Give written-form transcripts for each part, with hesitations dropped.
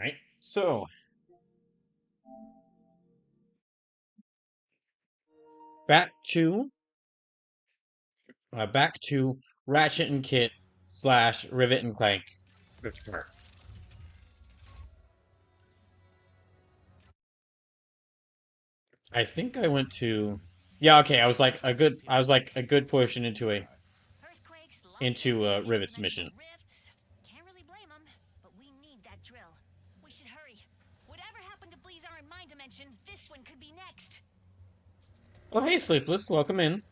Right? So, back to back to Ratchet and Kit slash Rivet and Clank. I think I went to. Yeah, okay. I was like a good portion into Rivet's mission. Can't really blame them, but we need that drill. We should hurry. Whatever happened to Bleezar in my dimension, this one could be next. Oh, hey, Sleepless, welcome in.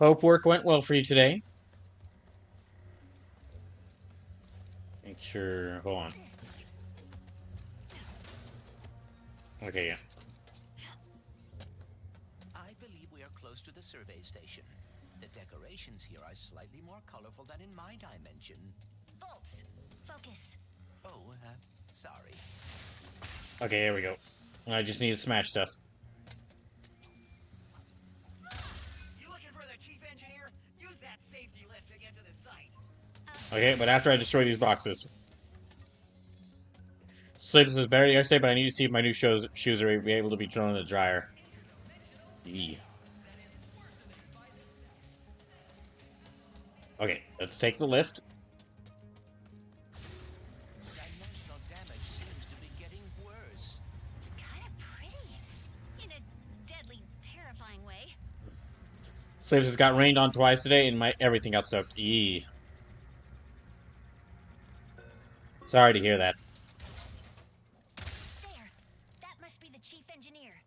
Hope work went well for you today. Make sure. Hold on. Okay, yeah. I believe we are close to the survey station. The decorations here are slightly more colorful than in my dimension. Bolts, focus. Oh, sorry. Okay, here we go. I just need to smash stuff. You looking for the chief engineer? Use that safety lift to get to the site. Okay, but after I destroy these boxes. Sleepless is better yesterday, but I need to see if my new shoes are able to be thrown in the dryer. Eee. Okay, let's take the lift. Dimensional damage seems to be getting worse. It's kind of pretty. In a deadly, terrifying way. Sleepless has got rained on twice today, and everything got soaked. Eee. Sorry to hear that. There. That must be the chief engineer.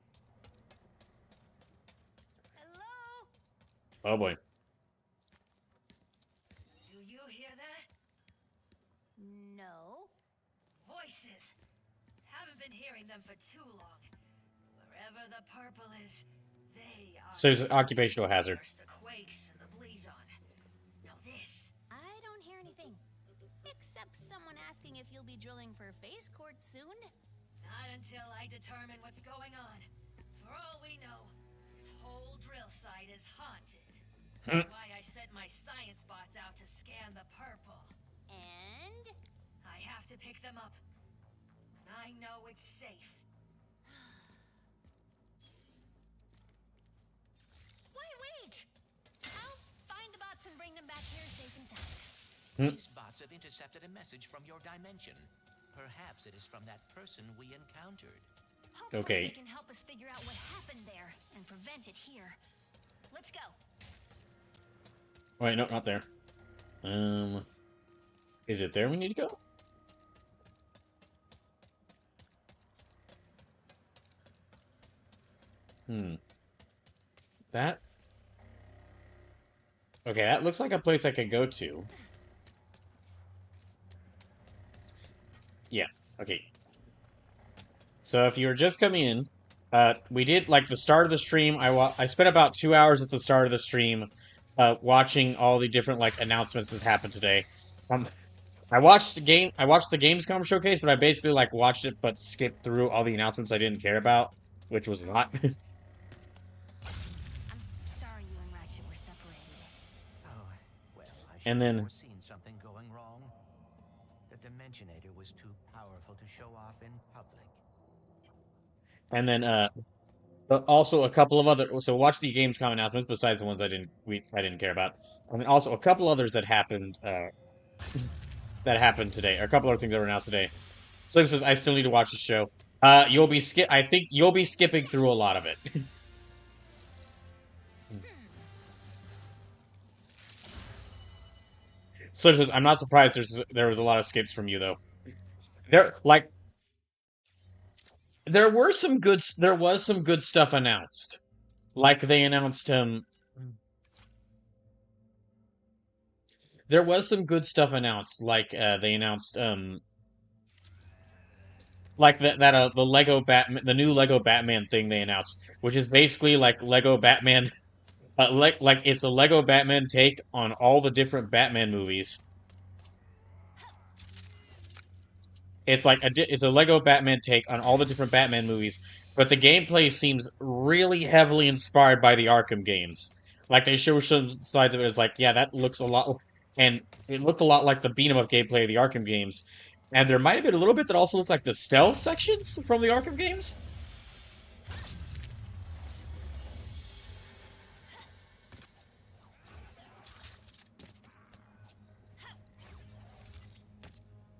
Hello? Oh boy. Do you hear that? No. Voices. Haven't been hearing them for too long. Wherever the purple is, they are. So it's an occupational hazard. First the quakes and the blazon. Now this. I don't hear anything. Except someone asking if you'll be drilling for face court soon. Not until I determine what's going on. For all we know, this whole drill site is haunted. That's why I sent my science bots out to scan the purple. And? I have to pick them up. And I know it's safe. Wait! I'll find the bots and bring them back here safe and sound. These bots have intercepted a message from your dimension. Perhaps it is from that person we encountered. Hopefully Okay. they can help us figure out what happened there and prevent it here. Let's go. Wait, no, not there. Is it there we need to go? That? Okay, that looks like a place I could go to. Yeah, okay. So if you were just coming in, we did, like, the start of the stream, I spent about 2 hours at the start of the stream, watching all the different, like, announcements that happened today. I watched the Gamescom showcase, but I basically, like, watched it, but skipped through all the announcements I didn't care about, which was a lot. I'm sorry you and Ratchet were separated. Oh, well, I should And have then- foreseen something going wrong. The Dimensionator was too powerful to show off in public. And then, but also a couple of other. So watch the Gamescom announcements besides the ones I didn't care about, and then also a couple others that happened today. Or a couple other things that were announced today. Slim says I still need to watch the show. I think you'll be skipping through a lot of it. Slim says I'm not surprised there was a lot of skips from you though. There was some good stuff announced. Like they announced there was some good stuff announced. Like they announced like the Lego Batman, the new Lego Batman thing they announced, which is basically like Lego Batman like it's a Lego Batman take on all the different Batman movies. It's like it's a Lego Batman take on all the different Batman movies, but the gameplay seems really heavily inspired by the Arkham games. Like they show some sides of it as like, yeah, that looks a lot. and it looked a lot like the beat 'em up gameplay of the Arkham games. And there might have been a little bit that also looked like the stealth sections from the Arkham games.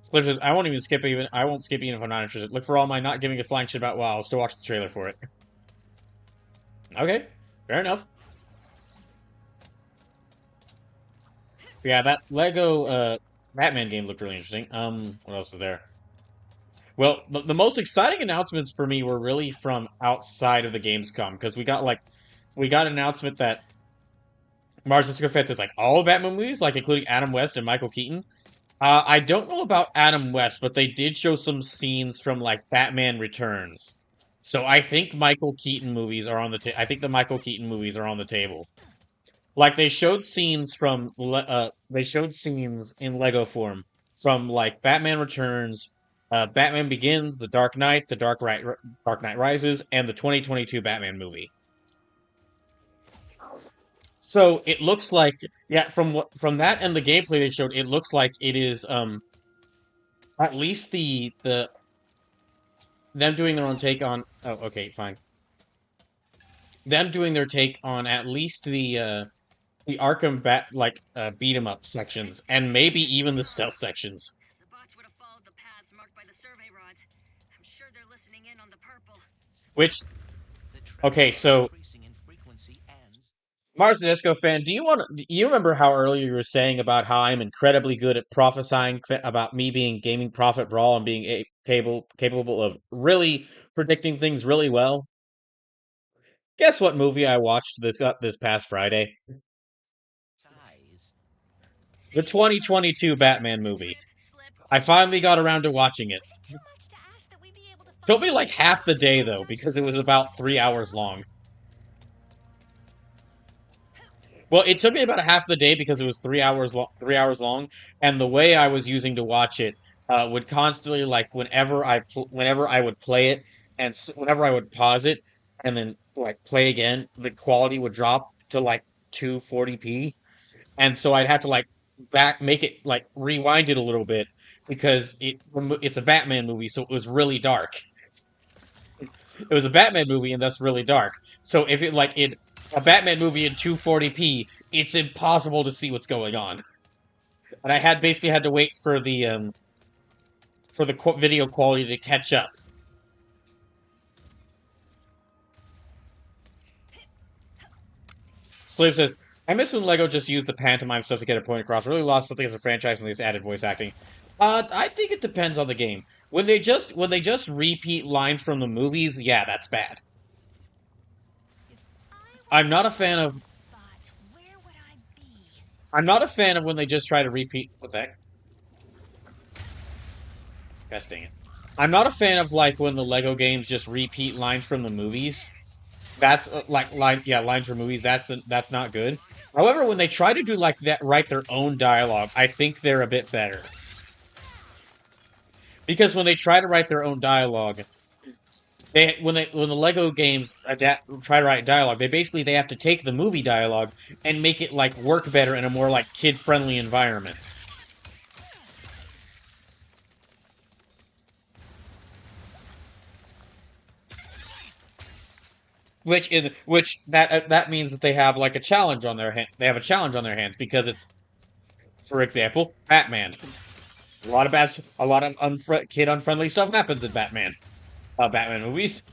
Split says, I won't even skip even. I won't skip even if I'm not interested. Look for all my not giving a flying shit about WoW. I'll still watch the trailer for it. Okay, fair enough. Yeah, that Lego Batman game looked really interesting. What else is there? Well, the most exciting announcements for me were really from outside of the Gamescom because we got an announcement that Mars Defense is like all Batman movies, like including Adam West and Michael Keaton. I don't know about Adam West, but they did show some scenes from like Batman Returns. So I think Michael Keaton movies are on the I think the Michael Keaton movies are on the table. Like they showed scenes from they showed scenes in Lego form from like Batman Returns, Batman Begins, The Dark Knight, Dark Knight Rises, and the 2022 Batman movie. So it looks like, yeah, from that and the gameplay they showed, it looks like it is at least the them doing their own take on. Oh, okay, fine. Them doing their take on at least the Arkham beat 'em up sections and maybe even the stealth sections. The bots would have followed the paths marked by the survey rods. I'm sure they're listening in on the purple. Which The trend okay, of so increasing in frequency and Mars the Disco fan, do you remember how earlier you were saying about how I'm incredibly good at prophesying about me being gaming prophet brawl and being capable of really predicting things really well? Guess what movie I watched this past Friday? size. The See, Mars, 2022 did you Batman let the movie. trip slip? I finally got around to watching it. Was it too much to ask that we be able to Took find me like half the day though because it was about 3 hours long. Well, it took me about a half the day because it was 3 hours long, 3 hours long, and the way I was using to watch it would constantly like whenever I would play it and whenever I would pause it and then like play again, the quality would drop to like 240p, and so I'd have to like back make it like rewind it a little bit because it's a Batman movie, so it was really dark. It was a Batman movie, and thus really dark. So if it like in a Batman movie in 240p, it's impossible to see what's going on. And I had basically had to wait for the video quality to catch up. Slave says, "I miss when Lego just used the pantomime stuff to get a point across. Really lost something as a franchise when they just added voice acting." I think it depends on the game. When they just repeat lines from the movies, yeah, that's bad. I I'm was not a fan of in that spot. Where would I be? I'm not a fan of when they just try to repeat. What the heck? Gosh dang it. I'm not a fan of like when the Lego games just repeat lines from the movies. That's lines from movies. That's not good. However, when they try to do like that, write their own dialogue, I think they're a bit better. Because when they try to write their own dialogue, when the Lego games try to write dialogue, they have to take the movie dialogue and make it like work better in a more like kid friendly environment. Which that means that they have like a challenge on their hand. They have a challenge on their hands because it's, for example, Batman. A lot of kid unfriendly stuff happens in Batman movies.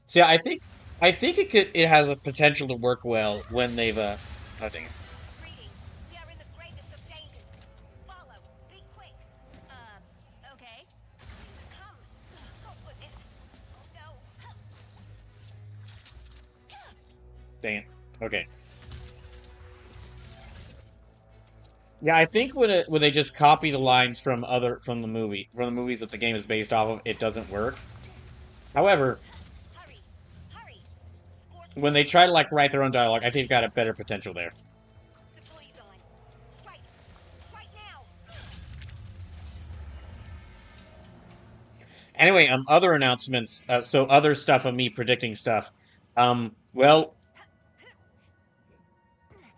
See, I think it has a potential to work well when they've oh dang it. Greetings. We are in the greatest of dangers. Follow. Be quick. Okay. Come. Oh, goodness. Oh, no. Dang it. Okay. Yeah, I think when they just copy the lines from the movies that the game is based off of, it doesn't work. However, Hurry. Hurry. Scorch when they try to like write their own dialogue, I think they've got a better potential there. the blaze on. Strike. Strike now. Anyway, other announcements. So other stuff of me predicting stuff. Well,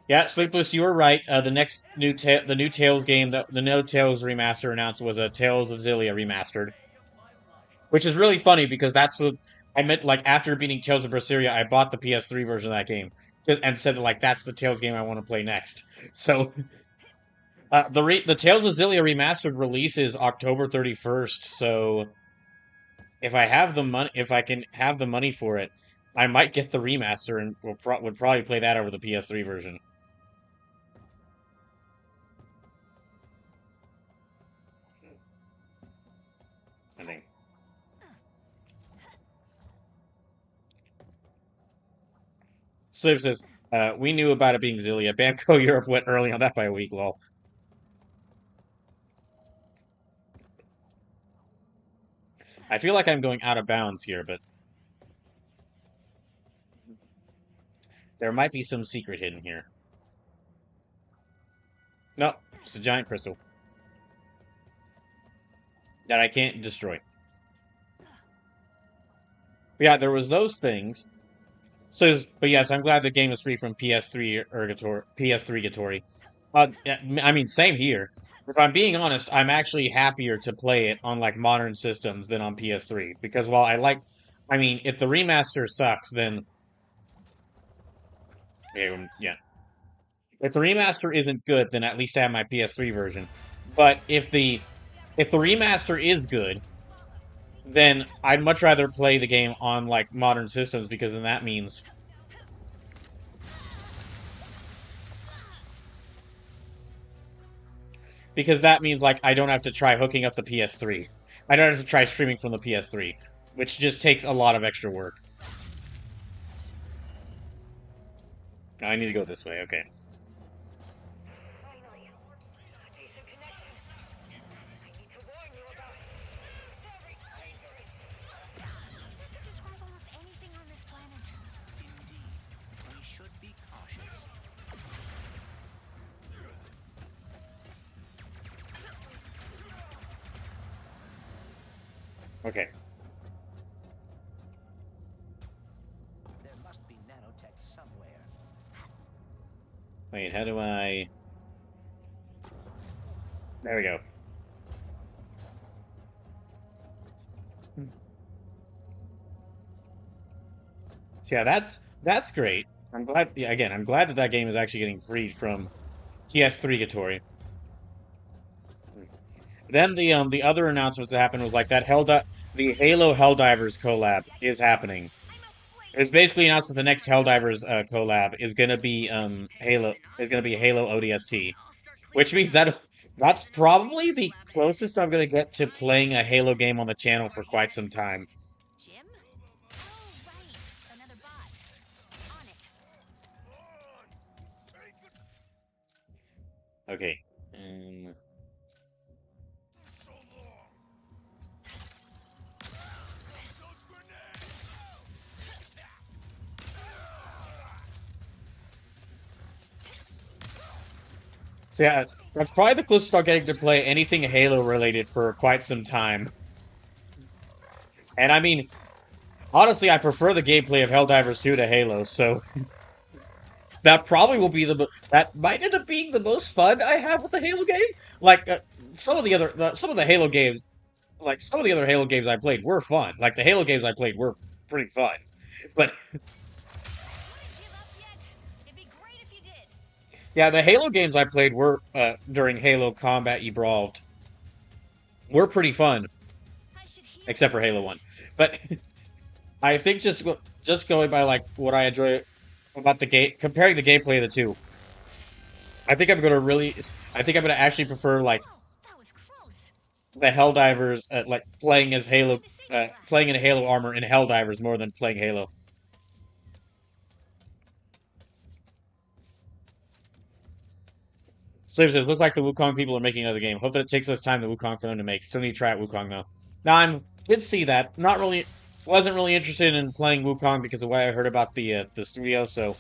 Yeah, Sleepless, you were right. The new Tales game, the No Tales remaster announced was a Tales of Xillia remastered, which is really funny because that's what I meant. Like after beating Tales of Berseria, I bought the PS3 version of that game and said like that's the Tales game I want to play next. So the Tales of Xillia remastered release is October 31st. So if I have the money, if I can have the money for it, I might get the remaster and would probably play that over the PS3 version. I think. Slip says, we knew about it being Xillia. Bamco Europe went early on that by a week, lol. I feel like I'm going out of bounds here, but there might be some secret hidden here. No, it's a giant crystal that I can't destroy. But yeah, there was those things. So, but yes, I'm glad the game is free from PS3 Ergator, PS3 Gatori. Yeah, I mean, same here. If I'm being honest, I'm actually happier to play it on like modern systems than on PS3 because while I mean, if the remaster sucks, then yeah, if the remaster isn't good, then at least I have my PS3 version. But if the remaster is good, then I'd much rather play the game on like modern systems because then that means like I don't have to try hooking up the PS3. I don't have to try streaming from the PS3, which just takes a lot of extra work. I need to go this way. Okay. Finally, a decent connection. I need to warn you about very dangerous. You can describe almost anything on this planet. Indeed. We should be cautious. Okay. There must be nanotech somewhere. Wait, how do I... There we go. So yeah, that's great. I'm glad. Yeah, again, I'm glad that that game is actually getting freed from PS3 Gatori. Then the other announcements that happened was like the Halo Helldivers collab is happening. It was basically announced that the next Helldivers collab is gonna be Halo ODST, which means that that's probably the closest I'm gonna get to playing a Halo game on the channel for quite some time. Jim? Oh, right. Another bot. On it. Okay. So yeah, that's probably the closest I'll getting to play anything Halo related for quite some time. And I mean, honestly, I prefer the gameplay of Helldivers 2 to Halo, so that probably will be that might end up being the most fun I have with the Halo game. Like some of the Halo games, like some of the other Halo games I played were fun. Like the Halo games I played were pretty fun, but Wouldn't give up yet. It'd be great if you did. yeah, the Halo games I played were during Halo Combat Evolved were pretty fun, I should heal. except for Halo 1. But I think just going by like what I enjoy about the game, comparing the gameplay of the two, I think I think I'm gonna actually prefer like Oh, that was close. the Helldivers, like playing as Halo, The safety part. playing in Halo armor in Helldivers more than playing Halo. Slave says, looks like the Wukong people are making another game. Hope that it takes less time than Wukong for them to make. Still need to try out Wukong though. Now did see that. Wasn't really interested in playing Wukong because of what I heard about the studio. So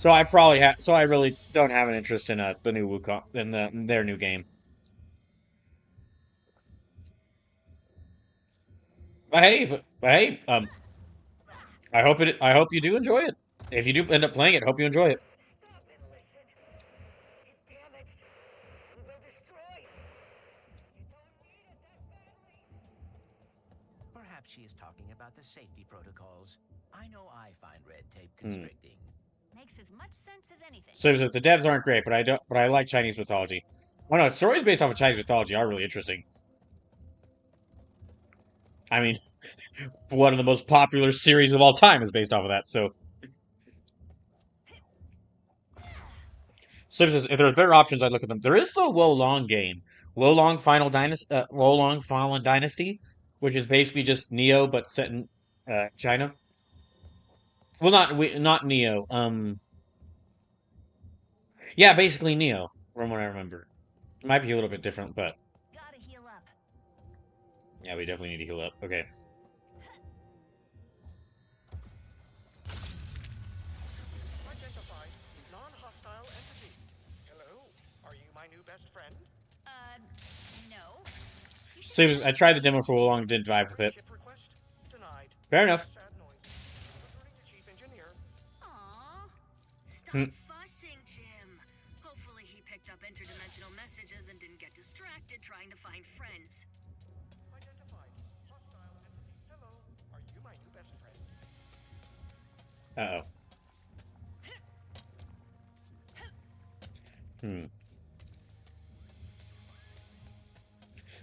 I really don't have an interest in the new Wukong in their new game. But hey, I hope you do enjoy it. If you do end up playing it, hope you enjoy it. Stop and listen. It's damaged. It will destroy. You don't need it that badly. Perhaps she is talking about the safety protocols. I know I find red tape Hmm. constricting. Makes as much sense as anything. So it says the devs aren't great, but I like Chinese mythology. Oh no, stories based off of Chinese mythology are really interesting. I mean, one of the most popular series of all time is based off of that. So says if there's better options, I'd look at them. There is the Wolong game, Wolong Fallen Dynasty, which is basically just Neo but set in China. Well, not Neo. Yeah, basically Neo, from what I remember. It might be a little bit different, but Gotta heal up. yeah, we definitely need to heal up. Okay. Identified non-hostile entity. Hello, are you my new best friend? No. You should So I tried the demo for Wolong, didn't vibe with it. Friendship request denied. Fair enough. Sad noise. Returning to chief engineer. Aw. Stop Hmm. fussing, Jim. Hopefully he picked up interdimensional messages and didn't get distracted trying to find friends. Identified hostile entity. Hello, are you my new best friend? Uh-oh. Hmm.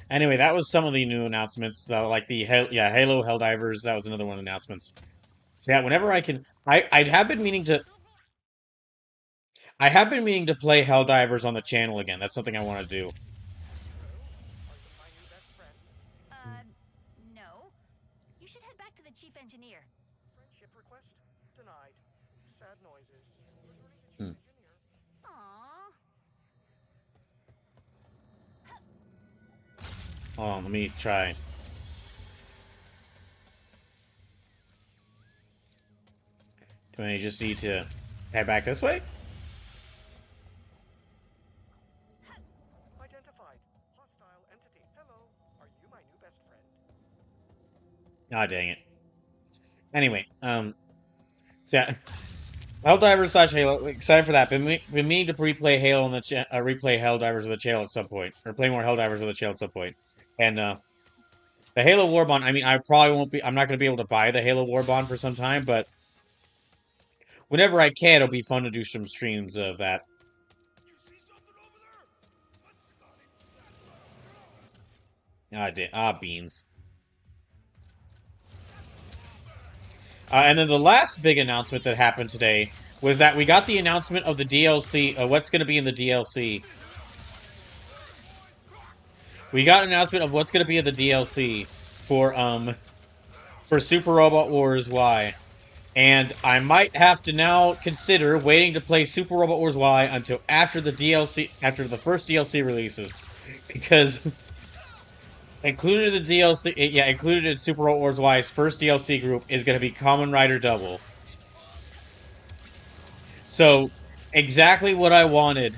Anyway, that was some of the new announcements. Like the Halo Helldivers. That was another one of the announcements. So yeah, whenever I can, I have been meaning to. I have been meaning to play Helldivers on the channel again. That's something I want to do. Hello, are you my new best friend? No. You should head back to the chief engineer. Friendship request denied. Sad noises. Returning to chief Hmm. engineer. Aw. Hold on, let me try. Do I just need to head back this way? Identified hostile entity. Hello, are you my new best friend? Ah, dang it. Anyway, so yeah, Helldivers / Halo. Excited for that. Been meaning to replay Halo on the replay Helldivers with the channel at some point, or play more Helldivers with the channel at some point. And the Halo Warbond. I mean, I probably won't be. I'm not going to be able to buy the Halo Warbond for some time, but whenever I can, it'll be fun to do some streams of that. Beans. And then the last big announcement that happened today was that we got the announcement of the DLC, what's going to be in the DLC. We got an announcement of what's going to be in the DLC for Super Robot Wars Y. And I might have to now consider waiting to play Super Robot Wars Y until after the first DLC releases. Because included in the DLC, included in Super Robot Wars Y's first DLC group is going to be Kamen Rider Double. So, exactly what I wanted.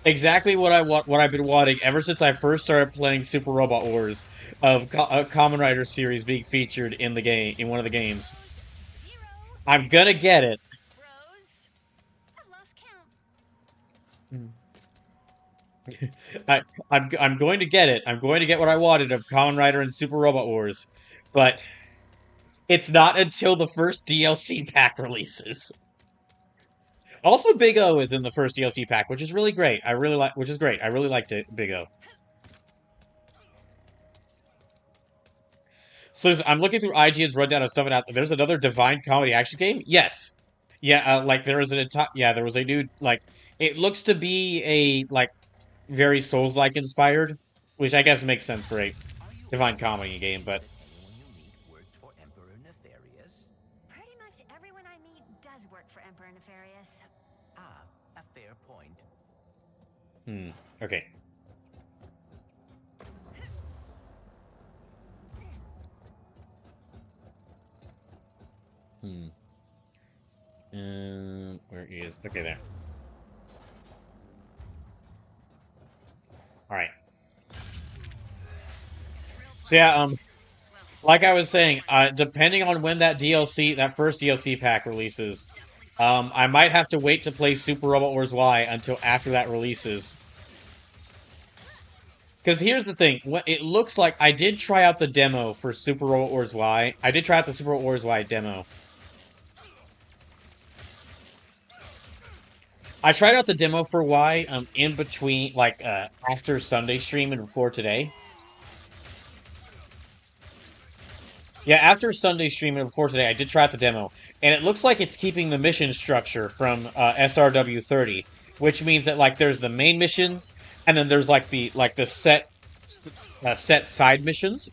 Exactly what I've been wanting ever since I first started playing Super Robot Wars, of a Kamen Rider series being featured in the game, in one of the games. Zero. I'm gonna get it. Bros. I lost count. I'm going to get it. I'm going to get what I wanted of Kamen Rider and Super Robot Wars, but it's not until the first DLC pack releases. Also, Big O is in the first DLC pack, which is really great. Which is great. I really liked it, Big O. So I'm looking through IGN's rundown of stuff and there's another Divine Comedy action game. Yes, yeah. Like there was there was a new it looks to be a very Souls-like inspired, which I guess makes sense for a Divine Comedy game, but. Anyone you meet works for Emperor Nefarious? Pretty much everyone I meet does work for Emperor Nefarious. Ah, a fair point. Okay. Where is... Okay, there. Alright. So yeah, like I was saying, depending on when that DLC, that first DLC pack releases, I might have to wait to play Super Robot Wars Y until after that releases. Because here's the thing, it looks like I did try out the demo for Super Robot Wars Y. I did try out the Super Robot Wars Y demo. I tried out the demo for Y in between, like, after Sunday stream and before today. Yeah, after Sunday stream and before today, I did try out the demo, and it looks like it's keeping the mission structure from SRW 30, which means that like there's the main missions, and then there's like the set side missions,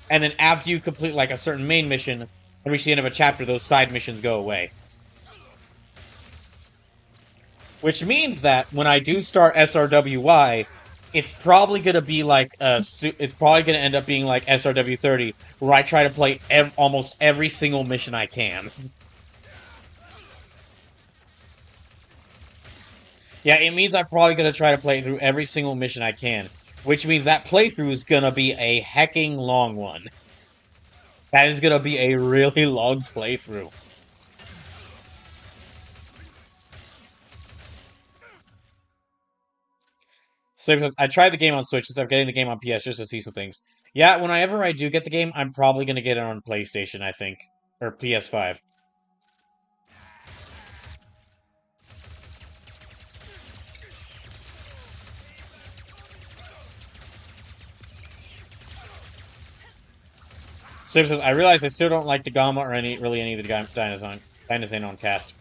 and then after you complete like a certain main mission and reach the end of a chapter, those side missions go away. Which means that when I do start SRWY, it's probably gonna be like it's probably gonna end up being like SRW 30, where I try to play almost every single mission I can. Yeah, it means I'm probably gonna try to play through every single mission I can, which means that playthrough is gonna be a hecking long one. That is gonna be a really long playthrough. So because I tried the game on Switch instead of getting the game on PS just to see some things. Yeah, whenever I do get the game, I'm probably gonna get it on PlayStation, I think, or PS5. So says, I realize I still don't like the Gamma or any of the Dinosaur cast.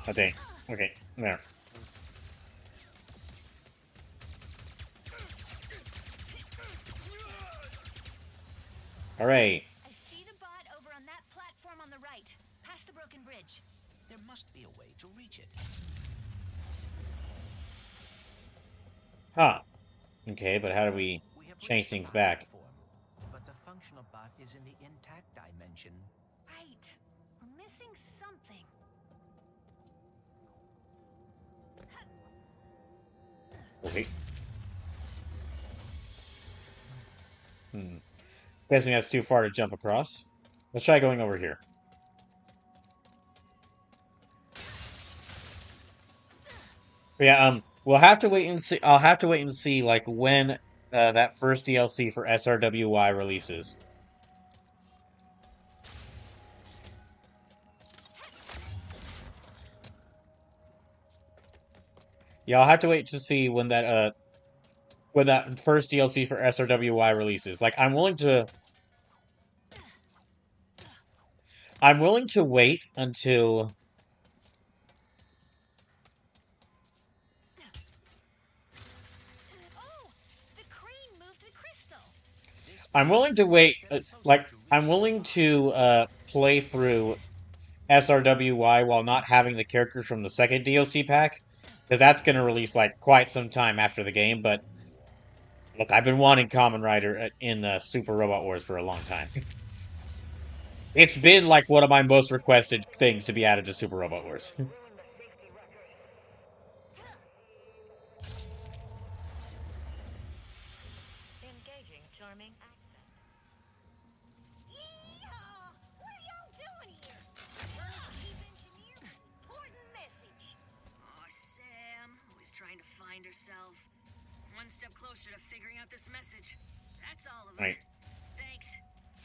Okay, okay, there. Hooray. I see the bot over on that platform on the right, past the broken bridge. There must be a way to reach it. Huh. Okay, but how do we We have change reached things the back? platform, but the functional bot is in the intact dimension. Right. We're missing something. Okay. Guessing that's too far to jump across. Let's try going over here. But yeah, we'll have to wait and see. I'll have to wait and see, like, when that first DLC for SRWY releases. Yeah, I'll have to wait to see when that first DLC for SRWY releases. Like, I'm willing to wait until Oh, the crane moved the crystal. I'm willing to wait. I'm willing to play through SRWY while not having the characters from the second DLC pack, because that's going to release like quite some time after the game. But look, I've been wanting Kamen Rider in Super Robot Wars for a long time. It's been like one of my most requested things to be added to Super Robot Wars. Ruin the safety record. Engaging charming accent. Yeehaw! What are y'all doing here? Chief engineer, important message. Oh, Sam, always trying to find herself. One step closer to figuring out this message. That's all of it. Right. Thanks.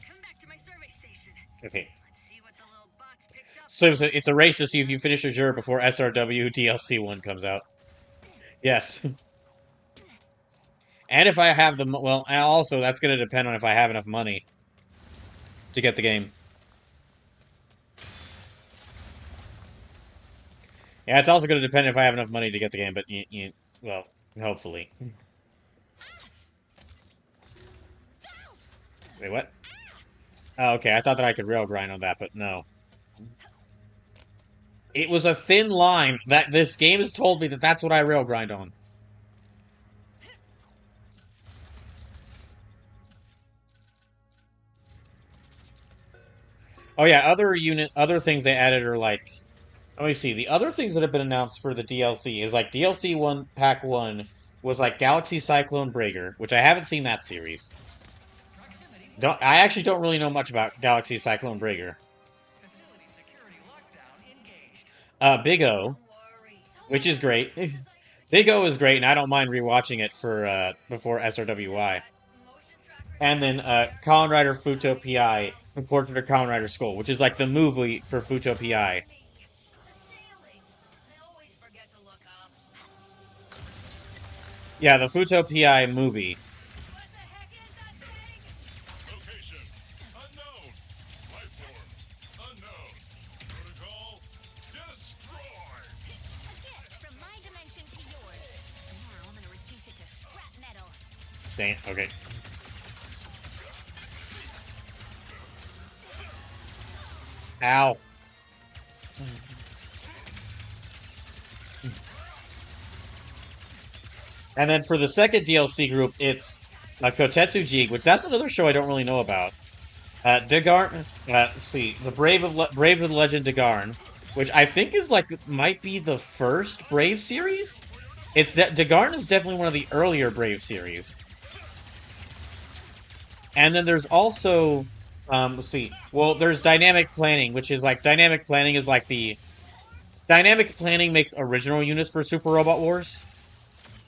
Come back to my survey station. Okay. Let's see what the little bots picked up. So it's a race to see if you finish your journey before SRW DLC 1 comes out. Yes. And if I have the... Well, also, that's going to depend on if I have enough money to get the game. Yeah, it's also going to depend if I have enough money to get the game, but well, hopefully. Wait, what? Oh, okay, I thought that I could rail grind on that, but no. It was a thin line. That this game has told me that that's what I rail grind on. Oh yeah, other things they added are like, let me see. The other things that have been announced for the DLC is like DLC one Pack One was like Galaxy Cyclone Breaker, which I haven't seen that series. Proximity Don't I actually don't really know much about Galaxy Cyclone Breaker. facility security lockdown engaged. Big O, Don't worry. Don't which is worry. great. 'Cause I Big O is great, and I don't mind rewatching it for before said SRWY. that motion tracker And thing then over there. Kamen Rider It's not Futo reading PI, emails. Portrait of Kamen Rider Skull, which is like the movie for Futo PI. Me. The ceiling. I always forget to look up. Yeah, the Futo PI movie. What the heck is that thing? Location unknown. Life forms unknown. Protocol destroy. A gift from my dimension to yours. Now I'm gonna reduce it to scrap metal. Dang it, okay. Ow. And then for the second DLC group, it's Kotetsu Jig, which that's another show I don't really know about. Dagarn, let's see, the Brave of the Legend Dagarn, which I think is like might be the first Brave series. It's that Dagarn is definitely one of the earlier Brave series. And then there's also, let's see, well, there's Dynamic Planning, which is like Dynamic Planning is like the Dynamic Planning makes original units for Super Robot Wars.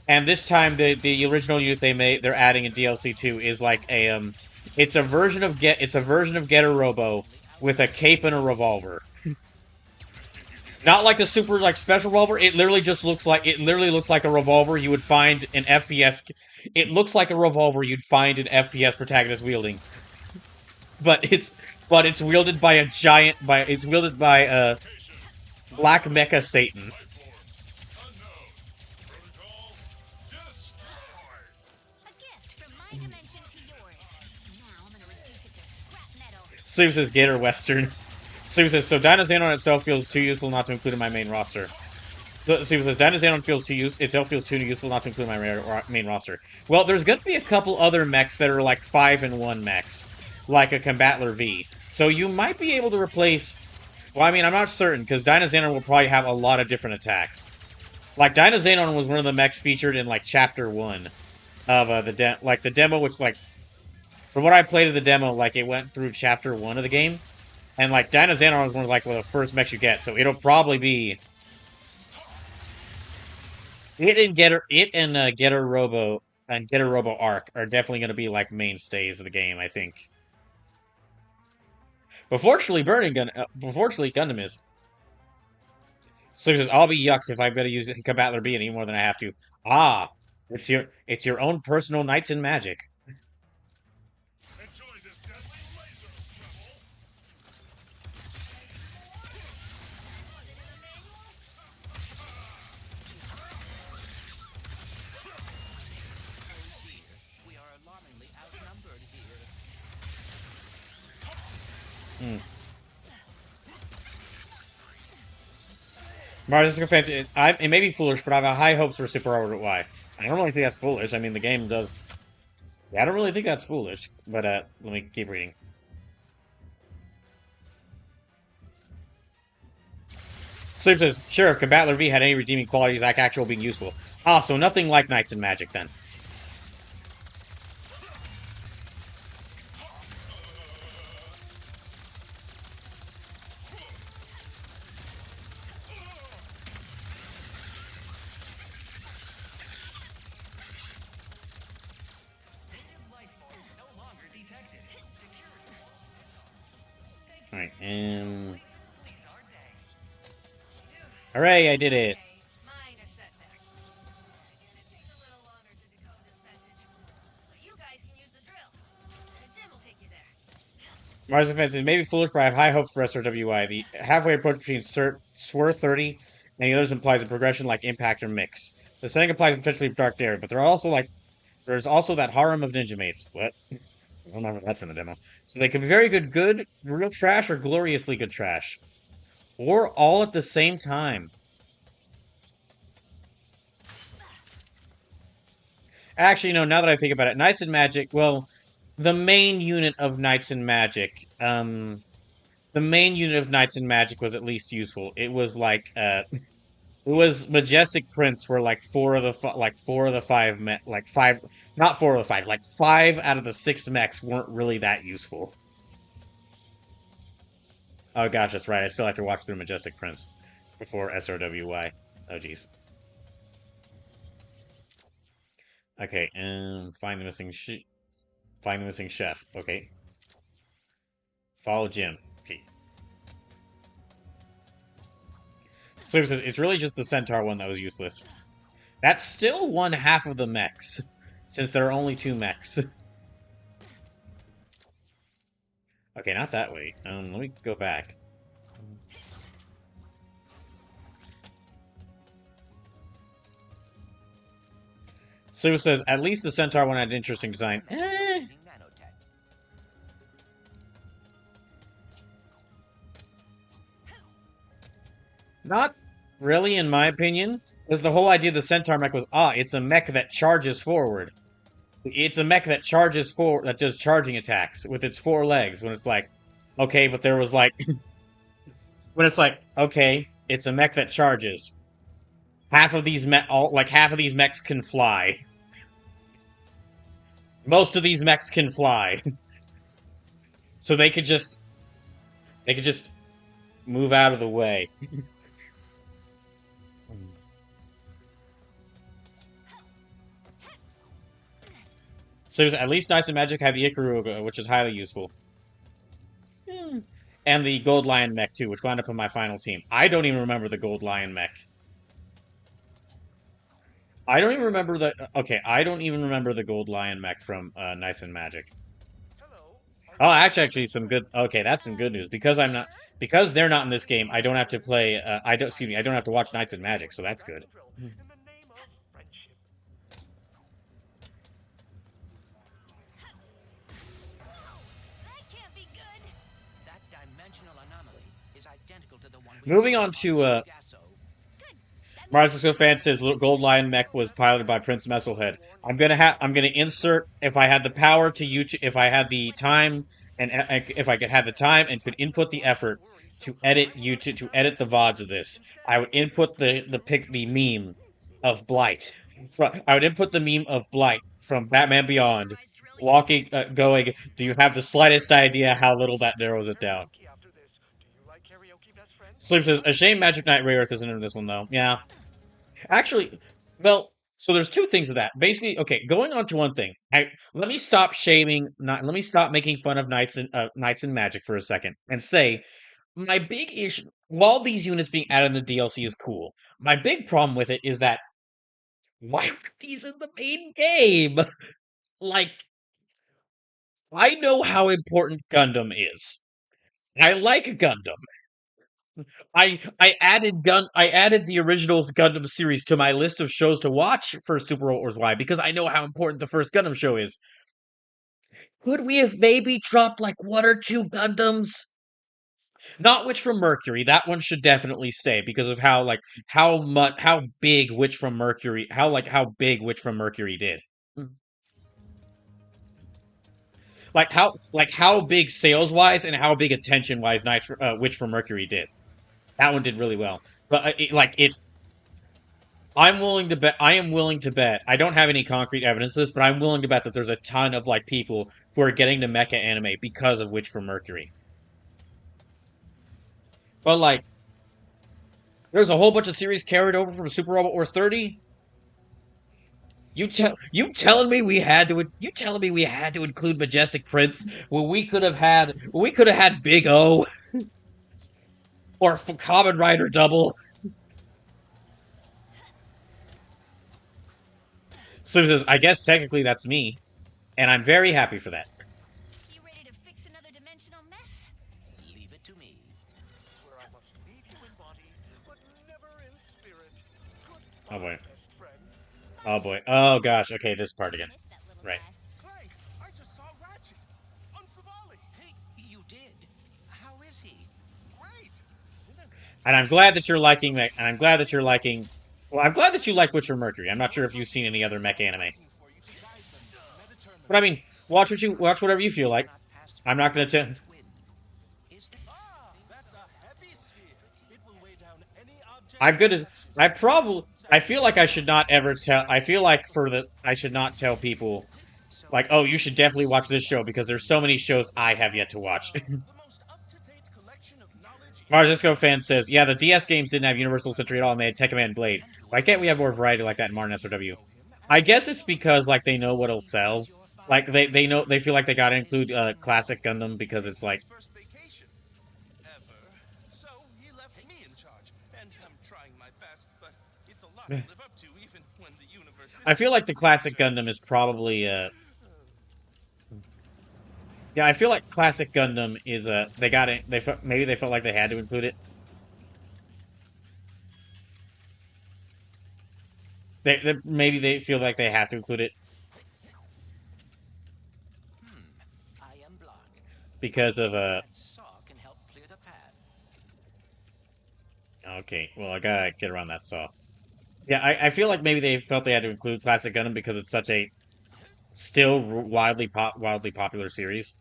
And this time, the original unit they're adding in DLC 2 is like a it's a version of Getter Robo with a cape and a revolver. Not like a super like special revolver. It literally looks like a revolver you would find an FPS. It looks like a revolver you'd find an FPS protagonist wielding, but it's wielded by it's wielded by Black Mecha Satan. Life forms unknown. Protocol destroy. A gift from my dimension to yours. Now I'm gonna reduce it to scrap metal. Sue says Gator Western. Sue says, so Dinosaur itself feels too useful not to include in my main roster. So, Sue says, Dinosaur itself feels too useful not to include in my main roster. Well, there's going to be a couple other mechs that are like 5-in-1 mechs. Like a Combatler V. So you might be able to replace... Well, I mean, I'm not certain, because Dinosaur will probably have a lot of different attacks. Like, Dinosaur was one of the mechs featured in, like, Chapter 1 of the demo, which, like... From what I played of the demo, like, it went through Chapter 1 of the game. And, like, Dinosaur is one of, like, one of the first mechs you get, so it'll probably be... It and Getter Robo Arc are definitely going to be, like, mainstays of the game, I think. But fortunately, Gundam is. So says, I'll be yucked if I better use Combatler B any more than I have to. Ah, it's your own personal Knights in Magic. Enjoy this deadly laser trouble. Oh dear, we are alarmingly outnumbered here. Mario's Fancy is it may be foolish, but I have high hopes for Super Robot Y. I don't really think that's foolish. I mean, the game does. Yeah, I don't really think that's foolish. But let me keep reading. Sleep says, sure, if Combatler V had any redeeming qualities like actual being useful. Ah, so nothing like Knights in Magic then. Native life forms no longer detected. Security. Alright, Police our day. hooray, I did it. Minor setback. Again, it takes a little longer to decode this message. But you guys can use the drill. Jim will take you there. Mars Defense is maybe foolish, but I have high hopes for SRWI. The halfway approach between Swir 30 and the others implies a progression like Impact or Mix. The setting implies potentially Dark Dairy, but there's also that harem of ninja mates. What? I don't remember that from the demo. So they can be very good, real trash, or gloriously good trash. Or all at the same time. Actually, no, now that I think about it, Knights in Magic, well, the main unit of Knights in Magic, the main unit of Knights in Magic was at least useful. It was like it was Majestic Prince, where like four of the five like five, not four of the five, like five out of the six mechs weren't really that useful. Oh gosh, that's right. I still have to watch through Majestic Prince before SRWY. Oh jeez. Okay, find the missing chef. Okay, follow Jim. Okay. So it's really just the Centaur one that was useless. That's still one half of the mechs, since there are only two mechs. Okay, not that way. Let me go back. Sue says, at least the Centaur one had interesting design. Nanotech. Not really, in my opinion. Because the whole idea of the Centaur mech was, it's a mech that charges forward. It's a mech that charges forward, that does charging attacks with its four legs. When it's like, okay, but there was like... when it's like, okay, it's a mech that charges. Half of these mechs can fly. Most of these mechs can fly. So they could just move out of the way. So at least Knights of Magic have the Ikaruga, which is highly useful. And the Gold Lion mech, too, which wound up in my final team. I don't even remember the Gold Lion mech. I don't even remember the... Okay, I don't even remember the Gold Lion mech from Knights and Magic. Hello. Oh, actually, some good... Okay, that's some good news. Because they're not in this game, I don't have to play... I don't have to watch Knights and Magic, so that's good. In the name of friendship. That can't be good. That dimensional anomaly is identical to the one we Moving saw on to, Sargasso. Marzo fan says Gold Lion mech was piloted by Prince Messelhead. I'm gonna insert, if I had the power to YouTube, if I had the time and if I could have the time and could input the effort to edit YouTube, to edit the VODs of this, I would input the meme of Blight. I would input the meme of Blight from Batman Beyond, walking, going, do you have the slightest idea how little that narrows it down? Karaoke after this. Do you like karaoke, best friend? Sleep says, a shame Magic Knight Rayearth isn't in this one, though. Yeah. Actually, well, so there's two things of that. Basically, okay, going on to one thing. Let me stop let me stop making fun of Knights and Magic for a second and say my big issue, while these units being added in the DLC is cool, my big problem with it is that why were these in the main game? Like, I know how important Gundam is. I like Gundam. I added the originals Gundam series to my list of shows to watch for Super Robot Wars Y because I know how important the first Gundam show is. Could we have maybe dropped like one or two Gundams? Not Witch from Mercury. That one should definitely stay because of how big Witch from Mercury did. How big sales wise and how big attention wise Witch from Mercury did. That one did really well. But I am willing to bet. I don't have any concrete evidence of this, but I'm willing to bet that there's a ton of people who are getting to mecha anime because of Witch from Mercury. But there's a whole bunch of series carried over from Super Robot Wars 30. You telling me we had to include Majestic Prince when we could have had Big O or Kamen Rider Double. So says, I guess technically that's me, and I'm very happy for that. You ready to fix another dimensional mess? Leave it to me. Where I must leave you in body, but never in spirit. Goodbye, Oh boy. best friend. Oh boy. Oh gosh. Okay, this part again. Missed that little Right. guy. Clank, I just saw Ratchet. On Savali. Hey, you did. How is he? Great. And I'm glad that you're liking that. And I'm glad that you're liking. Well, I'm glad that you like Witcher Mercury. I'm not sure if you've seen any other mech anime, but I mean, watch whatever you feel like. I'm not gonna tell. Is that... I'm gonna. I feel like I should not ever tell. I feel like I should not tell people So, like, oh, you should definitely watch this show because there's so many shows I have yet to watch. the most up-to-date collection of knowledge in Marzisco fan says, yeah, the DS games didn't have Universal Century at all, and they had Tekken Man Blade. and who Why is can't we have more variety like that in modern SRW? I guess it's because like they know what'll sell. Like they know they feel like they gotta include classic Gundam because it's like his first vacation ever. So he left me in charge, and I'm trying my best, but it's a lot to live up to even when the universe is I feel like the classic Gundam is probably yeah, I feel like classic Gundam is they got it. Maybe they felt like they had to include it. Maybe they feel like they have to include it I am blocked. because of That saw can help clear the path. Okay, well I gotta get around that saw. Yeah, I feel like maybe they felt they had to include classic Gundam because it's such a still wildly popular series.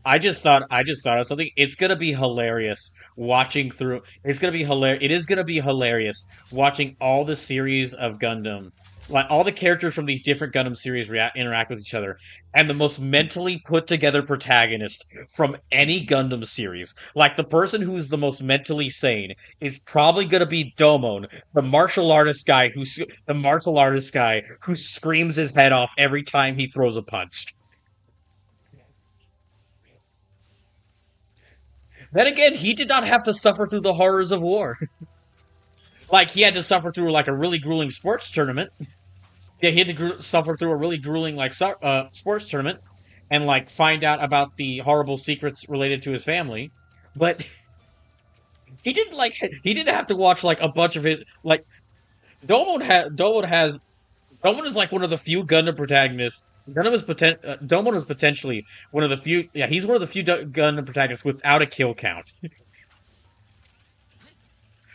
I just thought of something. It's gonna be hilarious watching through. It's gonna be hilarious. It is gonna be hilarious watching all the series of Gundam, like all the characters from these different Gundam series interact with each other, and the most mentally put together protagonist from any Gundam series, like the person who's the most mentally sane, is probably gonna be Domon, the martial artist guy who screams his head off every time he throws a punch. Then again, he did not have to suffer through the horrors of war. Like, he had to suffer through, like, a really grueling sports tournament. Yeah, he had to suffer through a really grueling, like, sports tournament and, like, find out about the horrible secrets related to his family. But he didn't have to watch, like, a bunch of his, like, Domon is, like, one of the few Gundam protagonists. Domon is potentially one of the few, yeah, he's one of the few Gundam protagonists without a kill count.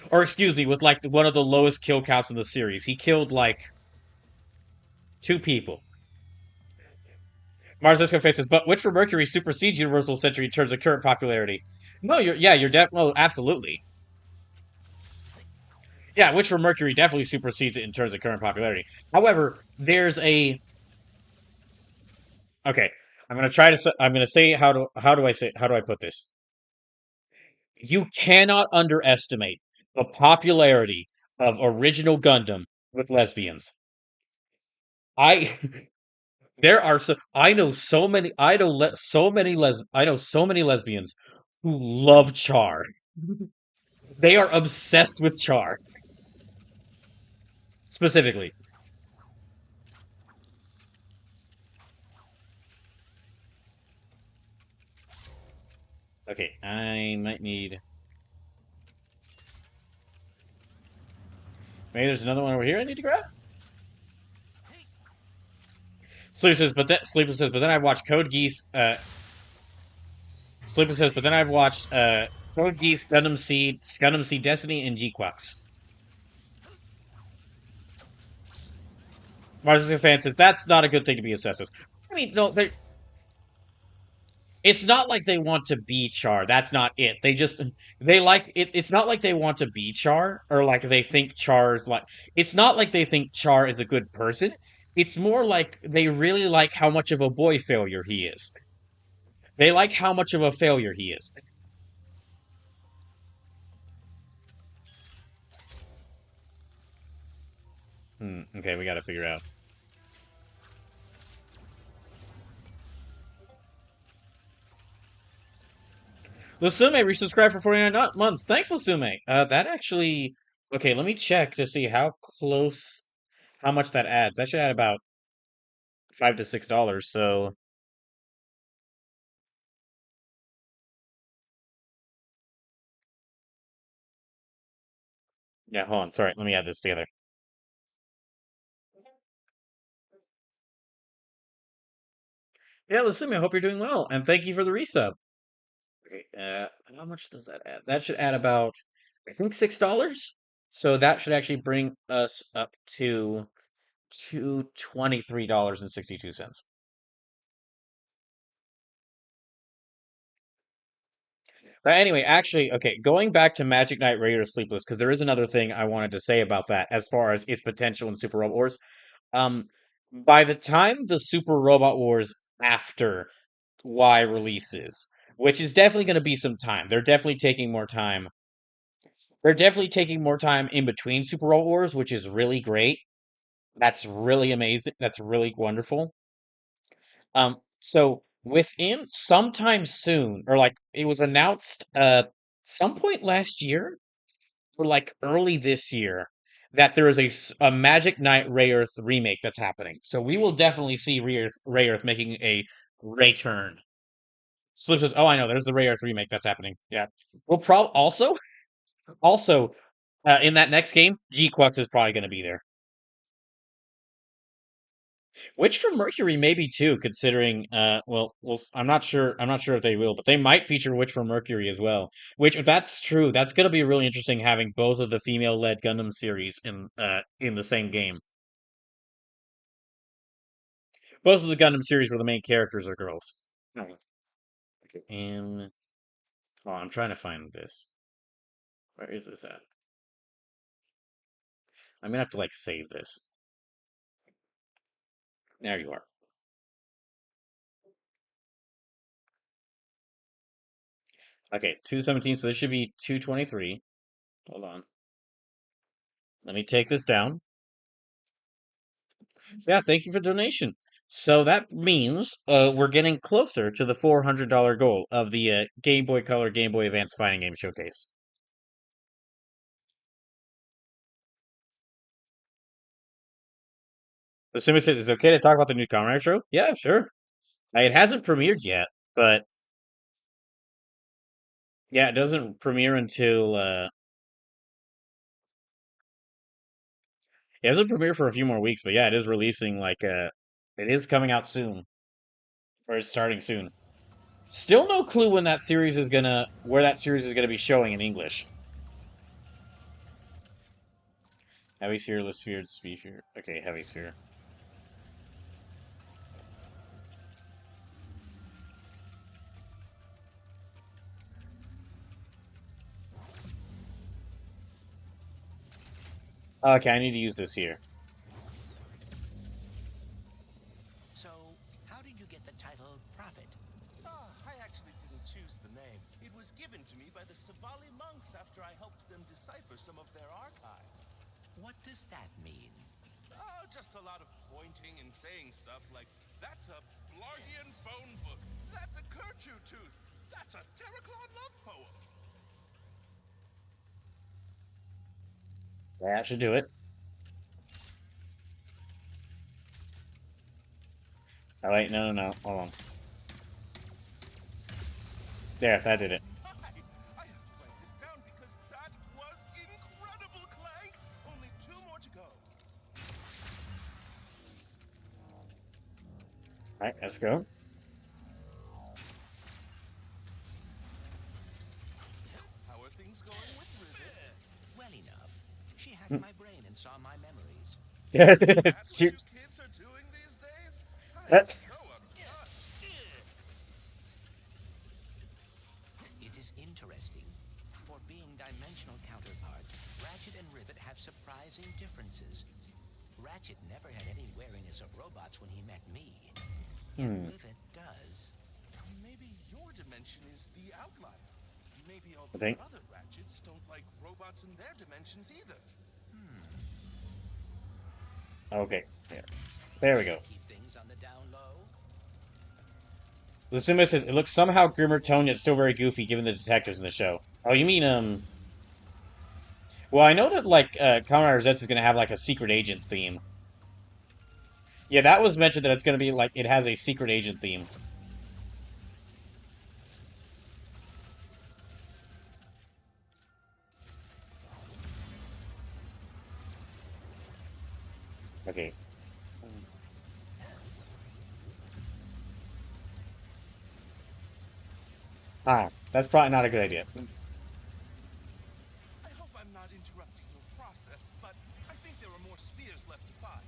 Or excuse me, with like one of the lowest kill counts in the series. He killed like two people. Mars Disco faces, but which for Mercury supersedes Universal Century in terms of current popularity? No, you're definitely absolutely. Yeah, which for Mercury definitely supersedes it in terms of current popularity. However, there's a okay. I'm gonna say how do I put this? You cannot underestimate the popularity of original Gundam with lesbians. I There are so I know so many lesbians who love Char. They are obsessed with Char specifically. Okay, I might need maybe there's another one over here I need to grab. Sleeper says, but then I watched Code Geass. Sleeper says, but then I've watched Code Geass, Gundam Seed Destiny, and G-Quax. Marcus fan says that's not a good thing to be obsessed with. I mean, no, it's not like they want to be Char. That's not it. They like it. It's not like they want to be Char or like they think Char's like. It's not like they think Char is a good person. It's more like they really like how much of a boy failure he is. They like how much of a failure he is. Okay, we got to figure out. Lasume resubscribed for 49 months. Thanks, Lasume. That actually. Okay, let me check to see how much that adds. That should add about $5 to $6. So, yeah, hold on. Sorry, let me add this together. Yeah, Lasume, I hope you're doing well, and thank you for the resub. Okay, how much does that add? That should add about, I think, $6. So that should actually bring us up to $23.62. But anyway, actually, okay, going back to Magic Knight Raider Sleepless, because there is another thing I wanted to say about that as far as its potential in Super Robot Wars. Um, by the time the Super Robot Wars after Y releases, which is definitely going to be some time, they're definitely taking more time. They're definitely taking more time in between Super Robot Wars, which is really great. That's really amazing. That's really wonderful. So within sometime soon, or like it was announced some point last year or like early this year that there is a Magic Knight Ray Earth remake that's happening. So we will definitely see Ray Earth making a return. Slip says, "Oh, I know. There's the Ray Earth remake that's happening. Yeah, we'll probably also in that next game, G Quux is probably going to be there. Which from Mercury maybe too, considering I'm not sure if they will, but they might feature Witch from Mercury as well. Which if that's true, that's gonna be really interesting having both of the female-led Gundam series in the same game. Both of the Gundam series where the main characters are girls. Oh, okay. And oh, I'm trying to find this. Where is this at? I'm gonna have to like save this. There you are. Okay, 217, so this should be 223. Hold on. Let me take this down. Yeah, thank you for the donation. So that means we're getting closer to the $400 goal of the Game Boy Color, Game Boy Advance Fighting Game Showcase. Assuming it's okay to talk about the new Kamen Rider show? Yeah, sure. It hasn't premiered yet, but yeah, it doesn't premiere until it hasn't premiered for a few more weeks, but yeah, it is releasing it is coming out soon, or it's starting soon. Still no clue when that series is gonna where that series is gonna be showing in English. Heavy sphere, less sphere, sphere. Okay, heavy sphere. Okay, I need to use this here. So, how did you get the title Prophet? Ah, I actually didn't choose the name. It was given to me by the Savali monks after I helped them decipher some of their archives. What does that mean? Oh, just a lot of pointing and saying stuff like, that's a Blargian phone book, that's a Kerchu tooth, that's a Terraclon love poem. That should do it. Oh wait, no. Hold on. There, that did it. I have to write this down because that was incredible, Clank! Only 2 more to go. Alright, let's go. How are things going with Rivet? Well enough. She hacked my brain and saw my memories. Is that what you kids are doing these days? I'm so upset. It is interesting. For being dimensional counterparts, Ratchet and Rivet have surprising differences. Ratchet never had any wariness of robots when he met me. Yet Rivet does. Maybe your dimension is the outlier. Maybe all I the think. other Ratchets don't like robots in their dimensions either. Okay, there we go. Keep things on the down low. Lusuma says it looks somehow grimmer tone yet still very goofy given the detectives in the show. Oh, you mean well, I know that like Kamen Rider Z is gonna have like a secret agent theme. Yeah, that was mentioned that it's gonna be like it has a secret agent theme. Okay. Ah, that's probably not a good idea. I hope I'm not interrupting your process, but I think there are more spheres left to find.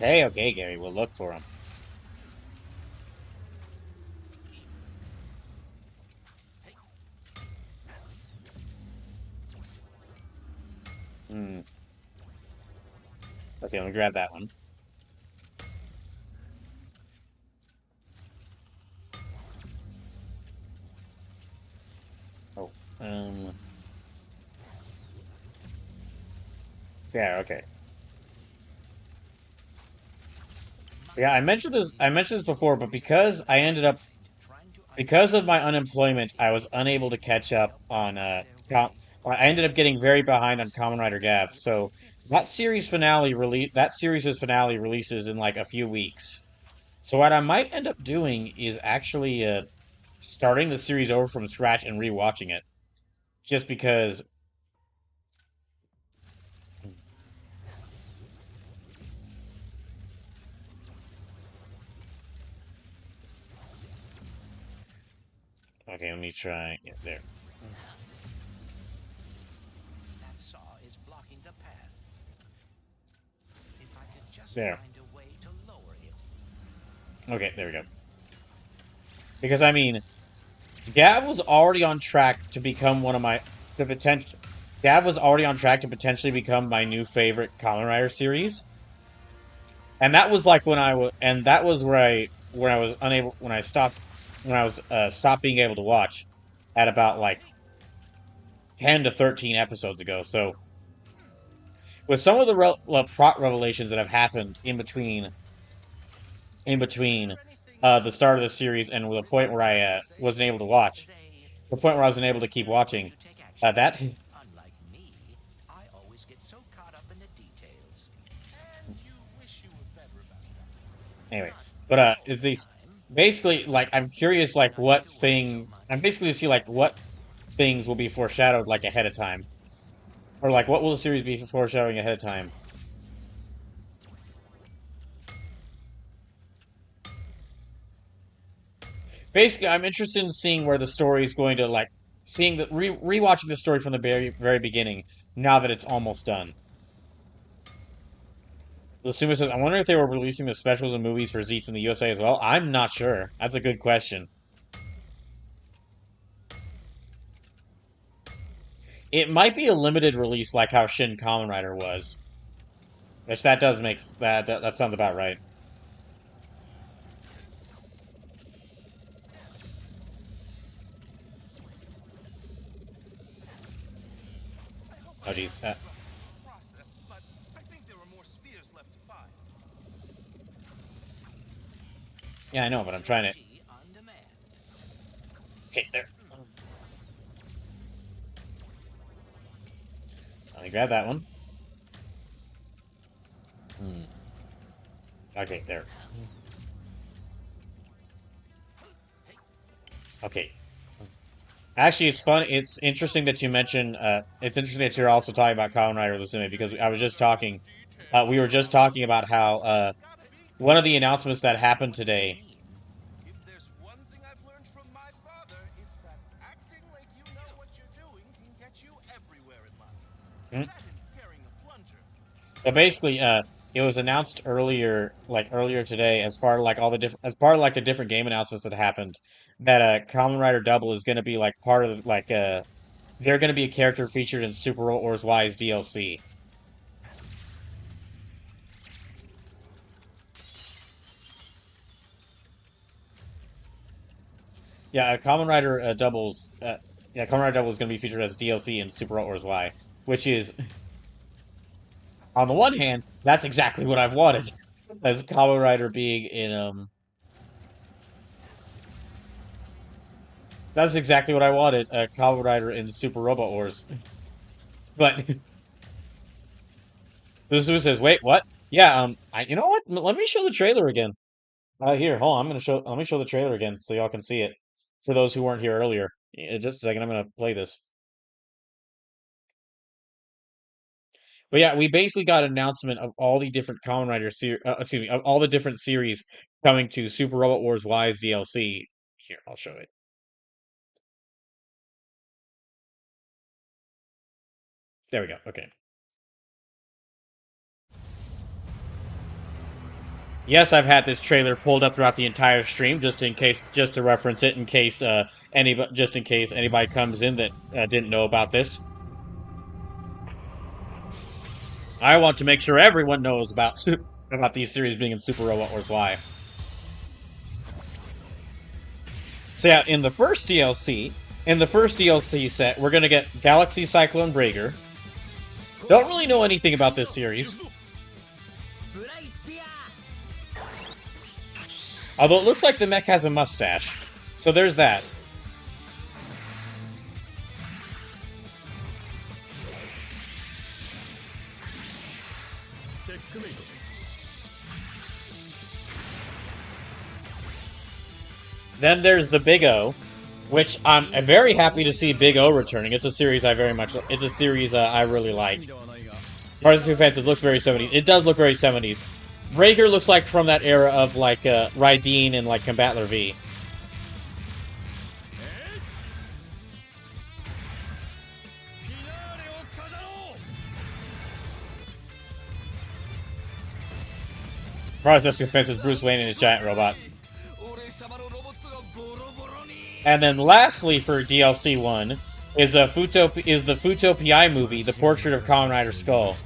Okay, Gary, we'll look for him. Hmm. Okay, let me grab that one. Oh, yeah, okay. Yeah, I mentioned this. I mentioned this before, but because I ended up Trying to because of my understand unemployment, I was unable to catch up on their com I ended up getting very behind on Kamen Rider Gav. So that series' finale releases in like a few weeks. So what I might end up doing is actually starting the series over from scratch and rewatching it, just because. Okay, let me try. Yeah, there. that saw is blocking the path. If I could just There. find a way to lower it. Okay, there we go. Because I mean, Gav was already on track to become one of my to potential. Gav was already on track to potentially become my new favorite Kamen Rider series, and that was like when I was, and that was where I was unable when I stopped when I was stopped being able to watch at about like 10 to 13 episodes ago. So with some of the plot revelations that have happened in between the start of the series and the point where I wasn't able to watch, They the point where I wasn't able to keep they're going watching, to take action. that Unlike me, I always get so caught up in the details. And you wish you were better about that. anyway. Not But all it's the these time. basically like I'm curious like When I what enjoy so thing I'm much. basically to see like what things will be foreshadowed like ahead of time, or like what will the series be foreshadowing ahead of time. Basically, I'm interested in seeing where the story is going to like seeing the rewatching the story from the very beginning now that it's almost done. Lasuma says, "I wonder if they were releasing the specials and movies for Zeets in the USA as well." I'm not sure. That's a good question. It might be a limited release like how Shin Kamen Rider was. Which that does make that sounds about right. I hope Oh I geez. wasn't interrupting the process, but I think there are more spheres left to find. Yeah, I know, but I'm Zero trying to. G on demand. Okay, there. Let me grab that one. Hmm. Okay, there. Okay. Actually, it's fun. It's interesting that you mention. It's interesting that you're also talking about Kamen Rider Lucime because I was just talking. We were just talking about how It's gotta be one of the clear. announcements that happened What do you today. mean? If there's one thing I've learned from my father, it's that acting like you know what you're doing can get you everywhere in life. Hmm? That and carrying a plunger. But basically, it was announced earlier today, as far like all the different, as part of like the different game announcements that happened, that Kamen Rider Double is going to be like part of like they're going to be a character featured in Super Roll Wars Y's DLC. Yeah, Kamen Rider Double is going to be featured as DLC in Super Roll Wars Y, which is on the one hand, that's exactly what I've wanted, as Kamen Rider being in that's exactly what I wanted, Kamen Rider in Super Robot Wars. But Suzu says, "Wait, what? Yeah, you know what? Let me show the trailer again. Here, hold on. Let me show the trailer again so y'all can see it. For those who weren't here earlier, just a second. I'm gonna play this. But yeah, we basically got an announcement of all the different Kamen Rider excuse me, of all the different series coming to Super Robot Wars Y's DLC. Here, I'll show it. There we go. Okay. Yes, I've had this trailer pulled up throughout the entire stream, just to reference it, in case just in case anybody comes in that didn't know about this. I want to make sure everyone knows about about these series being in Super Robot Wars Y. So yeah, in the first DLC set, we're gonna get Galaxy Cyclone Breaker. Don't really know anything about this series. Although it looks like the mech has a mustache. So there's that. Then there's the Big O, which I'm very happy to see Big O returning. It's a series I really like. Partisan Offensive looks very 70s. It does look very 70s. Breaker looks like from that era of like Raideen and like Combattler V. Partisan Offensive is Bruce Wayne and his giant robot. And then lastly for DLC 1 is the Futo PI movie, The Portrait of Kamen Rider Skull.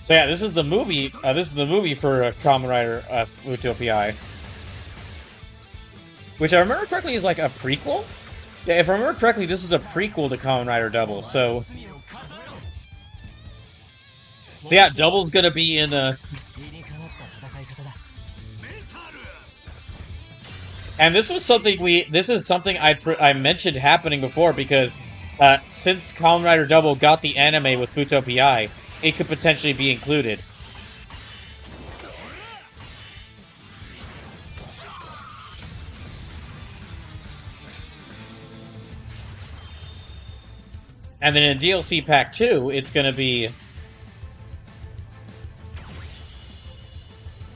So yeah, this is the movie for Kamen Rider Futo PI. Which I remember correctly is like a prequel? Yeah, if I remember correctly, this is a prequel to Kamen Rider Double, so yeah, Double's gonna be in And this is something I mentioned happening before because since Kamen Rider Double got the anime with Futo PI, it could potentially be included. And then in DLC Pack 2, it's going to be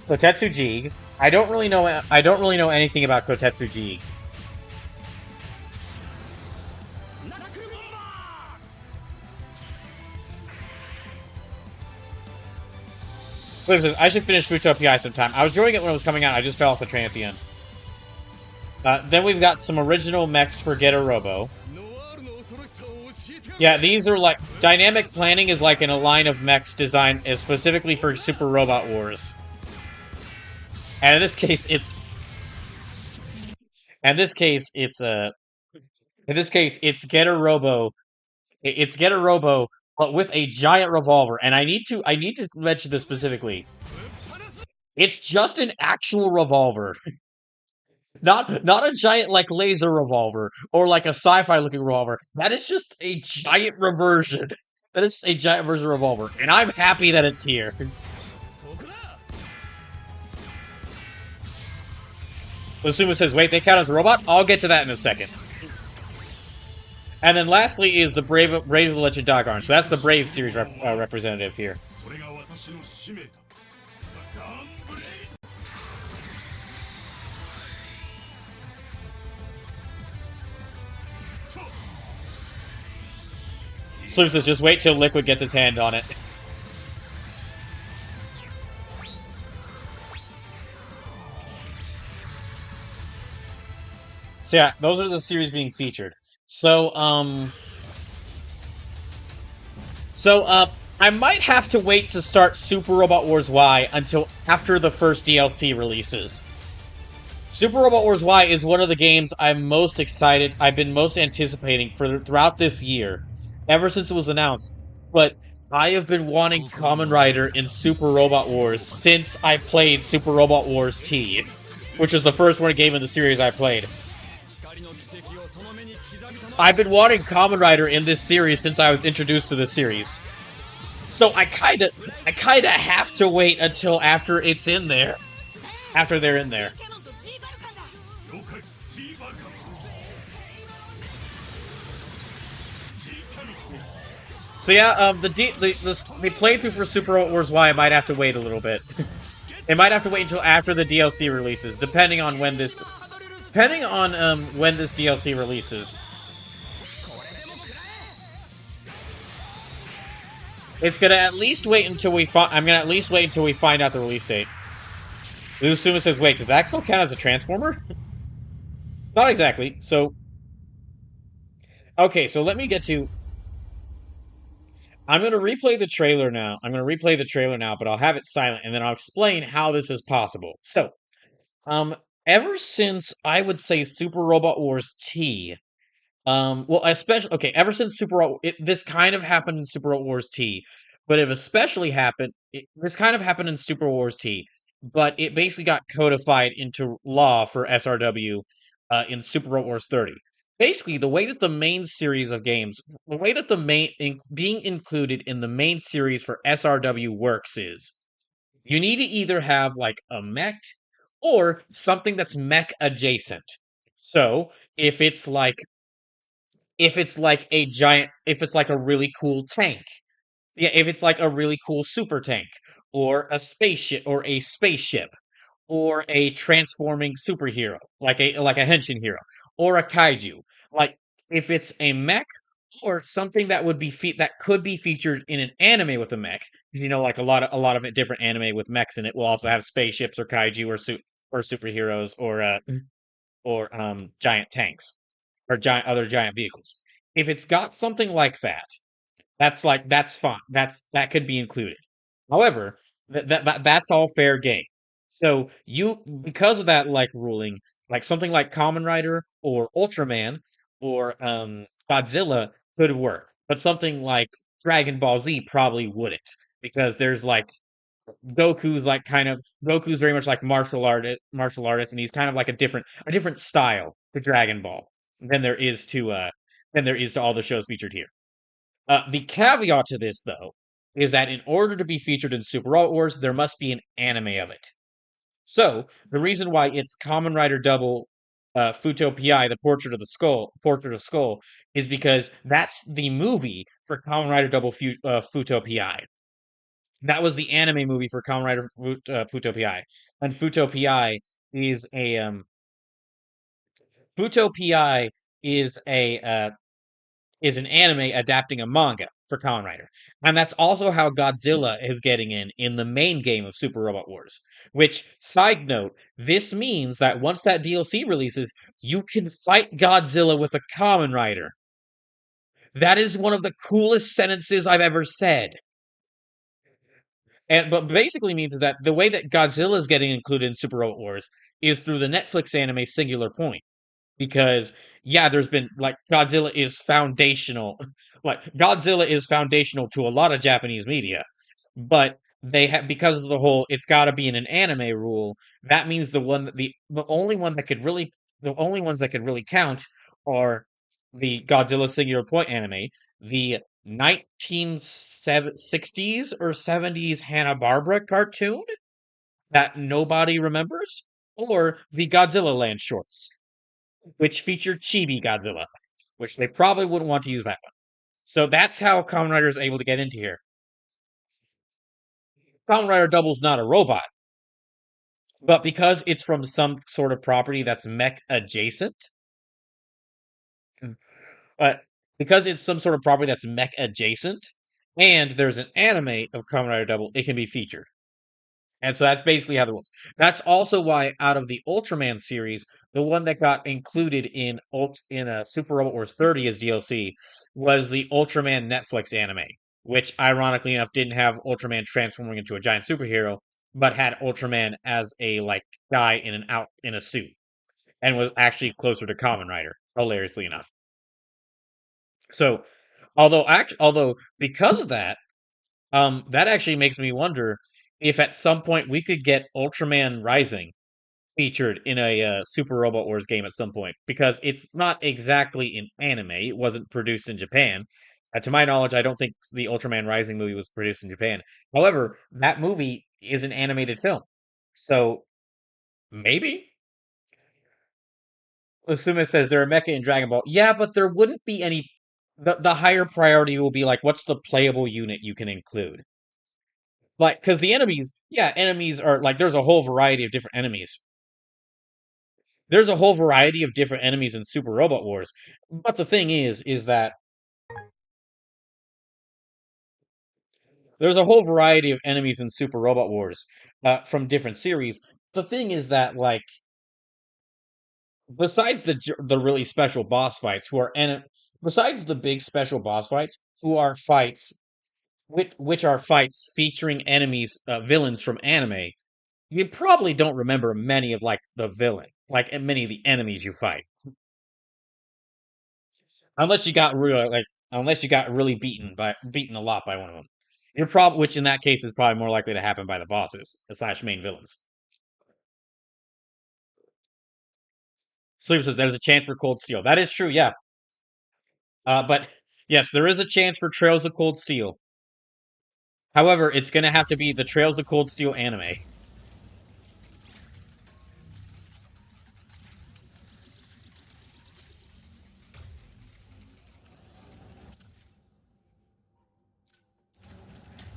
Kotetsu Jig. I don't really know anything about Kotetsu Jig. Slim says, I should finish Futo PI sometime. I was enjoying it when it was coming out, I just fell off the train at the end. Then we've got some original mechs for Getter Robo. Yeah, these are like... Dynamic Planning is like in a line of mechs designed specifically for Super Robot Wars. And in this case, it's Getter Robo. It's Getter Robo, but with a giant revolver. And I need to mention this specifically. It's just an actual revolver. Not a giant like laser revolver or like a sci-fi looking revolver. That is just a giant reversion. That is a giant version of revolver, and I'm happy that it's here. Asuma says, wait, they count as a robot? I'll get to that in a second. And then lastly is the Brave of the Legend Dog Arm. So that's the Brave series representative here. Slim says, just wait till Liquid gets his hand on it. So yeah, those are the series being featured. So, I might have to wait to start Super Robot Wars Y until after the first DLC releases. Super Robot Wars Y is one of the games I've been most anticipating throughout this year, ever since it was announced. But I have been wanting Kamen Rider in Super Robot Wars since I played Super Robot Wars T, which was the first one game in the series I played. I've been wanting Kamen Rider in this series since I was introduced to this series. So I kinda have to wait until after it's in there. After they're in there. So yeah, the playthrough for Super Robot Wars Y, I might have to wait a little bit. It might have to wait until after the DLC releases, depending on when this DLC releases. It's gonna at least wait until I'm gonna at least wait until we find out the release date. Usuma says, wait, does Axel count as a Transformer? Not exactly. So, okay, so let me get to... I'm gonna replay the trailer now. I'm gonna replay the trailer now, but I'll have it silent, and then I'll explain how this is possible. So, um, ever since I would say Super Robot Wars T, well, especially okay, ever since this kind of happened in Super Wars T, but it especially happened. This kind of happened in Super Wars T, but it basically got codified into law for SRW in Super Robot Wars 30. Basically, the way that the main series of games, the way that being included in the main series for SRW works is you need to either have like a mech or something that's mech adjacent. So if it's like a giant, if it's like a really cool tank, yeah, if it's like a really cool super tank, or a spaceship, or a transforming superhero, like a henshin hero, or a kaiju, like if it's a mech or something that that could be featured in an anime with a mech, because like a lot of different anime with mechs in it will also have spaceships or kaiju or superheroes or giant tanks or giant vehicles. If it's got something like that, that's fine. That could be included. However, that's all fair game. So you because of that like ruling, like something like Kamen Rider or Ultraman or Godzilla could work, but something like Dragon Ball Z probably wouldn't because there's like Goku's very much like martial artist, and he's kind of like a different style to Dragon Ball than there is to all the shows featured here. The caveat to this, though, is that in order to be featured in Super Robot Wars, there must be an anime of it. So the reason why it's Kamen Rider Double Futo PI, the Portrait of Skull, is because that's the movie for Kamen Rider Futo PI. That was the anime movie for Kamen Rider Futo PI, and is a Futo PI is an anime adapting a manga for Kamen Rider. And that's also how Godzilla is getting in the main game of Super Robot Wars. Which, side note, this means that once that DLC releases, you can fight Godzilla with a Kamen Rider. That is one of the coolest sentences I've ever said. And but basically means is that the way that Godzilla is getting included in Super Robot Wars is through the Netflix anime Singular Point because yeah, there's been like Godzilla is foundational to a lot of Japanese media, but they have because of the whole it's got to be in an anime rule. That means the only ones that could really count are the Godzilla Singular Point anime, the 1960s or 70s Hanna-Barbera cartoon that nobody remembers, or the Godzilla Land shorts which featured Chibi Godzilla, which they probably wouldn't want to use that one. So that's how Kamen Rider is able to get into here. Kamen Rider Double's not a robot, but because it's from some sort of property that's mech adjacent, uh, because it's some sort of property that's mech adjacent, and there's an anime of Kamen Rider Double, it can be featured. And so that's basically how the rules. That's also why out of the Ultraman series, the one that got included in a Super Robot Wars 30 as DLC was the Ultraman Netflix anime, which ironically enough didn't have Ultraman transforming into a giant superhero, but had Ultraman as a like guy in a suit and was actually closer to Kamen Rider, hilariously enough. So, although because of that, that actually makes me wonder if at some point we could get Ultraman Rising featured in a Super Robot Wars game at some point, because it's not exactly an anime. It wasn't produced in Japan. To my knowledge, I don't think the Ultraman Rising movie was produced in Japan. However, that movie is an animated film. So maybe. Asuma says there are mecha in Dragon Ball. Yeah, but there wouldn't be any. The higher priority will be like, what's the playable unit you can include? Like, because the enemies, yeah, enemies are like, there's a whole variety of different enemies. There's a whole variety of different enemies in Super Robot Wars. But the thing is that there's a whole variety of enemies in Super Robot Wars from different series. The thing is that, like, besides the really special boss fights, besides the big special boss fights, who are fights which are fights featuring enemies, villains from anime, you probably don't remember many of like the villain, like many of the enemies you fight, unless you got really unless you got really beaten a lot by one of them. You're probably which in that case is probably more likely to happen by the bosses slash main villains. Sleep says there's a chance for Cold Steel. That is true, yeah. But yes, there is a chance for Trails of Cold Steel. However, it's going to have to be the Trails of Cold Steel anime.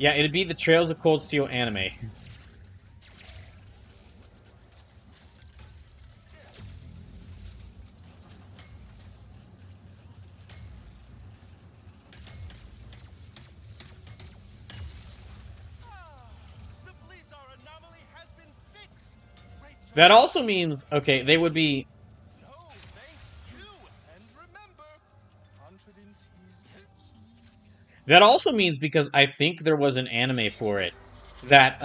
Yeah, it'd be the Trails of Cold Steel anime. The Blizzard anomaly has been fixed. Great job. That also means, okay, they would be. No, thank you. And remember, confidence is the key. That also means because I think there was an anime for it that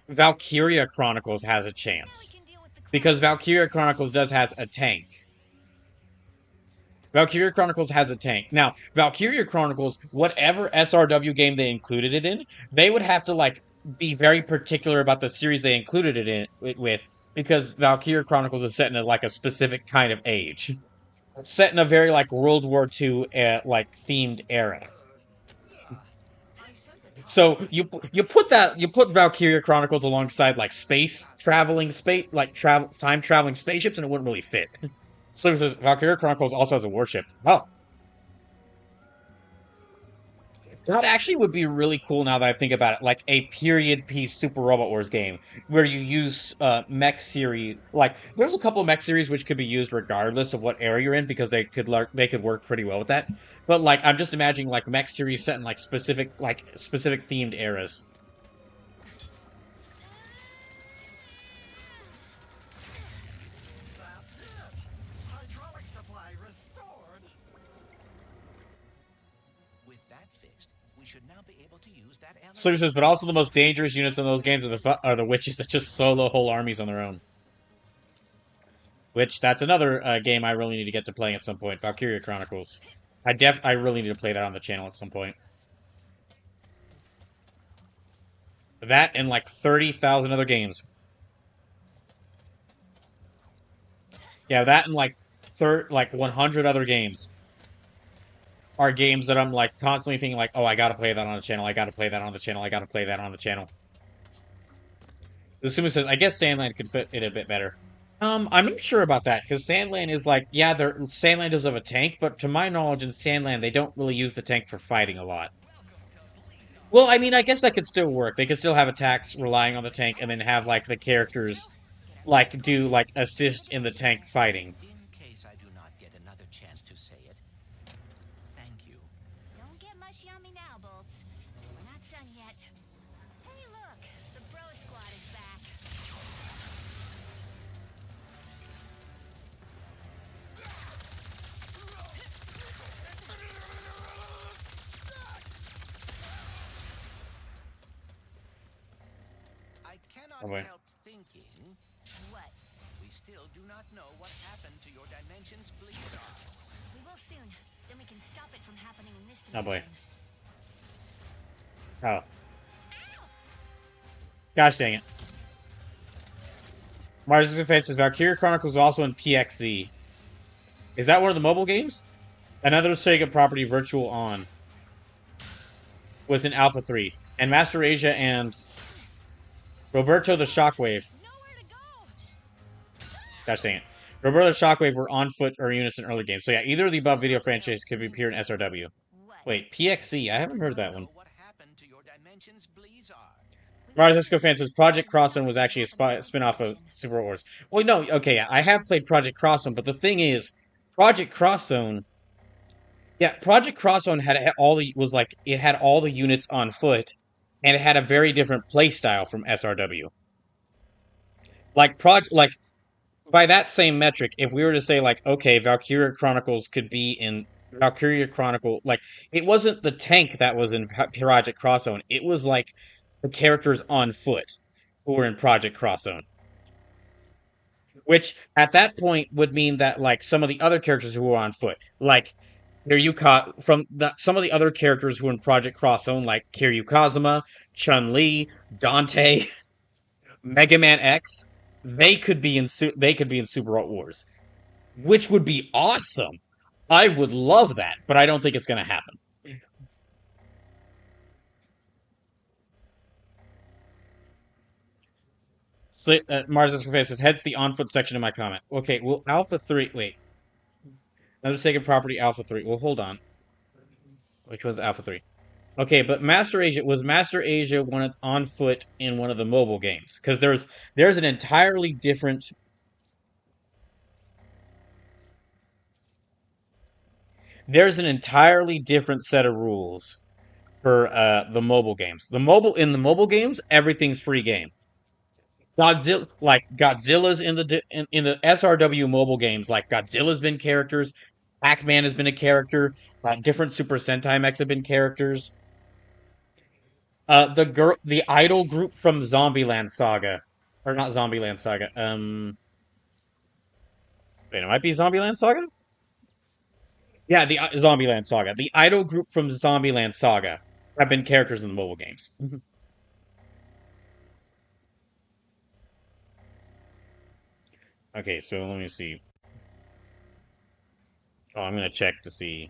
Valkyria Chronicles has a Now we chance can deal with the because Valkyria Chronicles does has a tank. Valkyria Chronicles has a tank. Now, Valkyria Chronicles, whatever SRW game they included it in, they would have to like be very particular about the series they included it with because Valkyria Chronicles is set in like a specific kind of age, set in a very like World War II like themed era. So you put Valkyria Chronicles alongside like space traveling space like travel time traveling spaceships and it wouldn't really fit. So it says Valkyria Chronicles also has a warship. Oh, that actually would be really cool now that I think about it. Like a period piece Super Robot Wars game where you use mech series. Like there's a couple of mech series which could be used regardless of what area you're in because they could work pretty well with that. But like I'm just imagining like mech series set in like specific themed eras. Hydraulic supply restored. With that fixed, we should now be able to use that So he says, but also the most dangerous units in those games are the witches that just solo whole armies on their own. Which that's another game I really need to get to playing at some point. Valkyria Chronicles. I really need to play that on the channel at some point. That and like 30,000 other games. Yeah, that and like 100 other games are games that I'm like constantly thinking like, oh, I gotta play that on the channel. I gotta play that on the channel. I gotta play that on the channel. The Sumo says, I guess Sandland could fit it a bit better. I'm not sure about that because Sandland is like, yeah, Sandland does have a tank, but to my knowledge, in Sandland they don't really use the tank for fighting a lot. Well, I mean, I guess that could still work. They could still have attacks relying on the tank, and then have like the characters like do like assist in the tank fighting. In case I do not get another chance to say it, thank you. Don't get mushy on me now, Bolts. We're not done yet. Hey, look, the Bro Squad is back. I cannot Oh, boy. help thinking What? we still do not know what happened to your dimension's Blizzard. We will soon. Then we can stop it from happening in this Oh, boy. dimension. Oh. Gosh dang it. Mars' Defense says Valkyria Chronicles is also in PXZ. Is that one of the mobile games? Another Sega property, Virtual On, was in Alpha 3. And Master Asia and Roberto the Shockwave. Nowhere to go! Gosh dang it. Roberto the Shockwave were on foot or units in early games. So yeah, either of the above video franchises could appear in SRW. What? Wait, PXC? I haven't heard that one. Know what happened to your dimension's Blizzard? Mars Disco fan says Project Crosszone was actually a spin-off of Super Wars. Well, no, okay, I have played Project Crosszone, but the thing is, Project Crosszone, yeah, Project Crosszone had all the was like it had all the units on foot, and it had a very different play style from SRW. Like by that same metric, if we were to say like, okay, Valkyria Chronicles could be in Valkyria Chronicle, like it wasn't the tank that was in Project Cross Zone. It was like the characters on foot who were in Project Cross Zone, which at that point would mean that like some of the other characters who were on foot, like Kiryu from some of the other characters who were in Project Cross Zone, like Kiryu Kazuma, Chun Li, Dante, Mega Man X, they could be in Super Wars, which would be awesome. I would love that, but I don't think it's going to happen. Mars says, heads the on foot section of my comment. Okay, well, Alpha 3. Wait. Another Sega property, Alpha 3. Well, hold on. Which was Alpha 3? Okay, but Master Asia one on foot in one of the mobile games? Because there's an entirely different set of rules for the mobile games. The mobile games, everything's free game. Godzilla's in the SRW mobile games. Like Godzilla's been characters, Pac-Man has been a character. Different Super Sentai mechs have been characters. The idol group from Zombieland Saga, or not Zombieland Saga. Wait, it might be Zombieland Saga. Yeah, the Zombieland Saga. The idol group from Zombieland Saga have been characters in the mobile games. Okay, so let me see. Oh, I'm gonna check to see.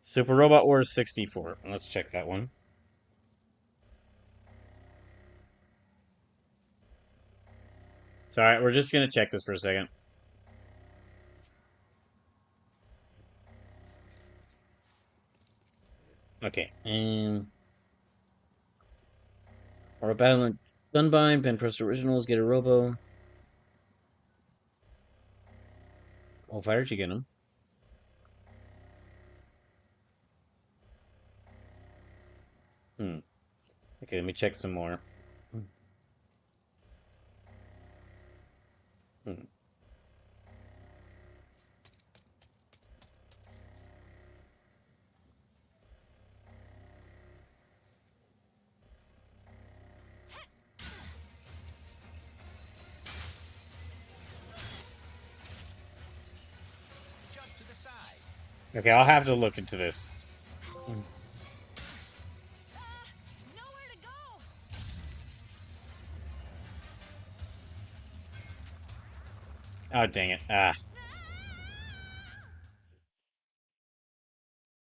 Super Robot Wars 64. Let's check that one. It's alright, we're just gonna check this for a second. Okay, and or a battle Gunbind, Ben Press Originals, get a Robo. Oh, why did you get him? Okay, let me check some more. Hmm. Jump to the side. Okay, I'll have to look into this. Nowhere to go. Oh, dang it. Ah.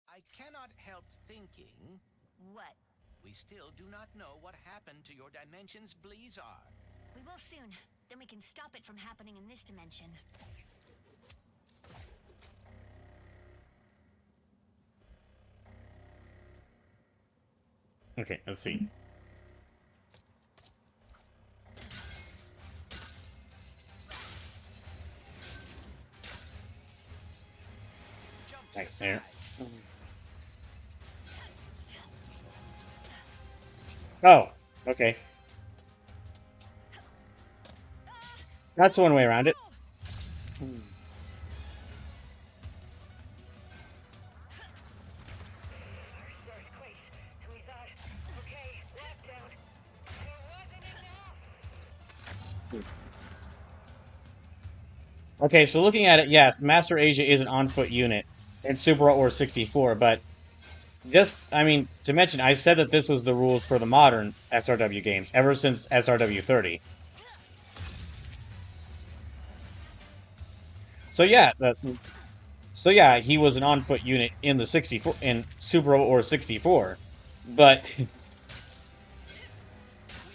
I cannot help thinking What? we still do not know what happened to your dimension's Blizzard. We will soon. Then we can stop it from happening in this dimension. Okay, let's see. Jump to Right the there. side. Oh, okay. That's one way around it. First earthquakes, and we thought, okay, lockdown. It wasn't enough. Okay, so looking at it, yes, Master Asia is an on-foot unit in Super Wars 64, but just, I mean, to mention, I said that this was the rules for the modern SRW games, ever since SRW 30. So yeah, he was an on-foot unit in the 64 in Super Wars 64, but We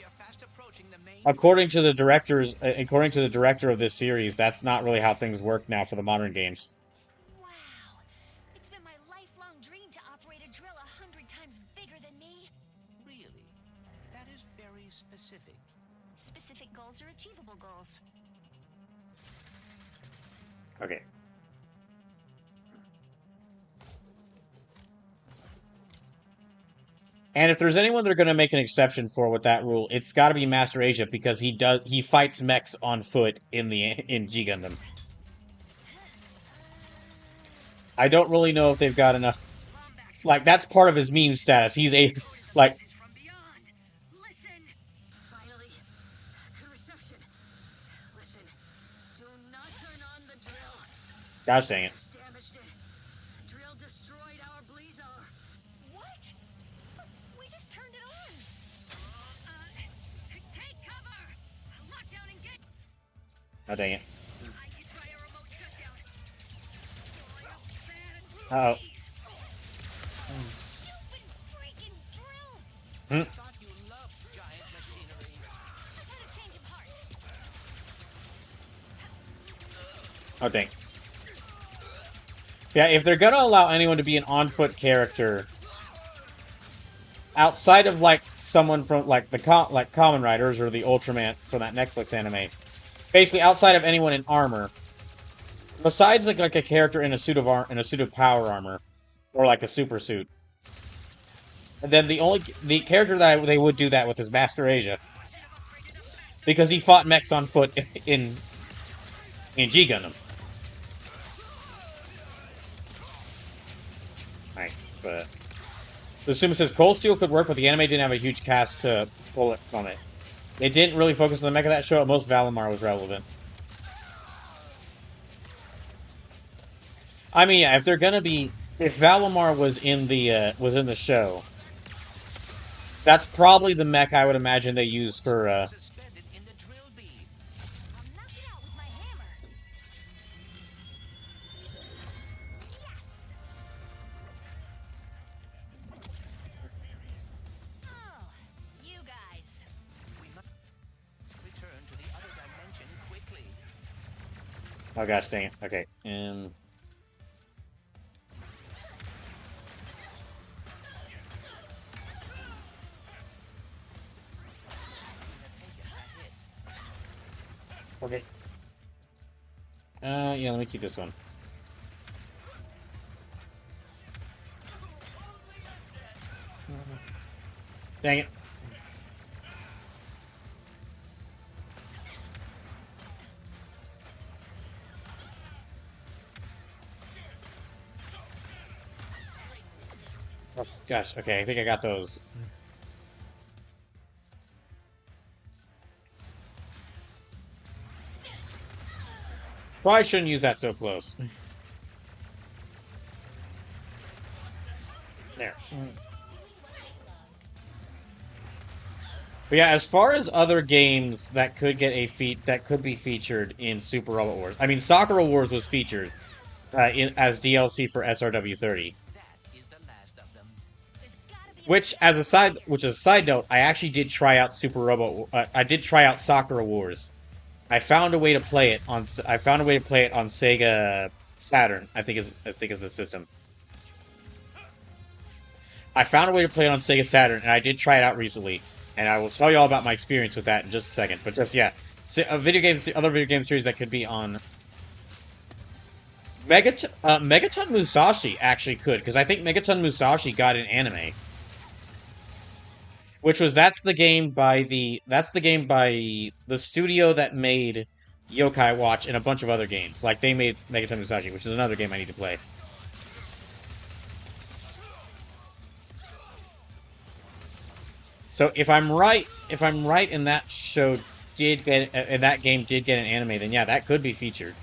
are fast approaching the main. according to the director of this series, that's not really how things work now for the modern games. Wow. It's been my lifelong dream to operate a drill 100 times bigger than me. Really? That is very specific. Specific goals are achievable goals. Okay. And if there's anyone they're going to make an exception for with that rule, it's got to be Master Asia because he fights mechs on foot in G Gundam. I don't really know if they've got enough. Like that's part of his meme status. He's a like. From beyond. Listen. Finally, the reception. Listen. Do not turn on the drill. Gosh dang it! Damaged it. Drill destroyed our Blizar. What? But we just turned it on. Take cover. Lockdown engage. Oh dang it! I can try a remote shutdown. Uh oh. Stupid freaking drill. Hmm. Thought you loved giant machinery. Just had a change of heart. Oh dang. Yeah, if they're gonna allow anyone to be an on-foot character outside of like someone from like the Kamen Riders or the Ultraman from that Netflix anime, basically outside of anyone in armor, besides like a character in a suit of power armor or like a super suit, and then the character that they would do that with is Master Asia because he fought mechs on foot in G Gundam. Right, but the Suma says Cold Steel could work, but the anime didn't have a huge cast to pull it from it. They didn't really focus on the mech of that show. At most, Valimar was relevant. I mean, yeah, if they're gonna be, if Valimar was in the show, that's probably the mech I would imagine they use for. Suspended in the drill beam. I'll knock it out with my hammer. Oh, you guys. We must return to the other dimension quickly. Oh gosh, dang it. Okay, okay. Yeah, let me keep this one. Dang it. Oh, gosh, okay, I think I got those. Probably shouldn't use that so close. There. But yeah, as far as other games that could get that could be featured in Super Robot Wars, I mean, Sakura Wars was featured as DLC for SRW30. That is the last of them. There's gotta be Which is a side note, I actually did try out I did try out Sakura Wars. I found a way to play it on Sega Saturn. I think is the system. I found a way to play it on Sega Saturn, and I did try it out recently. And I will tell you all about my experience with that in just a second. But just yeah, other video game series that could be on Megaton Musashi actually could, because I think Megaton Musashi got an anime. That's the game by the studio that made Yokai Watch and a bunch of other games. Like they made Megaton Musashi, which is another game I need to play. So if I'm right and that show did get and that game did get an anime, then yeah, that could be featured.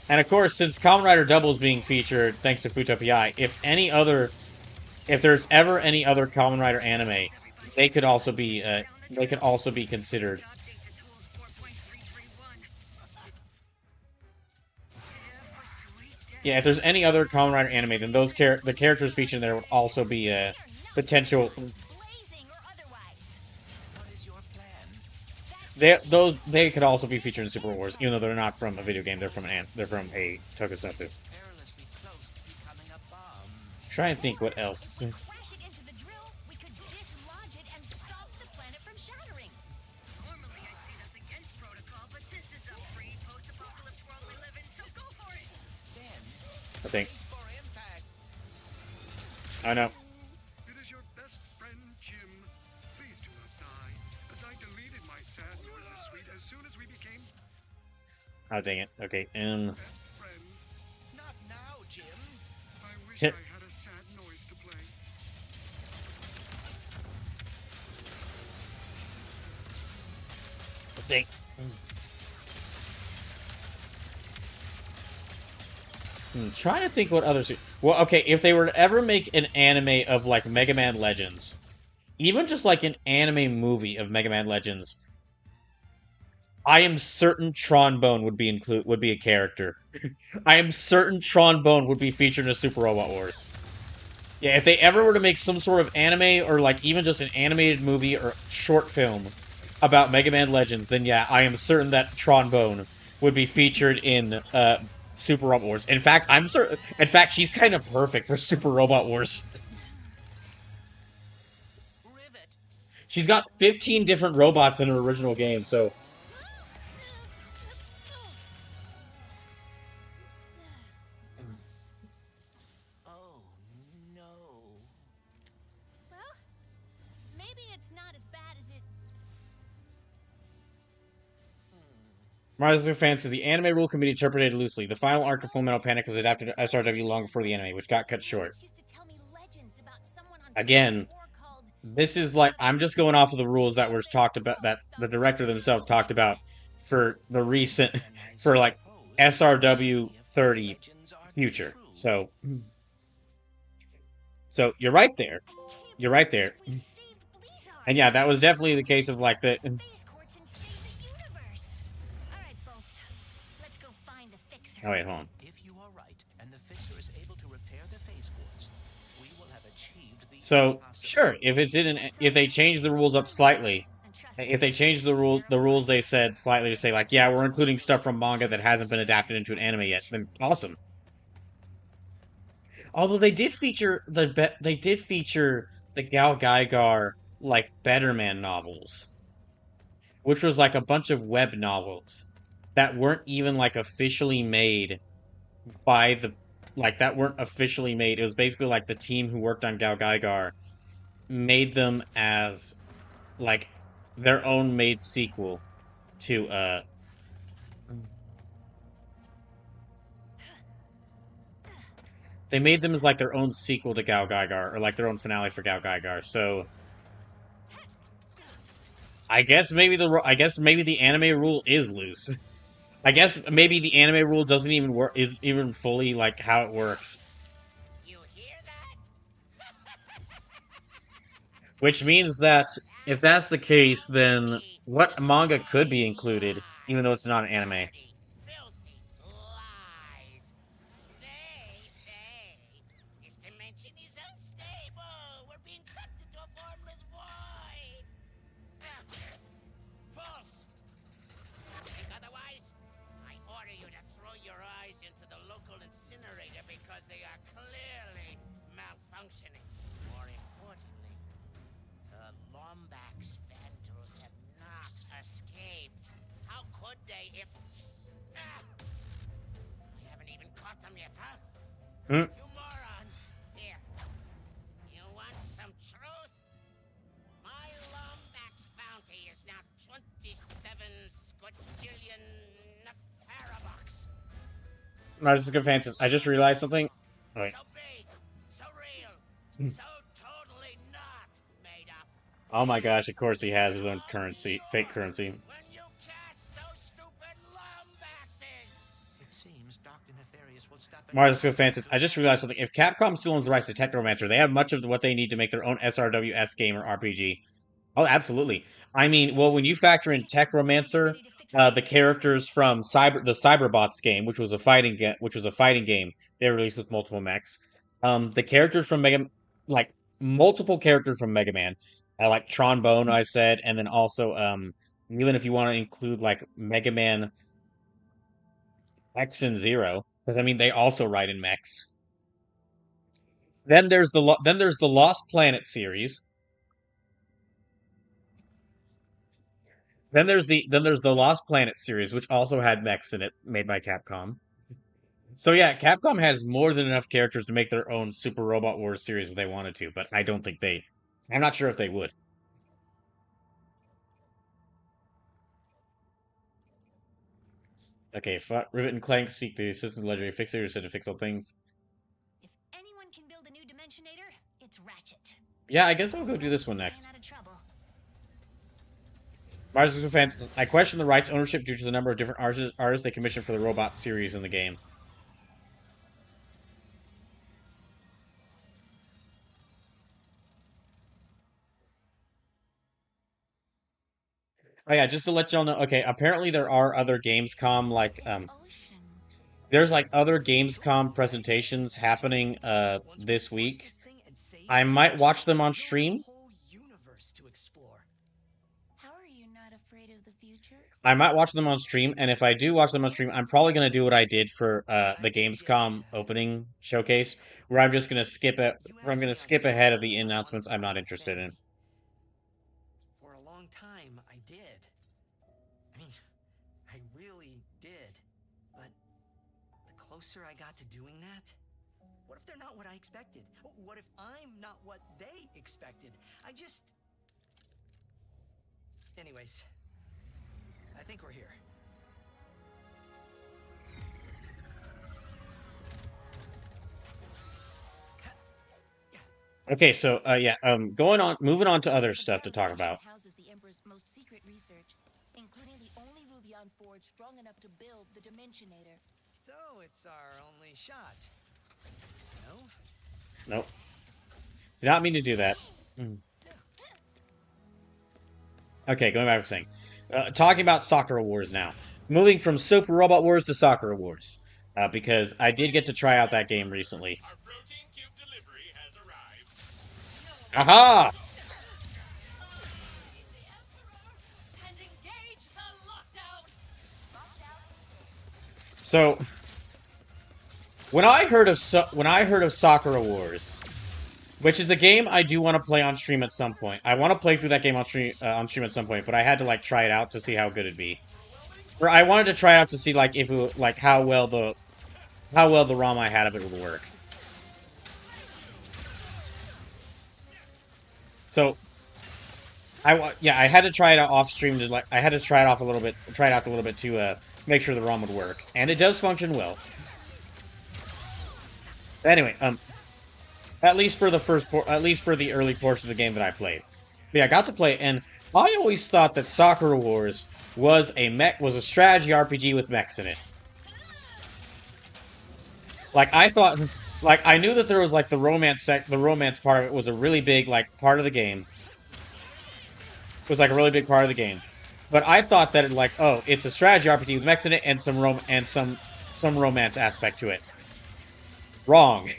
And of course, since Kamen Rider Double is being featured, thanks to Futopia, if there's ever any other Kamen Rider anime, they could also be considered. Update to tools 4.331. Yeah, if there's any other Kamen Rider anime, then the characters featured there would also be potential. blazing or otherwise. What is your plan? They could also be featured in Super Wars, even though they're not from a video game. They're from a tokusatsu. Perilously close to becoming a bomb. Try and think what else. Crash it into the drill, we could dislodge it and stop the planet from shattering. Normally I say that's against protocol, but this is a free post-apocalypse world we live in, so I know. It is your best friend, Jim. Please do not die, as I deleted my sad noises suite as soon as we became Oh, dang it. Okay, best friends. Not now, Jim. I wish hit. I had a sad noise to play. Dang. Trying to think what others. Well, okay, if they were to ever make an anime of like Mega Man Legends, even just like an anime movie of Mega Man Legends, I am certain Trombone would be a character. I am certain Trombone would be featured in a Super Robot Wars. Yeah, if they ever were to make some sort of anime or like even just an animated movie or short film about Mega Man Legends, then yeah, I am certain that Trombone would be featured in Super Robot Wars. In fact, I'm certain. In fact, she's kind of perfect for Super Robot Wars. Rivet. She's got 15 different robots in her original game, so Oh, no. Well, maybe it's not as bad as it. Mario fans says the anime rule can be interpreted loosely. The final arc of Full Metal Panic was adapted to SRW long before the anime, which got cut short. Used to tell me legends about someone on Again, war called this is like I'm just going off of the rules that were talked about that the director themselves talked about for the recent Then I for like suppose SRW many of the 30 legends are future. true. So you're right there. I can't You're right there. believe we saved Blizzard. And yeah, that was definitely the case of like the Space courts and save the universe. All right, Bolts. Let's go find the fixer. Oh wait, hold on. If you are right, and the fixer is able to repair the phase quartz, we will have achieved the So impossible. sure, if they change the rules up slightly, And trust me, if they change the rules they said slightly to say like, yeah, we're including stuff from manga that hasn't been adapted into an anime yet, then awesome. Although they did feature the Gal Gaigar like Betterman novels, which was like a bunch of web novels that weren't even like officially made by the that weren't officially made. It was basically like the team who worked on Gal Gaigar made them as like their own made sequel to they made them as like their own sequel to Gal Gaigar or like their own finale for Gal Gaigar. So I guess maybe the anime rule is loose. I guess maybe the anime rule doesn't even work is even fully like how it works. You hear that? Which means that if that's the case, then what manga could be included, even though it's not an anime? Filthy lies. They say this dimension is unstable. We're being sucked into a formless void. False. Think otherwise? I order you to throw your eyes into the local incinerator because they are clearly malfunctioning. More importantly, the Lombax Phantoms have not escaped. How could they if... I haven't even caught them yet, huh? Hmm? You morons! Here. You want some truth? My Lombax bounty is now 27 squadrillion parabucks. I was just gonna fancy. I just realized something. Wait. So big, so real, so totally not made up. Oh my gosh! Of course he has his own currency, fake currency. When you catch those stupid Lombaxes! It seems Dr. Nefarious will stop at Mars Field Fancies. I just realized something. If Capcom still owns the rights to Technomancer, they have much of what they need to make their own SRWS game or RPG. Oh, absolutely. I mean, well, when you factor in Technomancer, the characters from the Cyberbots game, which was a fighting game, they released with multiple mechs. The characters from like multiple characters from Mega Man, like Trombone, I said, and then also, even if you want to include like Mega Man X and Zero, because I mean they also ride in mechs. Then there's the Lost Planet series. Then there's the Lost Planet series, which also had mechs in it, made by Capcom. So yeah, Capcom has more than enough characters to make their own Super Robot Wars series if they wanted to, but I don't think they. I'm not sure if they would. Okay, Rivet and Clank seek the assistance of legendary fixator said to fix all things. If anyone can build a new Dimensionator, it's Ratchet. Yeah, I guess I'll go do this one Staying next. out of trouble. Microsoft fans, I question the rights ownership due to the number of different artists they commissioned for the robot series in the game. Oh yeah, just to let y'all know. Okay, apparently there are other Gamescom like An ocean. there's like other Gamescom presentations happening Once we this launch week. this thing and save I the might nation, watch them on we'll have a stream. whole universe to explore. How are you not afraid of the future? I might watch them on stream, and if I do watch them on stream, I'm probably gonna do what I did for the Gamescom opening showcase, where I'm just gonna skip it. Where I'm gonna skip ahead of the announcements I'm not interested in. For a long time, I did. I mean, I really did. But the closer I got to doing that, what if they're not what I expected? What if I'm not what they expected? I just... Anyways, I think we're here. Okay, so yeah, moving on to other stuff to talk about. Houses the Emperor's most secret research, including the only Rubion forge strong enough to build the Dimensionator. So it's our only shot. No? Nope, did not mean to do that. Okay, going back to saying, talking about Sakura Wars now. Moving from Super Robot Wars to Sakura Wars, because I did get to try out that game recently. Our protein cube delivery has arrived. Aha! The Emperor and engage the lockdown. So, when I heard of Sakura Wars, which is a game I do want to play on stream at some point. I want to play through that game on stream at some point, but I had to like try it out to see how good it'd be. Or I wanted to try out to see like if it, like how well the ROM I had of it would work. So, I had to try it out off stream to like I had to try it out a little bit to make sure the ROM would work, and it does function well. Anyway, at least for the early portion of the game that I played. But yeah, I got to play, and I always thought that Sakura Wars was a strategy RPG with mechs in it. Like I knew that there was like the romance part of it was a really big like part of the game. It was like a really big part of the game. But I thought that it's a strategy RPG with mechs in it and some romance aspect to it. Wrong.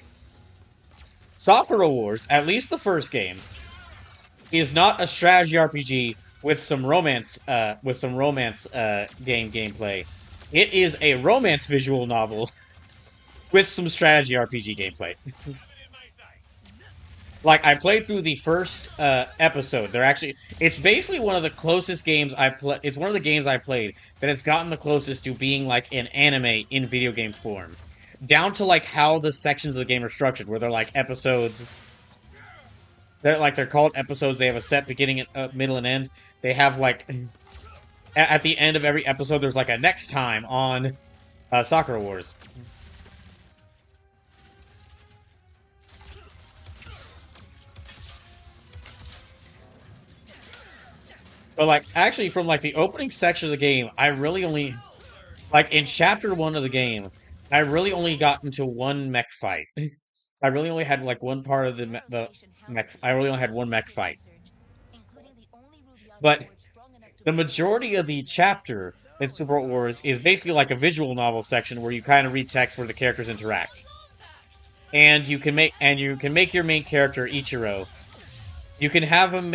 Sakura Wars, at least the first game, is not a strategy RPG with some romance gameplay. It is a romance visual novel with some strategy RPG gameplay. Like I played through the first episode. It's basically one of the closest games It's one of the games I played that has gotten the closest to being like an anime in video game form. Down to like how the sections of the game are structured, where they're like episodes. They're called episodes. They have a set beginning, middle, and end. They have like at the end of every episode, there's like a next time on Sakura Wars. But like actually, from like the opening section of the game, I really only like in chapter 1 of the game. I really only got into one mech fight. I really only had like one part of the mech. I really only had one mech fight. But the majority of the chapter in Super Wars is basically like a visual novel section where you kind of read text where the characters interact, and you can make your main character Ichiro. You can have him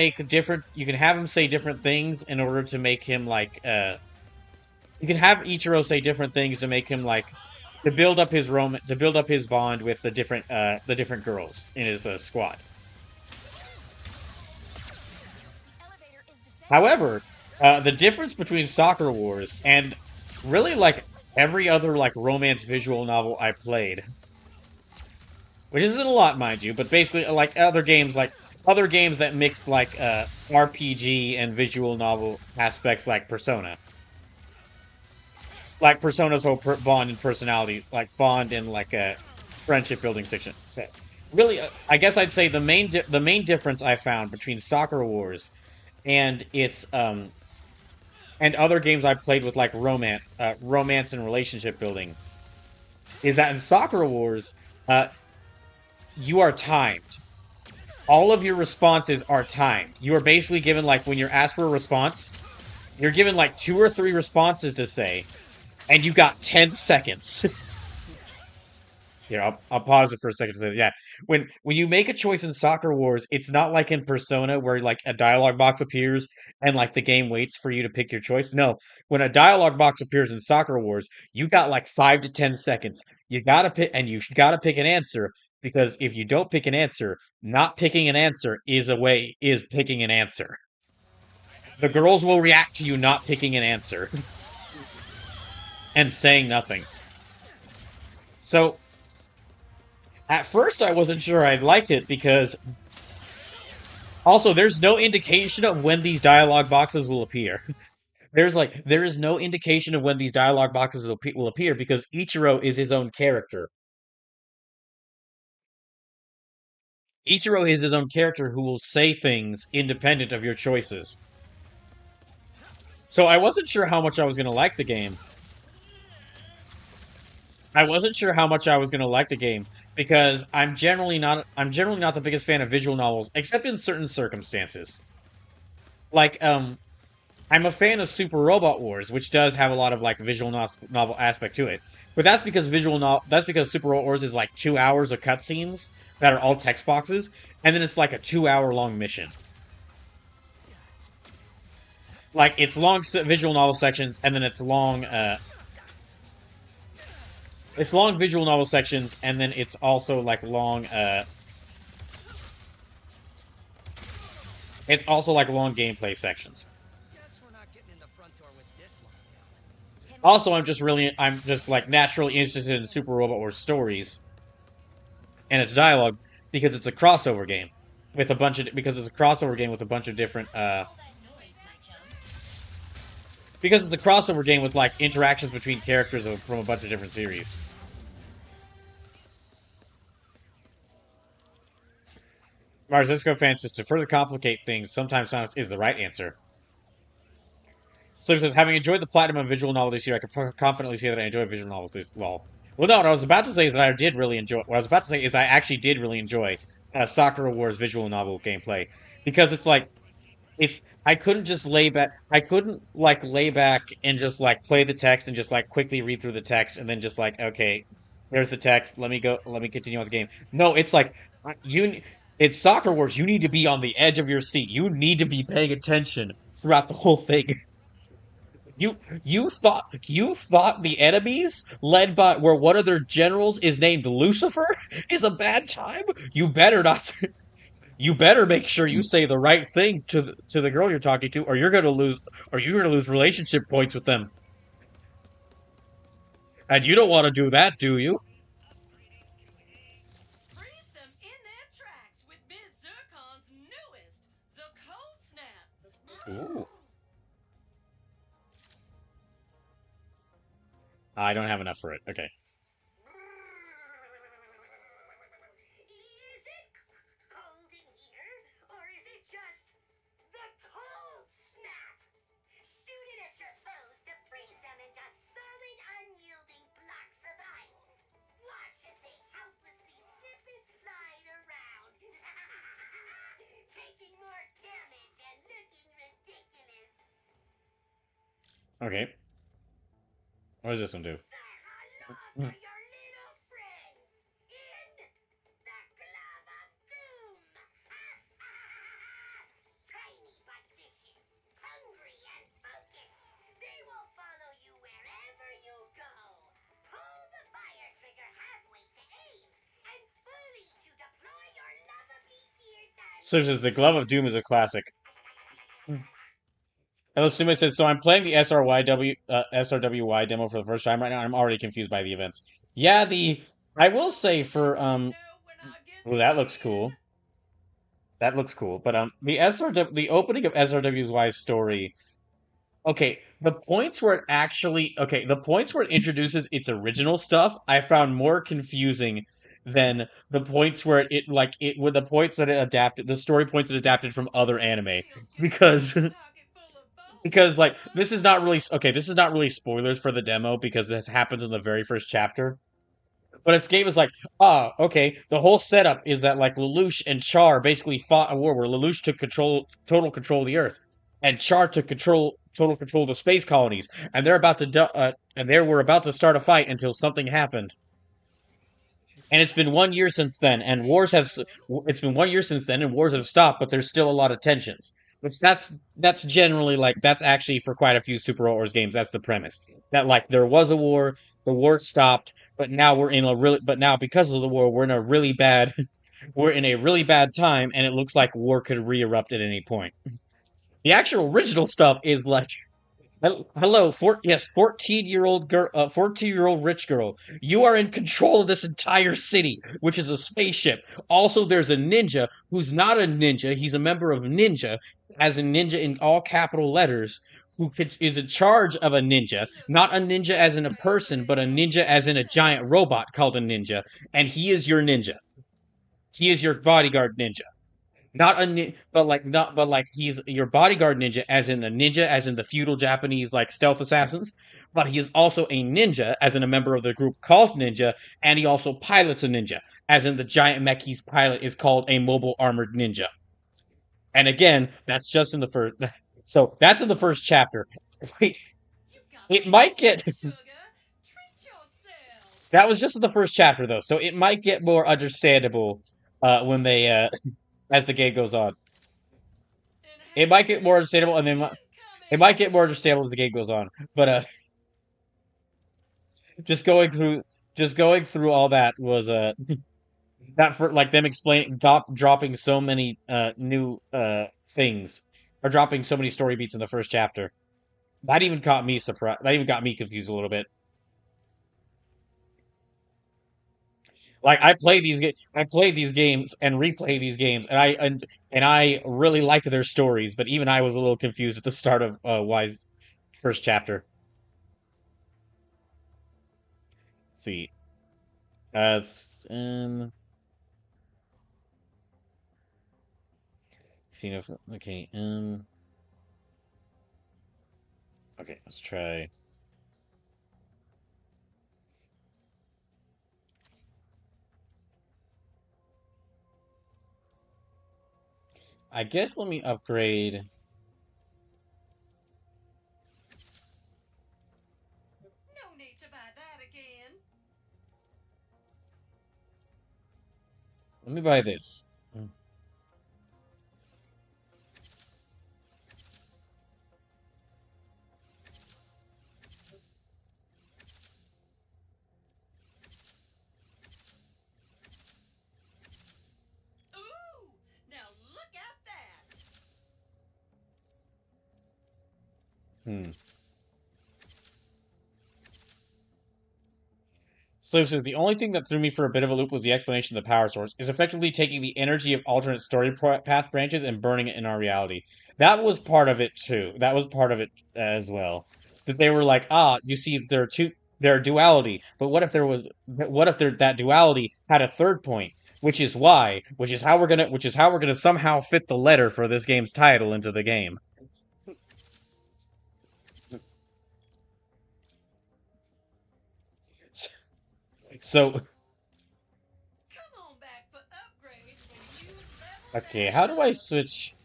say different things in order to make him like. You can have Ichiro say different things to make him like. To build up his bond with the different girls in his squad. However, the difference between Sakura Wars and really like every other like romance visual novel I played, which isn't a lot, mind you, but basically like other games that mix like RPG and visual novel aspects, like Persona, like Persona's whole bond and personality, like bond and like a friendship building section. So, really, I guess I'd say the main difference I found between Soccer Wars and its and other games I've played with like romance and relationship building is that in Soccer Wars, uh, you are timed. All of your responses are timed. You are basically given like when you're asked for a response, you're given like 2 or 3 responses to say, and you got 10 seconds. Here, I'll pause it for a second to say, yeah. When you make a choice in Soccer Wars, it's not like in Persona where like a dialogue box appears and like the game waits for you to pick your choice. No, when a dialogue box appears in Soccer Wars, you got like 5 to 10 seconds. You gotta pick, and you gotta pick an answer, because if you don't pick an answer, not picking an answer is picking an answer. The girls will react to you not picking an answer and saying nothing. So at first, I wasn't sure I'd like it because also there's no indication of when these dialogue boxes will appear. There is no indication of when these dialogue boxes will appear because Ichiro is his own character. Ichiro is his own character who will say things independent of your choices. So I wasn't sure how much I was going to like the game. I wasn't sure how much I was going to like the game because I'm generally not the biggest fan of visual novels except in certain circumstances. Like I'm a fan of Super Robot Wars, which does have a lot of like novel aspect to it. But that's because Super Robot Wars is like 2 hours of cutscenes that are all text boxes, and then it's like a 2 hour long mission. Like it's long visual novel sections, and then it's long visual novel sections, and then it's also like it's also like long gameplay sections. Guess we're not getting in the front door with this long. Also, I'm just like naturally interested in Super Robot Wars stories and its dialogue because it's a crossover game with a bunch of because it's a crossover game with a bunch of different because it's a crossover game with like interactions between characters from a bunch of different series. Marzisco fans says to further complicate things, sometimes silence is the right answer. Slim says, having enjoyed the platinum and visual novel this year, I can confidently say that I enjoy visual novels this well. Well, no, what I was about to say is that I did really enjoy. What I was about to say is I actually did really enjoy Sakura Wars visual novel gameplay because it's like it's I couldn't just lay back. I couldn't like lay back and just like play the text and just like quickly read through the text and then just like okay, there's the text. Let me go. Let me continue on the game. No, it's like you. It's Soccer Wars. You need to be on the edge of your seat. You need to be paying attention throughout the whole thing. You you thought the enemies led by where one of their generals is named Lucifer is a bad time? You better not. You better make sure you say the right thing to the girl you're talking to, or you're gonna lose relationship points with them. And you don't want to do that, do you? Freeze them in their tracks with Ms. Zircon's newest, the Cold Snap. Ooh. I don't have enough for it. Okay. Is it cold in here, or is it just the cold snap? Shoot it at your foes to freeze them into solid, unyielding blocks of ice. Watch as they helplessly slip and slide around, taking more damage and looking ridiculous. Okay. What does this one do? Say hello to your little friends in the glove of doom. Tiny but vicious, hungry and focused, they will follow you wherever you go. Pull the fire trigger halfway to aim, and fully to deploy your lovably fearsome. So says the Glove of Doom is a classic. Hello, Suma says, so I'm playing the SRWY demo for the first time right now, and I'm already confused by the events. Yeah, I will say for, well, that looks cool. That looks cool. But, the opening of SRWY's story, okay, the points where it introduces its original stuff, I found more confusing than the points where with the points that it adapted, the story points it adapted from other anime. Because because like this is not really spoilers for the demo because this happens in the very first chapter. But its game is like, okay, the whole setup is that like Lelouch and Char basically fought a war where Lelouch took total control of the Earth, and Char took total control of the space colonies, and they were about to start a fight until something happened. And it's been 1 year since then, and it's been 1 year since then, and wars have stopped, but there's still a lot of tensions. Which that's generally like that's actually for quite a few Super Wars games. That's the premise that like there was a war, the war stopped, but now because of the war, we're in a really bad time, and it looks like war could re-erupt at any point. The actual original stuff is like hello, 14-year-old girl, 14-year-old rich girl. You are in control of this entire city, which is a spaceship. Also, there's a ninja who's not a ninja. He's a member of Ninja, as in Ninja in all capital letters, is in charge of a ninja. Not a ninja as in a person, but a ninja as in a giant robot called a ninja. And he is your ninja. He is your bodyguard ninja. Not but like not but like he's your bodyguard ninja as in the feudal Japanese like stealth assassins, but he is also a ninja as in a member of the group called Ninja, and he also pilots a ninja as in the giant mech he's pilot is called a mobile armored ninja. And again, that's just in the first. So that's in the first chapter. Wait, it might get. That was just in the first chapter though, so it might get more understandable when they as the game goes on. It might get more understandable, and then it might get more understandable as the game goes on. But just going through, just going through all that was that for like them dropping so many new things, or dropping so many story beats in the first chapter. That even caught me surprised. That even got me confused a little bit. Like I play these games and replay these games, and I really like their stories. But even I was a little confused at the start of Y's first chapter. Let's see, see if okay, okay, let's try. I guess let me upgrade. No need to buy that again. Let me buy this. Ooh, now look at that. Hmm. Slave says the only thing that threw me for a bit of a loop was the explanation of the power source is effectively taking the energy of alternate story path branches and burning it in our reality. That was part of it too. That was part of it as well. That they were like, you see, there are duality, but what if that duality had a third point, which is how we're gonna somehow fit the letter for this game's title into the game. So, Come on back for upgrades when you level okay, how do I switch?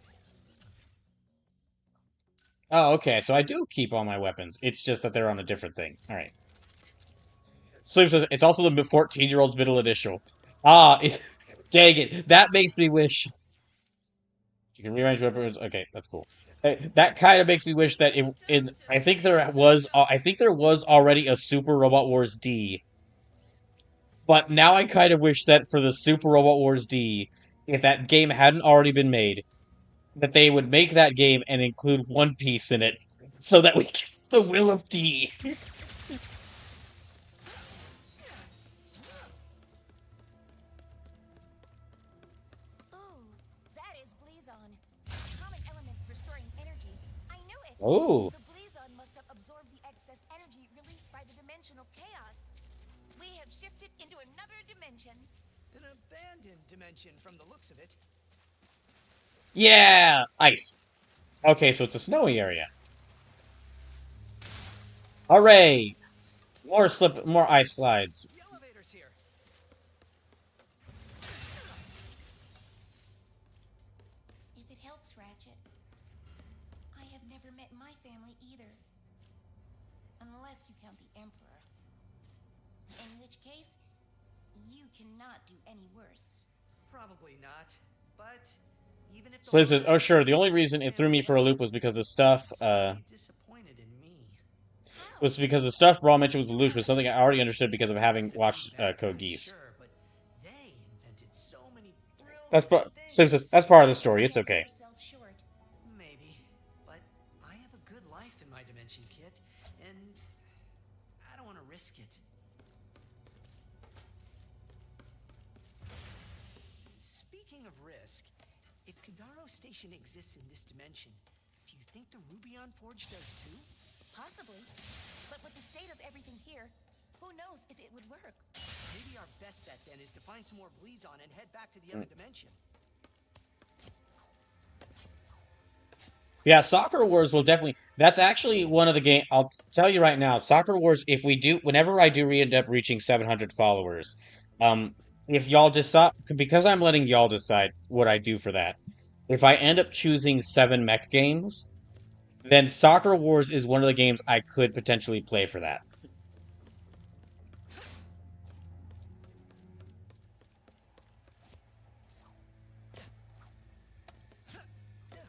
Oh, okay, so I do keep all my weapons. It's just that they're on a different thing. All right. Sleep says it's also the 14-year-old's middle initial. Dang it. That makes me wish. You can rearrange weapons. Okay, that's cool. That kind of makes me wish that I think there was already a Super Robot Wars D. But now I kind of wish that for the Super Robot Wars D, if that game hadn't already been made, that they would make that game and include One Piece in it so that we get the Will of D. Ooh, that is Blazon. Common element restoring energy. I knew it. Oh, The Blazon must have absorbed the excess energy released by the dimensional chaos. We have shifted into another dimension. An abandoned dimension from the looks of it. yeah, ice. Okay, so it's a snowy area. Hooray! More ice slides. The elevator's here. If it helps, Ratchet, I have never met my family either. Unless you count the Emperor. In which case, you cannot do any worse. Probably not. But even if the So it says, oh Lord sure, the only is reason it threw me for a loop was because the stuff, still be disappointed in me. How? Brawl mentioned with Lelouch was something I already understood because of having watched Code Geass. Sure, but they invented so many That's brilliant so it says, things. that's part of the story. It's Sell okay. yourself short. Maybe, but I have a good life in my dimension, Kit, and I don't want to risk it. Speaking of risk, if Kadaro Station exists in this dimension, do you think the Rubion Forge does too? Possibly. But with the state of everything here, who knows if it would work? Maybe our best bet then is to find some more Blazon and head back to the other dimension. Yeah, Soccer Wars will definitely. That's actually one of the game. I'll tell you right now, Soccer Wars. If we do, whenever I do end up reaching 700 followers, um, if y'all decide, because I'm letting y'all decide what I do for that. If I end up choosing 7 mech games, then Soccer Wars is one of the games I could potentially play for that.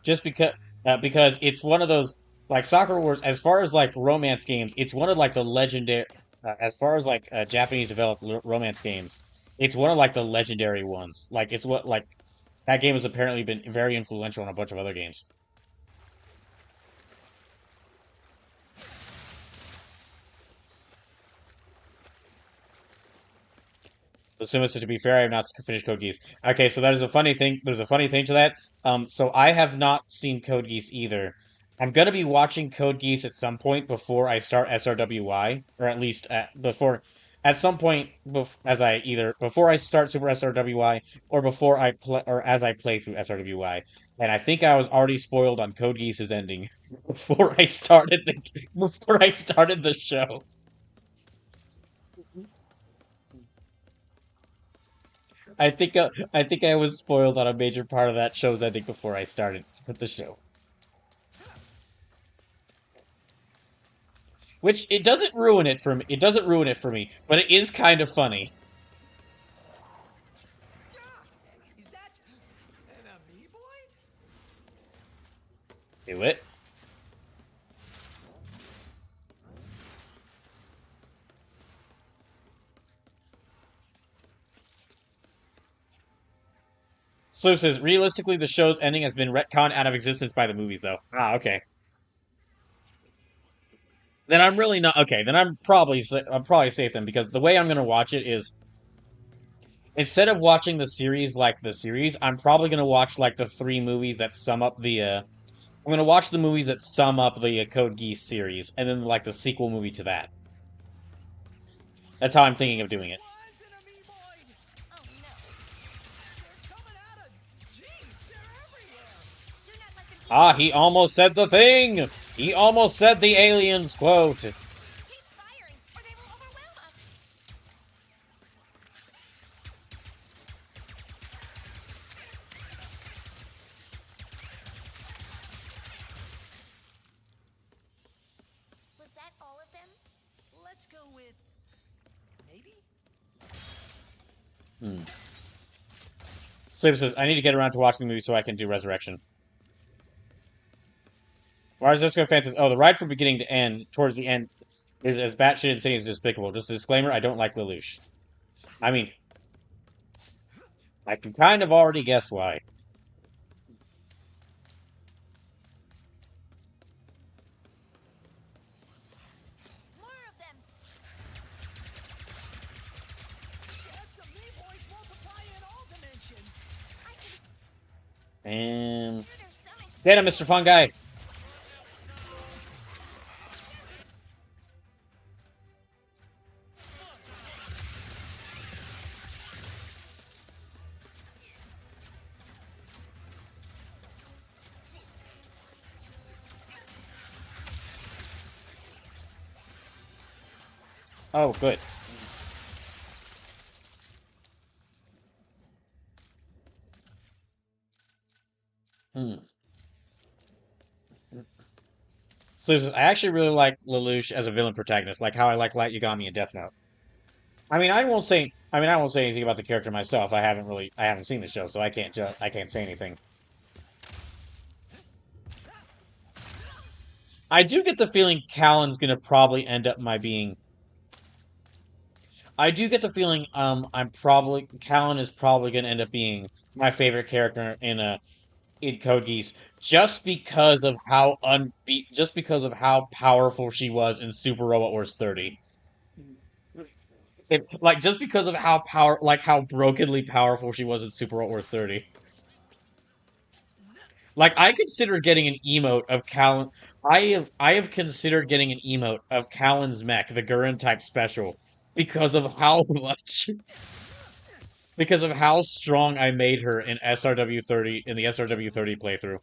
Just because it's one of those like Soccer Wars as far as like romance games, it's one of like the legendary as far as like Japanese developed romance games, it's one of like the legendary ones. Like it's what like that game has apparently been very influential in a bunch of other games. Assuming to be fair, I have not finished Code Geass. Okay, so that is a funny thing. There's a funny thing to that. So I have not seen Code Geass either. I'm gonna be watching Code Geass at some point before I start SRWY, or at least at some point as I either before I start Super SRWY or before I play or as I play through SRWY. And I think I was already spoiled on Code Geass's ending before I started the show. I think I was spoiled on a major part of that show's ending before I started the show. Which it doesn't ruin it for me. It doesn't ruin it for me, but it is kind of funny. Is that an amoeboid? Do it. Slew says, realistically, the show's ending has been retconned out of existence by the movies, though. Ah, okay. Then I'm really not okay. Then I'm probably safe then because the way I'm gonna watch it is instead of watching the series like the series, I'm probably gonna watch like the 3 movies that sum up the. I'm gonna watch the movies that sum up the Code Geass series, and then like the sequel movie to that. That's how I'm thinking of doing it. Was an amoeboid! Oh no. They're coming out of. Jeez, they're everywhere! Do not let them keep Ah, he almost said the thing. He almost said the aliens quote. Keep firing, or they will overwhelm us. Was that all of them? Let's go with. Maybe? Sleep says, I need to get around to watching the movie so I can do Resurrection. Mars Disco fan says, oh, the ride from beginning to end, towards the end, is as batshit insane as despicable. Just a disclaimer, I don't like Lelouch. I mean, I can kind of already guess why. And get him, Mr. Fun Guy. Oh, good. Hmm. So I actually really like Lelouch as a villain protagonist, like how I like Light Yagami in Death Note. I won't say anything about the character myself. I haven't seen the show, so I can't say anything. I do get the feeling Callan's gonna probably end up my being. I do get the feeling I'm probably Callan is probably gonna end up being my favorite character in Code Geass just because of how powerful she was in Super Robot Wars 30. Like just because of how brokenly powerful she was in Super Robot Wars 30. Like I consider getting an emote of Callan. I have considered getting an emote of Callan's mech, the Gurren type special, because of how much because of how strong I made her in SRW 30 in the SRW 30 playthrough.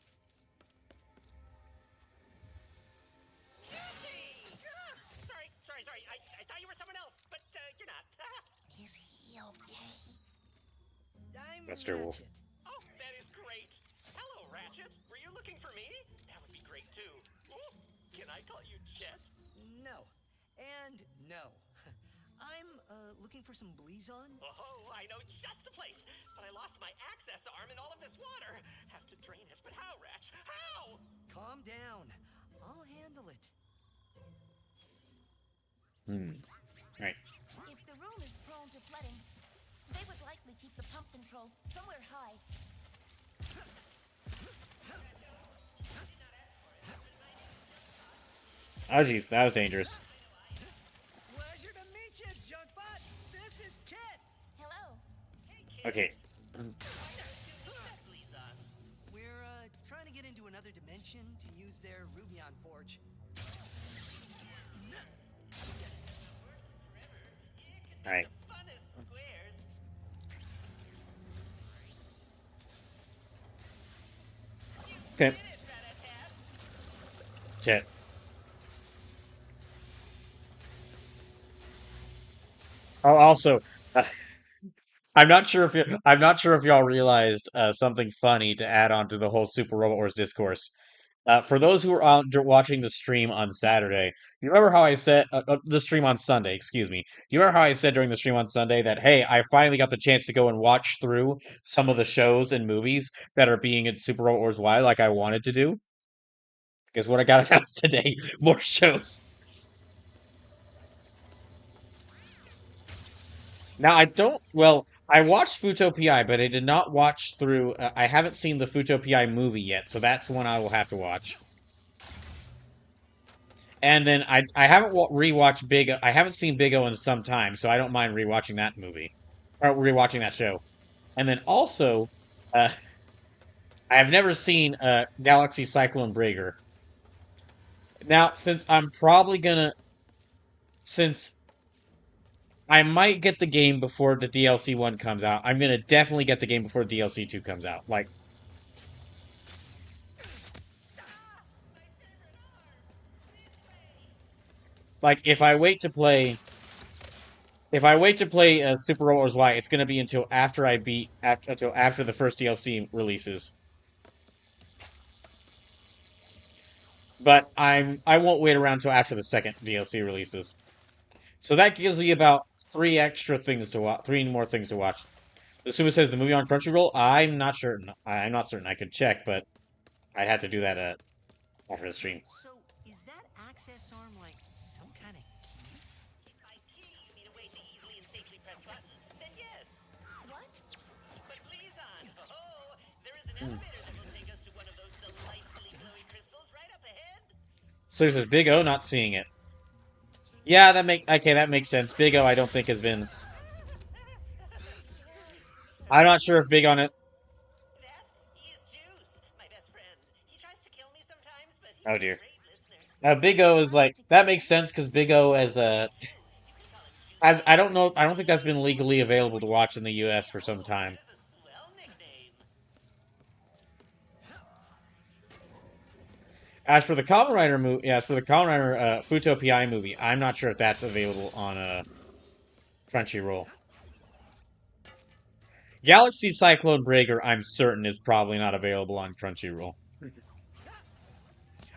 Sorry. I thought you were someone else, but you're not. Is he okay? I'm Mr. Wolf. Ratchet. Oh, that is great. Hello, Ratchet. Were you looking for me? That would be great too. Ooh, can I call you Chet? No. And no. I'm looking for some Blizon. Oh, I know just the place. But I lost my access arm in all of this water. Have to drain it, but how, Ratch? How? Calm down. I'll handle it. Right. If the room is prone to flooding, they would likely keep the pump controls somewhere high. Oh jeez, that was dangerous. Pleasure to meet you, Junkbot. This is Kit. Hello. Okay. We're trying to get into another dimension to use their Rubion forge. Alright. Okay. Chet. Oh, also, uh, I'm not sure if y'all realized something funny to add on to the whole Super Robot Wars discourse. For those who were watching the stream on Saturday, you remember how I said the stream on Sunday? Excuse me. Do you remember how I said during the stream on Sunday that hey, I finally got the chance to go and watch through some of the shows and movies that are being in Super Robot Wars Y, like I wanted to do? Guess what I got announced today? More shows. Now I don't. Well, I watched Futopia, but I did not watch through. I haven't seen the Futopia movie yet, so that's one I will have to watch. And then I haven't rewatched Big. I haven't seen Big O in some time, so I don't mind rewatching that movie or rewatching that show. And then also, uh, I have never seen Galaxy Cyclone Breaker. Now, since I might get the game before the DLC 1 comes out, I'm gonna definitely get the game before DLC 2 comes out. Like if I wait to play Super Robot Wars Y, it's gonna be until after the first DLC releases. But I won't wait around until after the second DLC releases. So that gives me about three more things to watch. Asuma says the movie on Crunchyroll. I'm not certain. I'm not certain. I could check, but I'd have to do that after the stream. So, is that access arm like some kind of key? If by key you mean a way to easily and safely press buttons, then yes. What? But please on. Oh, there is an elevator that will take us to one of those delightfully glowy crystals right up ahead. So he says Big O, not seeing it. Yeah, that makes sense. Big O, I don't think has been. I'm not sure if Big on it. That is Jude. Oh dear. Big O is like that makes sense because Big O as I don't know, I don't think that's been legally available to watch in the U.S. for some time. As for the Kamen Rider movie, yeah, as for the Kamen Rider Futo PI movie, I'm not sure if that's available on Crunchyroll. Galaxy Cyclone Breaker, I'm certain, is probably not available on Crunchyroll.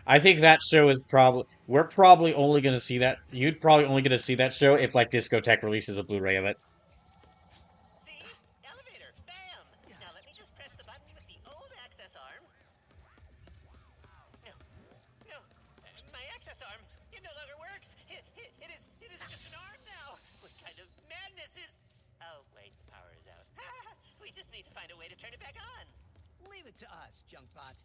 I think that show is probably we're probably only going to see that. You'd probably only going to see that show if like Discotek releases a Blu-ray of it. See? Elevator. Bam! Now let me just press the button with the old access arm. No. No. My access arm. It no longer works. It is just an arm now. What kind of madness is... Oh, wait. The power is out. We just need to find a way to turn it back on. Leave it to us, Junkbot.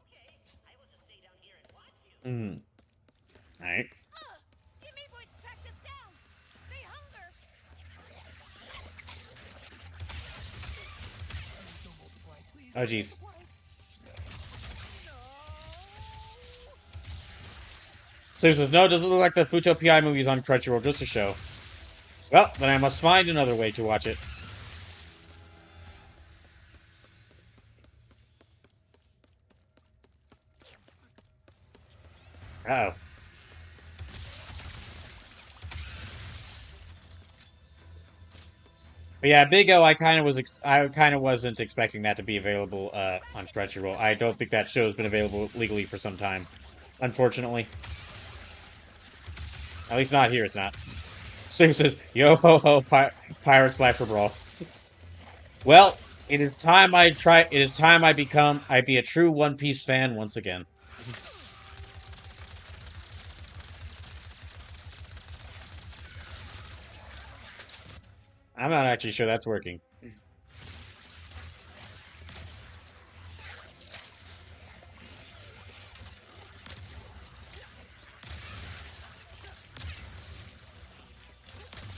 Okay. I will just stay down here and watch you. All right. You Meeboids tracked us down. They hunger. Oh jeez. Sue says, no, it doesn't look like the Futo PI movie's on Crunchyroll, just a show. Well, then I must find another way to watch it. Uh-oh. But yeah, Big O, I kind of wasn't expecting that to be available on Crunchyroll. I don't think that show's been available legally for some time, unfortunately. At least not here, it's not. Sue says, yo ho ho, Pirate Slasher Brawl. Well, it is time I be a true One Piece fan once again. I'm not actually sure that's working.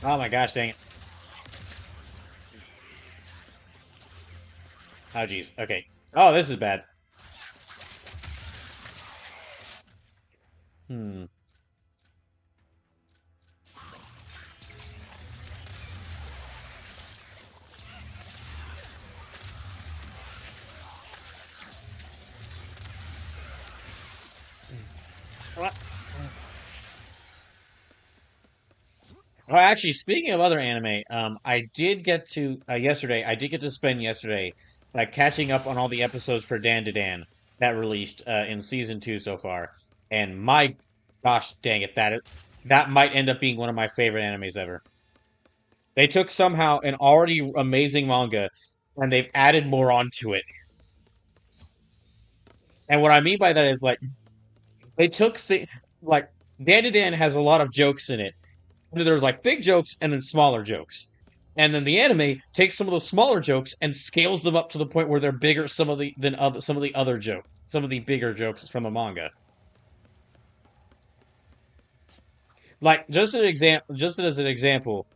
Oh my gosh, dang it. Oh jeez, okay. Oh, this is bad. Hmm. What? Oh, actually, speaking of other anime, I did get to yesterday. I did get to spend yesterday like catching up on all the episodes for Dan to Dan that released in season 2 so far, and my gosh, dang it, that might end up being one of my favorite animes ever. They took somehow an already amazing manga, and they've added more onto it. And what I mean by that is like they took like Dan to Dan has a lot of jokes in it. There's like big jokes and then smaller jokes. And then the anime takes some of those smaller jokes and scales them up to the point where they're bigger some of the other jokes, some of the bigger jokes from the manga. Like just as an example,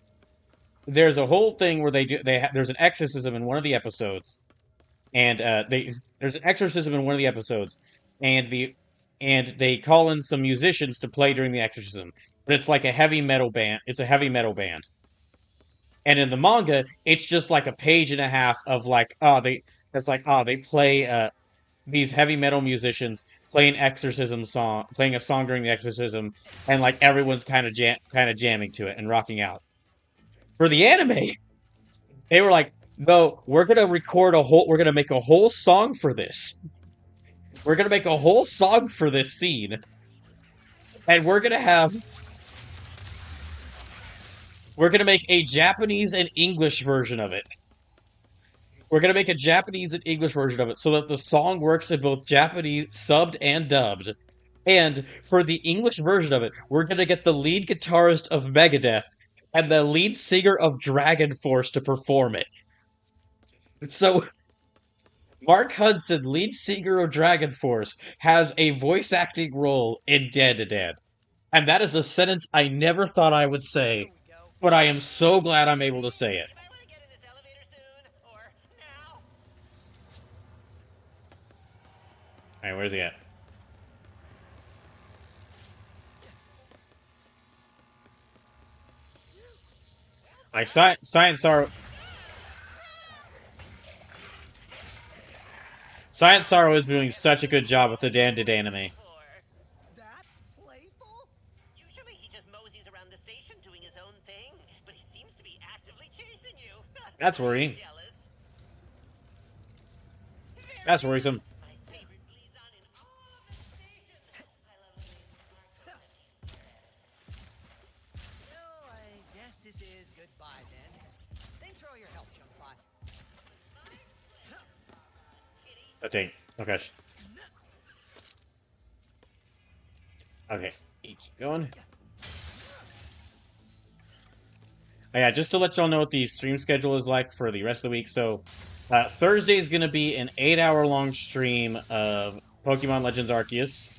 there's a whole thing where there's an exorcism in one of the episodes, and there's an exorcism in one of the episodes, and they call in some musicians to play during the exorcism, but it's like a heavy metal band. It's a heavy metal band. And in the manga, it's just like a page and a half of like, they play these heavy metal musicians playing a song during the exorcism, and like everyone's kind of jamming to it and rocking out. For the anime, they were like, no, we're gonna make a whole song for this. We're gonna make a whole song for this scene, and we're gonna make a Japanese and English version of it. We're gonna make a Japanese and English version of it so that the song works in both Japanese subbed and dubbed. And for the English version of it, we're gonna get the lead guitarist of Megadeth and the lead singer of Dragon Force to perform it. So Mark Hudson, lead singer of Dragon Force, has a voice acting role in Dead to Dead. And that is a sentence I never thought I would say, but I am so glad I'm able to say it. You might want to get in this elevator soon, or now. Alright, where's he at? Like Science Sorrow is doing such a good job with the Dan-Did anime. That's playful? Usually he just moseys around the station doing his own thing, but he seems to be actively chasing you. That's worrying. Jealous. That's worrisome. My favorite liaison in all of the stations. I love Oh, I guess this is goodbye then. Thanks for all your help, Junkbot. Oh, dang. Oh, gosh. Okay. Keep going. Oh, yeah, just to let y'all know what the stream schedule is like for the rest of the week. So, Thursday is going to be an 8-hour-long stream of Pokemon Legends Arceus.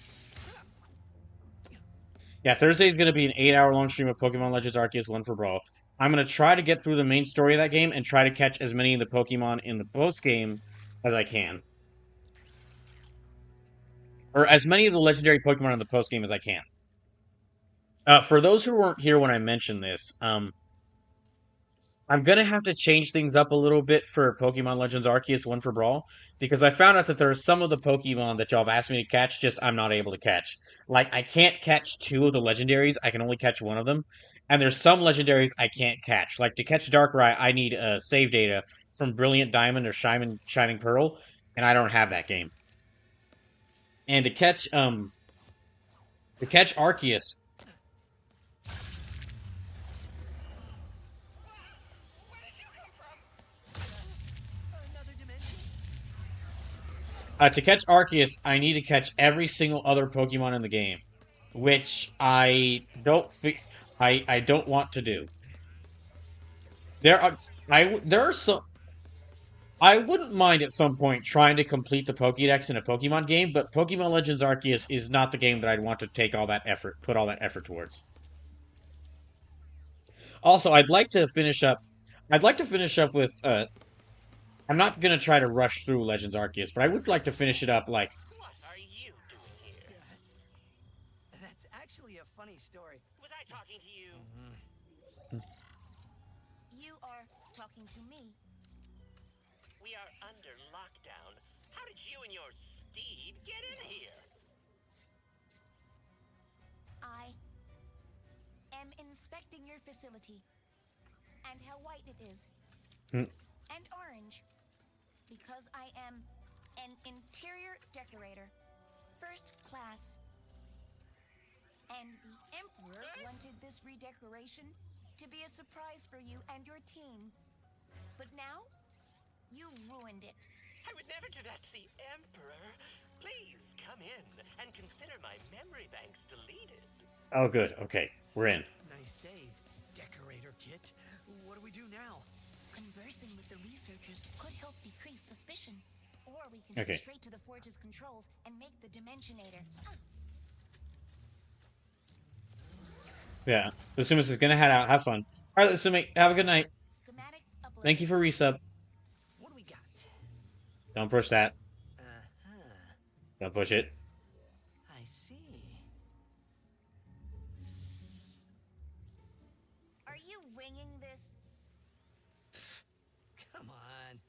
Yeah, Thursday is going to be an 8-hour-long stream of Pokemon Legends Arceus 1 for Brawl. I'm going to try to get through the main story of that game and try to catch as many of the Pokemon in the post-game as I can. Or as many of the legendary Pokemon in the post-game as I can. For those who weren't here when I mentioned this, I'm gonna have to change things up a little bit for Pokemon Legends Arceus 1 for Brawl, because I found out that there are some of the Pokemon that y'all have asked me to catch, just I'm not able to catch. Like, I can't catch 2 of the legendaries, I can only catch 1 of them. And there's some legendaries I can't catch. Like, to catch Darkrai, I need save data from Brilliant Diamond or Shining Pearl, and I don't have that game. And to catch Arceus, to catch Arceus, I need to catch every single other Pokemon in the game, which I don't I don't want to do. There are some. I wouldn't mind at some point trying to complete the Pokédex in a Pokemon game, but Pokemon Legends Arceus is not the game that I'd want to take all that effort, put all that effort towards. Also, I'd like to finish up. I'd like to finish up with. I'm not gonna try to rush through Legends Arceus, but I would like to finish it up like. What are you doing here? That's actually a funny story. Was I talking to you? You are talking to me. We are under lockdown. How did you and your steed get in here? I am inspecting your facility and how white it is. And orange. Because I am an interior decorator. First class. And the Emperor wanted this redecoration to be a surprise for you and your team. But now, you ruined it. I would never do that to the Emperor. Please come in and consider my memory banks deleted. Oh, good. Okay, we're in. Nice save, Decorator Kit. What do we do now? Conversing with the researchers could help decrease suspicion. Or we can go straight to the Forge's controls and make the Dimensionator. Yeah, Lusumis is gonna head out. Have fun. All right, Lusumi, have a good night. Schematics uploaded. Thank you for resub. What do we got? Don't push that. Uh-huh. Don't push it. I see. Are you winging this? Come on.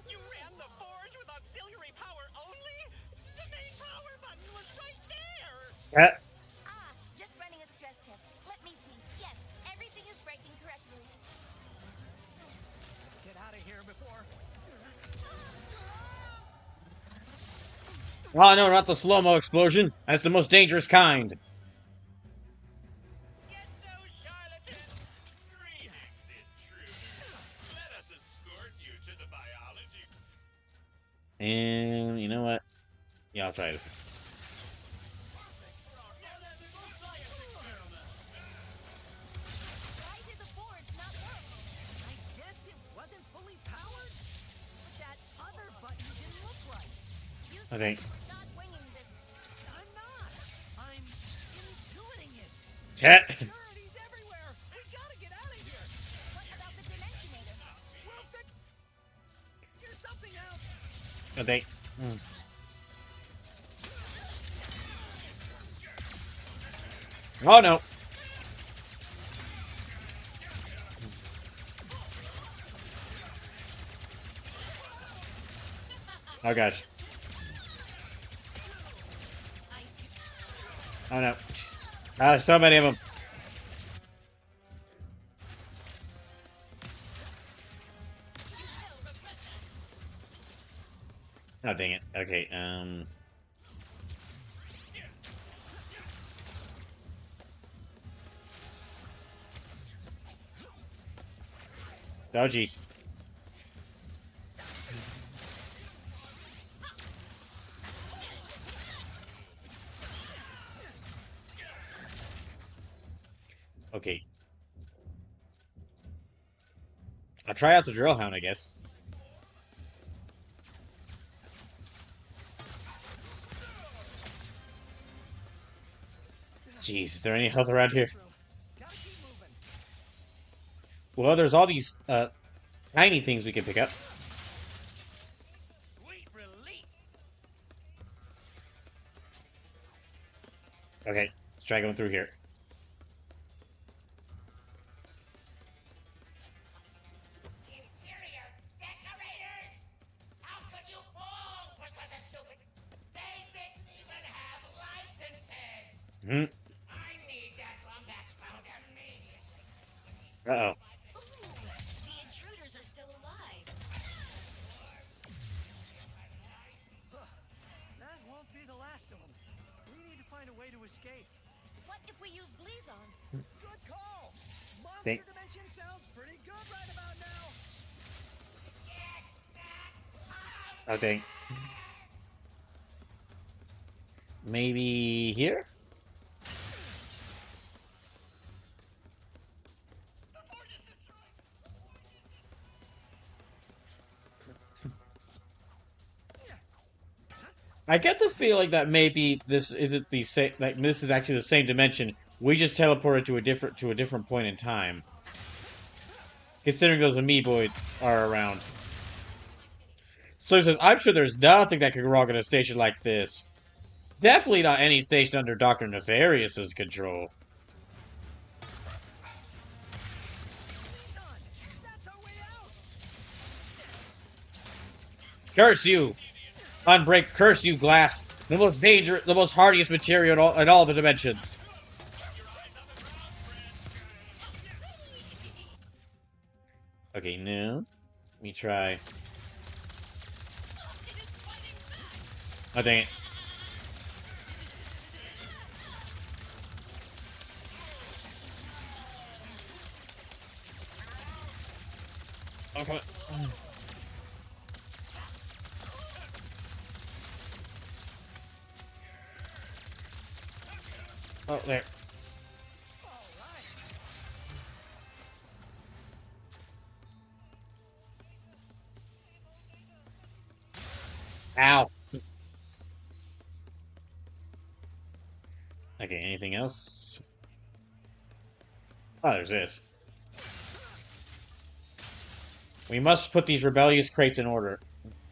You ran the forge with auxiliary power only? The main power button was right there! Just running a stress test. Let me see. Yes, everything is breaking correctly. Let's get out of here before... Oh, no, not the slow-mo explosion. That's the most dangerous kind. Get those charlatans! Greetings, intruders. Let us escort you to the biology. And you know what? Yeah, I'll try this. Why did the Forge not work? I guess it wasn't fully powered? But that other button didn't look right. You I think. said you were not winging this. I'm not. I'm intuiting it. Chat. Security's everywhere. We gotta get out of here. What about the Dimensionator? We'll figure something out. I think. Mm. Oh no! Oh gosh. Oh no. Ah, so many of them. Oh dang it. Okay, oh jeez. Okay. I'll try out the drill hound, I guess. Jeez, is there any health around here? Well, there's all these, tiny things we can pick up. Sweet release. Okay, let's try going through here. Interior decorators! How could you fall for such a stupid... They didn't even have licenses! Hmm. I need that Lumbax found immediately. Uh-oh. The intruders are still alive. That won't be the last of them. We need to find a way to escape. What if we use Blizon? Good call. Monster Thank- Dimension sounds pretty good right about now. Oh dang. Maybe here? I get the feeling that maybe this isn't the same. Like this is actually the same dimension. We just teleported to a different point in time. Considering those amoeboids are around. So he says, I'm sure there's nothing that could go wrong in a station like this. Definitely not any station under Dr. Nefarious's control. That's our way out. Curse you! Unbreak, curse you, glass! The most dangerous, the most hardiest material in all the dimensions. Okay, now, let me try. Oh, dang it. Oh, come on. Oh, there. Ow. Okay, anything else? Oh, there's this. We must put these rebellious crates in order.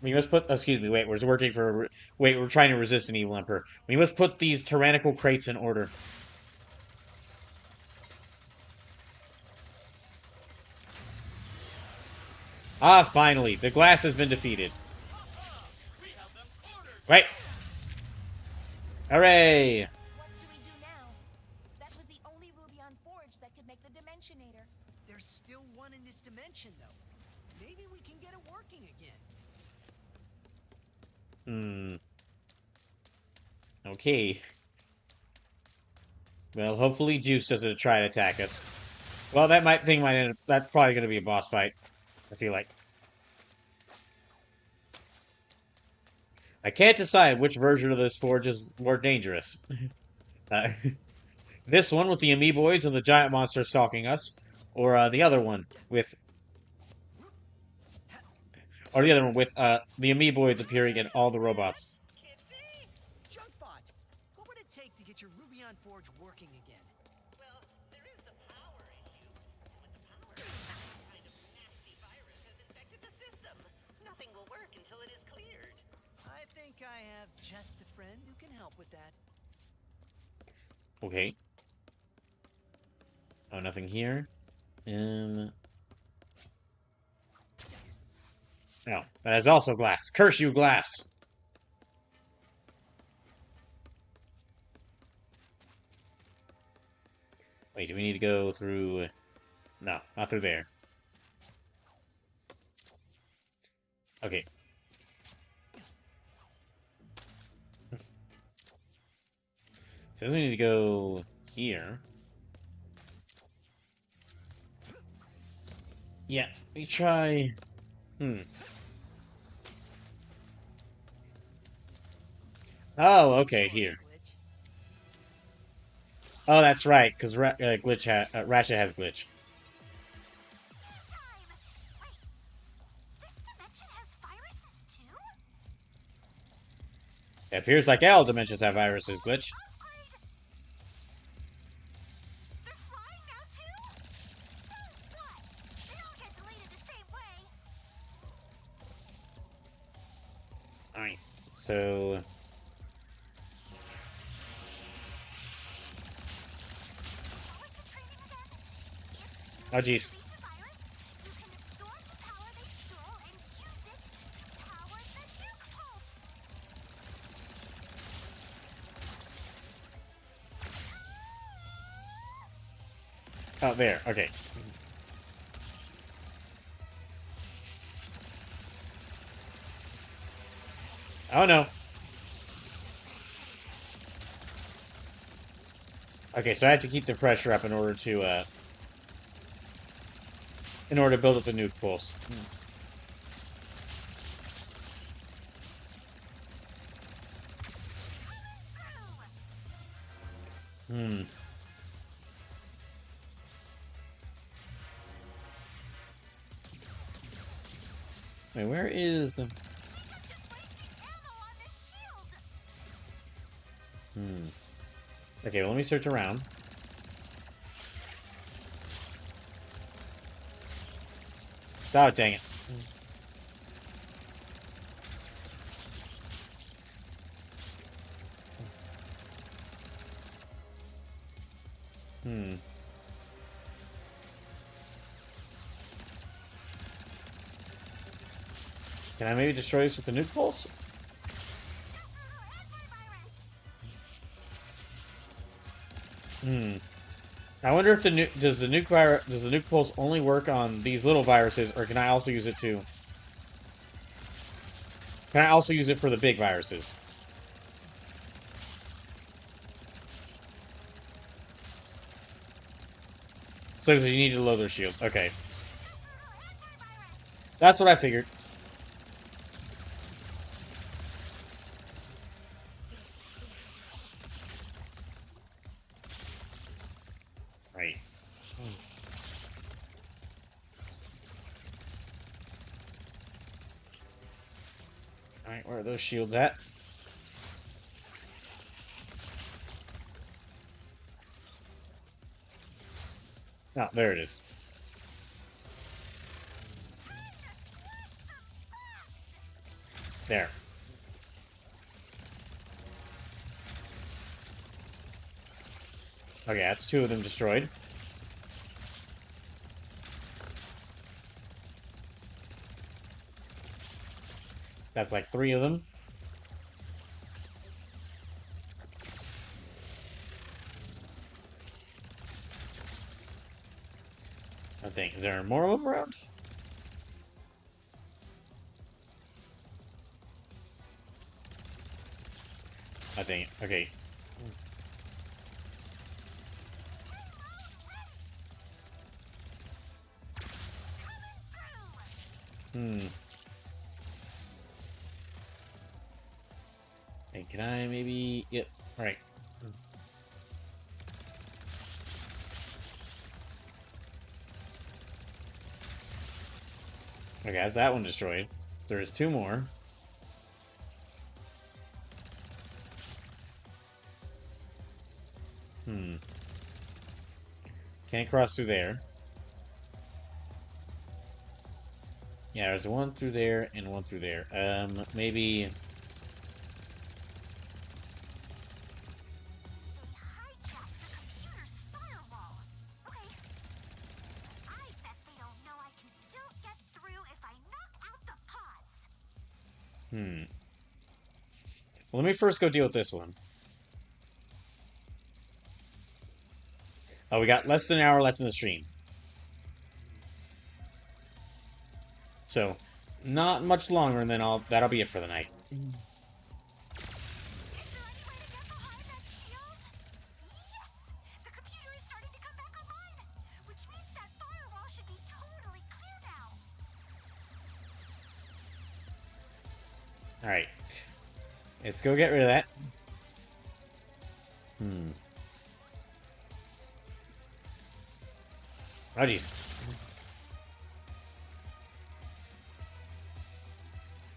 We must put... Excuse me, wait, we're working for... Wait, we're trying to resist an evil emperor. We must put these tyrannical crates in order. Ah, finally. The glass has been defeated. Right. Hooray! What do we do now? That was the only ruby on Forge that could make the Dimensionator. There's still one in this dimension, though. Maybe we can get it working again. Okay. Well, hopefully Juice doesn't try to attack us. Well, that thing might end up... That's probably going to be a boss fight. I feel like. I can't decide which version of this forge is more dangerous. This one with the amoeboids and the giant monster stalking us, or the other one with... Or the other one with the amoeboids appearing in all the robots. Junkbot, what would it take to get your Rubion Forge working again? Well, there is the power issue. And with the power, some kind of nasty virus has infected the system. Nothing will work until it is cleared. I think I have just the friend who can help with that. Okay. Oh, nothing here. No, that is also glass. Curse you, glass! Wait, do we need to go through... No, not through there. Okay. Says we need to go here. Yeah, we try... Oh, okay, here. Oh, that's right, because Ratchet has glitch. Time! Wait, this dimension has viruses too? It appears like all dimensions have viruses, glitch. Upgrade! They're flying now too? So what? They all get deleted the same way. Alright, so... What was the training again? If Oh, jeez. you delete a virus, you can absorb the power they stole and use it to power the nuke pulse. Oh, there, okay. Oh, no. Okay, so I have to keep the pressure up in order to build up the nuke pulse. Hmm. Wait, where is... Just wasting ammo on this shield. Okay, well, let me search around. Oh, dang it. Can I maybe destroy this with the nuke pulse? I wonder if does the nuke pulse only work on these little viruses, or can I also use it too? Can I also use it for the big viruses? So you need to load their shields. Okay. That's what I figured. Right. Alright, where are those shields at? Oh, there it is. There. Okay, that's 2 of them destroyed. That's like 3 of them. I think. Is there more of them around? I think. Okay. Hey, can I maybe... Yep. Right. Okay, that's that one destroyed. There's 2 more. Can't cross through there. Yeah, there's 1 through there and 1 through there. Maybe... Well, let me first go deal with this one. Oh, we got less than an hour left in the stream. So, not much longer, and then that'll be it for the night. Is there any way to get behind that shield? Yes! The computer is starting to come back online, which means that firewall should be totally clear now. Alright. Let's go get rid of that. Oh, jeez.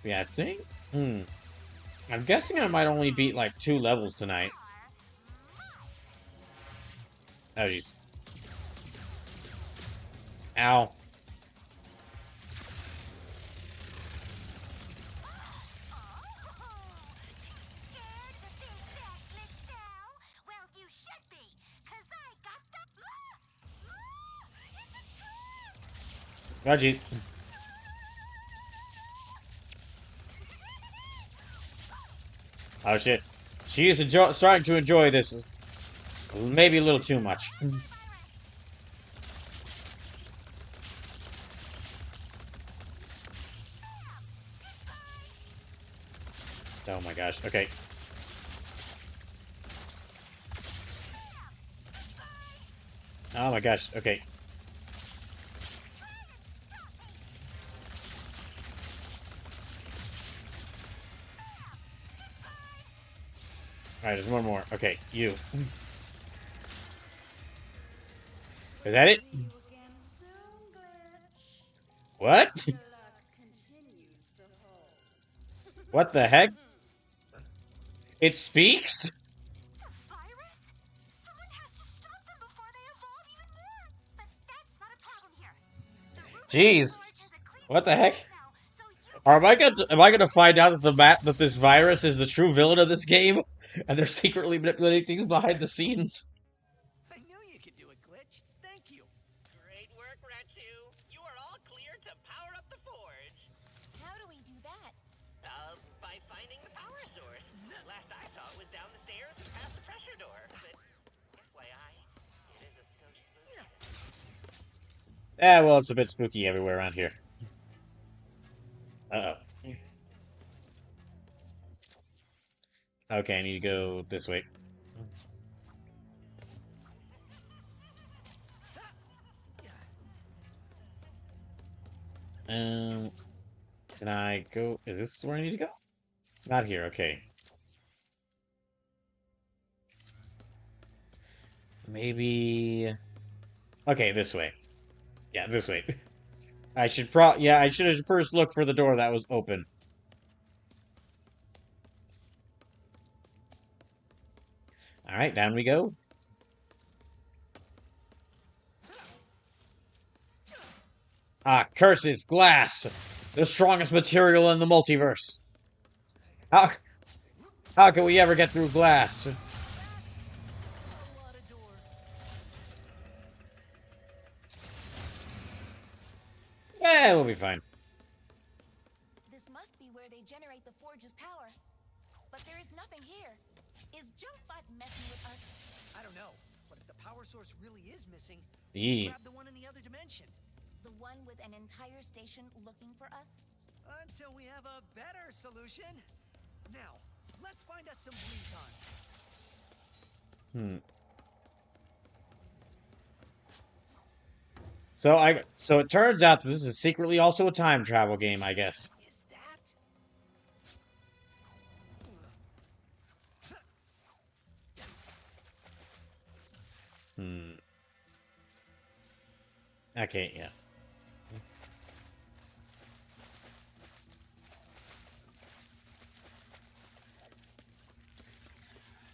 Yeah, I think... I'm guessing I might only beat, like, 2 levels tonight. Oh, jeez. Ow. Oh, jeez. Oh, shit. She is starting to enjoy this. Maybe a little too much. Oh my gosh. Okay. Oh my gosh. Okay. Alright, there's one more. Okay, you. Is that it? What? What the heck? It speaks? Virus? Someone has to stop them before they evolve even more. But that's not a problem here. The root Jeez. storage has a clear What the heck? now, so you Am I gonna find out that this virus is the true villain of this game? And they're secretly manipulating things behind the scenes? I knew you could do it, Glitch. Thank you. Great work, Ratchet. You are all clear to power up the forge. How do we do that? By finding the power source. Last I saw it was down the stairs and past the pressure door. But FYI, it is a skosh spooky. Well, it's a bit spooky everywhere around here. Uh-oh. Okay, I need to go this way. Can I go? Is this where I need to go? Not here, okay. Maybe... Okay, this way. Yeah, this way. I should have first looked for the door that was open. Alright, down we go. Ah, curses! Glass! The strongest material in the multiverse! How can we ever get through glass? A lot of door. Yeah, we'll be fine. This must be where they generate the forge's power. But there is nothing here. Is Junkbot messing with us? I don't know, but if the power source really is missing, Yee. grab the one in the other dimension. The one with an entire station looking for us? Until we have a better solution. Now, let's find us some breeze on. So it turns out that this is secretly also a time travel game, I guess. Is that? Okay, yeah.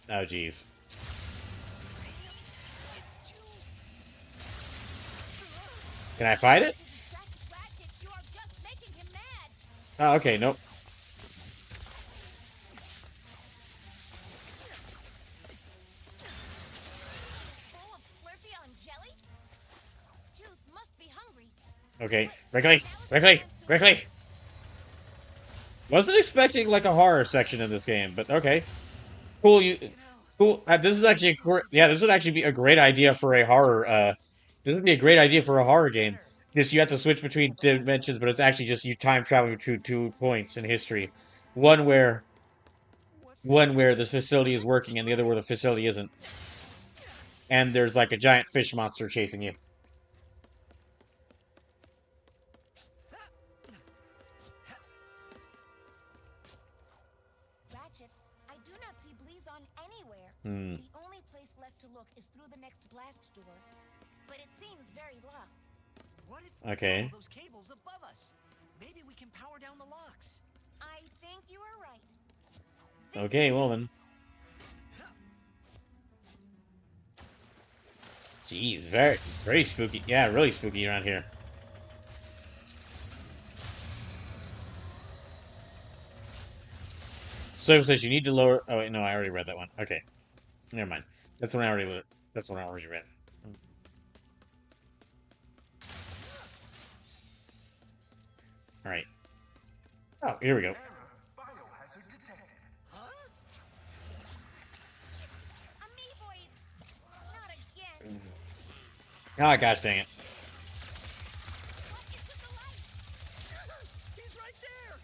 Oh, jeez. It's juice. Can I fight it? To distract Ratchet, you are just making him mad. Oh, okay, nope. Full of Slurpee on jelly? Juice must be hungry. Okay, quickly, quickly, quickly. Wasn't expecting like a horror section in this game, but okay. Cool, cool. This is actually this would actually be a great idea for a horror. This would be a great idea for a horror game. Just you have to switch between dimensions, but it's actually just you time traveling to two points in history. One where the facility is working, and the other where the facility isn't. And there's like a giant fish monster chasing you. Ratchet, I do not see Blizon anywhere. Hmm. The only place left to look is through the next blast door. But it seems very locked. What if we Okay. follow those cables above us? Maybe we can power down the locks. I think you are right. Okay, well then. Jeez, very spooky. Yeah, really spooky around here. So it says you need to lower. Oh wait, no, I already read that one. Okay, never mind. That's one I already. That's one I already read. All right. Oh, here we go. Biohazard detected. Amoeboids! Not again! Ah, gosh dang it. What is with the light? He's right there.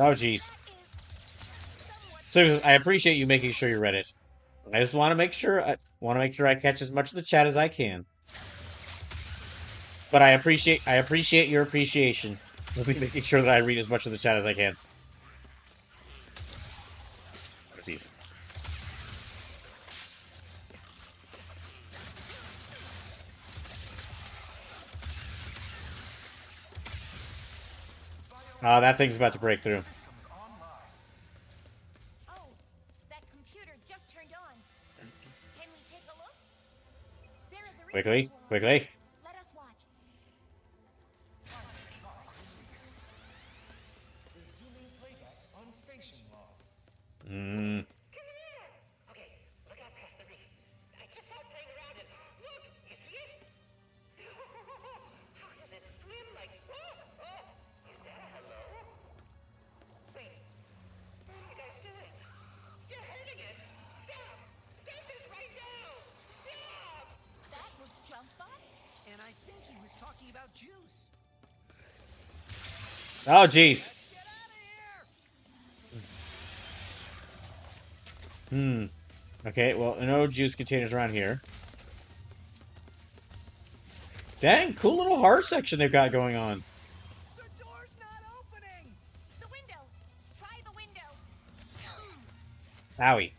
Oh, jeez. That is somewhat... So I appreciate you making sure you read it. I just want to make sure. I want to make sure I catch as much of the chat as I can. But I appreciate your appreciation of me making sure that I read as much of the chat as I can. Oh, jeez. That thing's about to break through. Systems online. Oh, that computer just turned on. Can we take a look? There is a Quickly, research log. quickly. Let us watch. Resuming playback on station log. Hmm. Come here! Okay, look out past the reef. I just saw it playing around and look! You see it? How does it swim like... Oh! Is that a hello? Wait. What are you guys doing? You're hurting it! Stop! Stop this right now! Stop! That was Jumpa? And I think he was talking about juice. Oh, jeez. Let's get out of here! Okay, well, no juice containers around here. Dang, cool little horror section they've got going on. The door's not opening! The window! Try the window! Owie.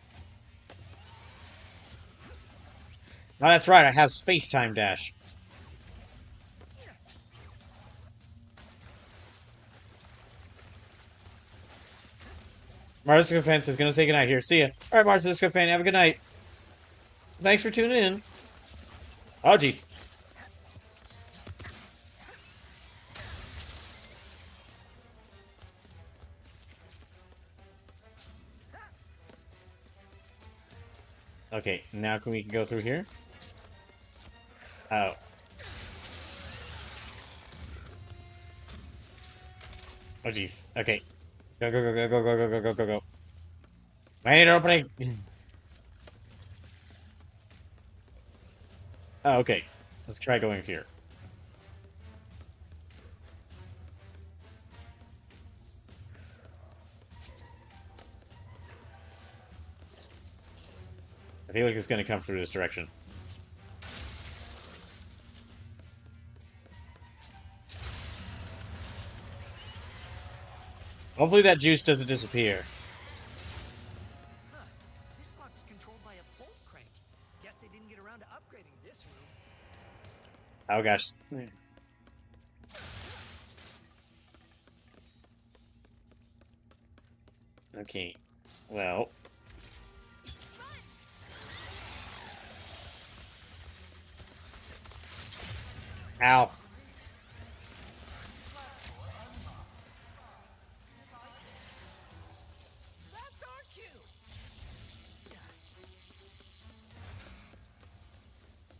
Oh, that's right, I have space-time dash. Mars Disco Fan says, gonna say goodnight here. See ya. Alright, Mars Disco Fan, have a good night. Thanks for tuning in. Oh, jeez. Okay, now can we go through here? Oh. Oh, jeez. Okay. Go, go, go, go, go, go, go, go, go, go. Main opening! Oh, okay. Let's try going here. I feel like it's going to come through this direction. Hopefully that juice doesn't disappear. Huh. This lock's controlled by a bolt crank. Guess they didn't get around to upgrading this room. Oh gosh. Okay. Well. Ow. That's our cue!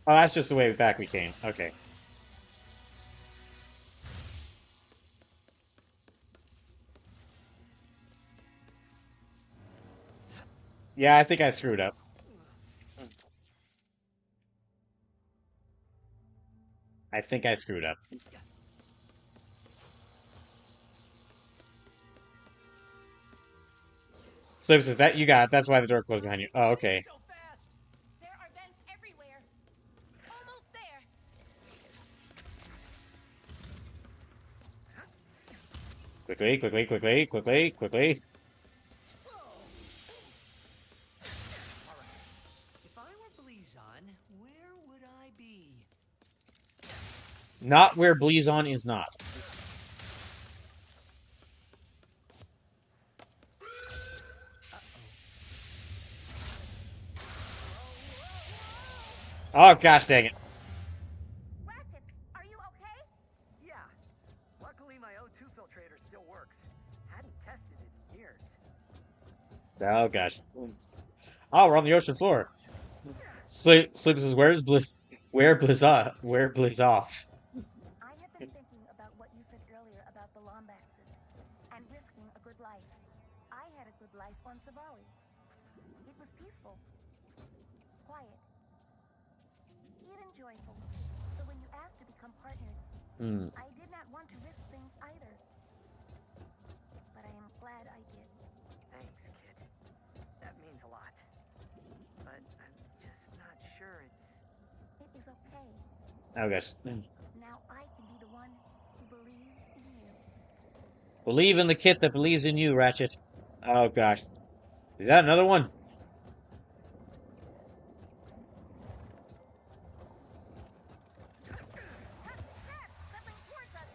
Oh, that's just the way back we came. Okay. Yeah, I think I screwed up. I think I screwed up. Slip says that you got it. That's why the door closed behind you. Oh, okay. So fast. There are vents everywhere. Almost there. Quickly, quickly, quickly, quickly, quickly. If I were Blizon, where would I be? Not where Blizon is not. Oh, gosh dang it. Ratchet, are you okay? Yeah. Luckily, my O2 filtrator still works. Hadn't tested it in years. Oh, gosh. Oh, we're on the ocean floor. Sleep says, where Blizz off? Where Blizz off? I have been thinking about what you said earlier about the Lombaxes and risking a good life. I had a good life on Savali. It was peaceful, quiet, even joyful. So when you asked to become partners, I did not want to risk things either. But I am glad I did. Thanks, kid. That means a lot. But I'm just not sure it's... It is okay. Oh, gosh. Now I can be the one who believes in you. Believe in the kit that believes in you, Ratchet. Oh, gosh. Is that another one? Coming towards us.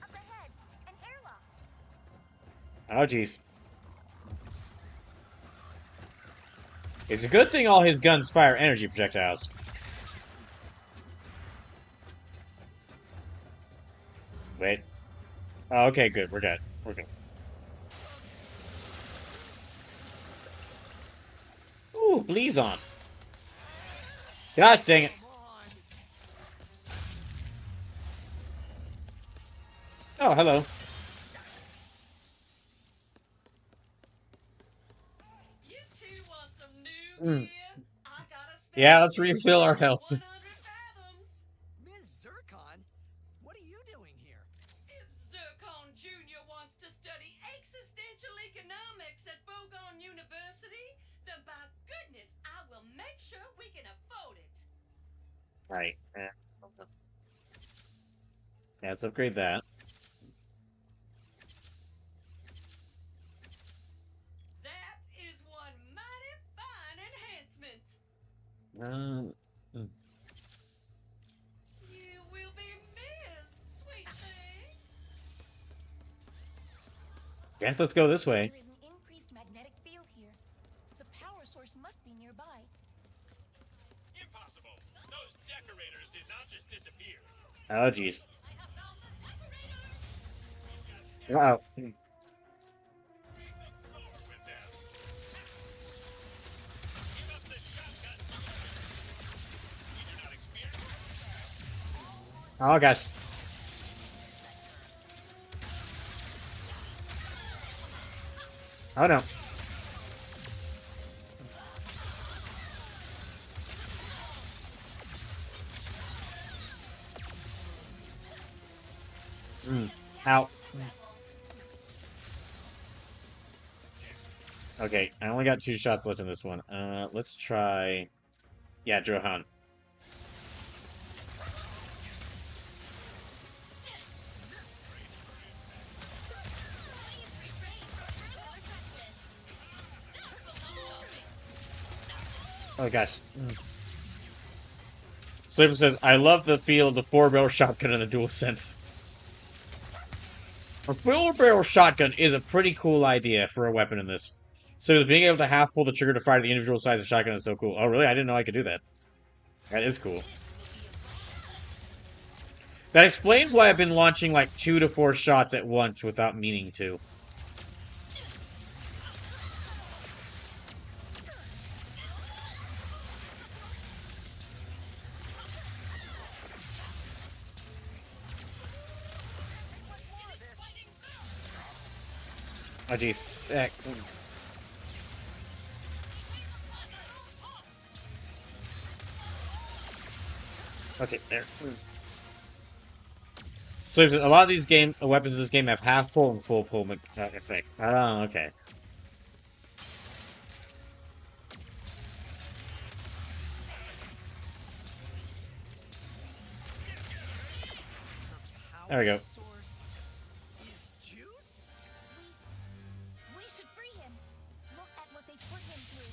Up ahead, an airlock. Oh, jeez. It's a good thing all his guns fire energy projectiles. Wait. Oh, okay, good. We're good. We're good. Ooh, Blizon. Gosh dang it. Oh, hello. You two want some new gear? I got a Yeah, let's refill our health. 100 fathoms. Ms. Zircon, what are you doing here? If Zircon Jr. wants to study existential economics at Bogon University, then by goodness, I will make sure we can afford it. Right. Let's upgrade that. That is one mighty fine enhancement. Mm. You will be missed, sweet thing. Guess let's go this way. There is an increased magnetic field here. The power source must be nearby. Impossible. Those decorators did not just disappear. Oh, jeez. I have found the separator. Uh-oh. Sweep the floor with them. Give up the shotgun. You do not experience. Oh, gosh. Oh, no. Ow. Okay, I only got 2 shots left in this one. Let's try... Yeah, Johan. Oh, gosh. Slipper says, I love the feel of the 4-barrel shotgun in the dual sense. A 4-barrel shotgun is a pretty cool idea for a weapon in this. So being able to half pull the trigger to fire the individual size of shotgun is so cool. Oh, really? I didn't know I could do that. That is cool. That explains why I've been launching like 2 to 4 shots at once without meaning to. Oh, jeez. Okay, there. So a lot of these weapons in this game have half pull and full pull effects. Oh, okay. There we go. Source is juice? We should free him. Look at what they put him through.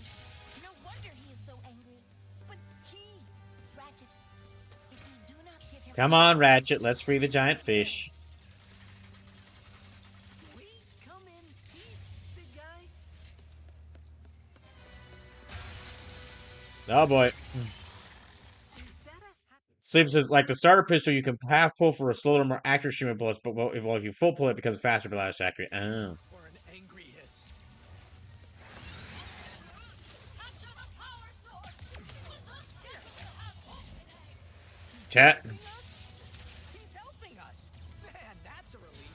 No wonder he is so angry. But he, Ratchet, if we do not give him... Come on, Ratchet. Let's free the giant fish. We come in peace, big guy. Oh boy. Is that a Sleep says, like the starter pistol, you can half pull for a slower, more accurate stream of bullets, but if you full pull, it becomes faster but less accurate. Oh. or an angry hiss? Capture the power source! With the schedule you have opening! Chat. Helping us? He's helping us. Man, that's a relief.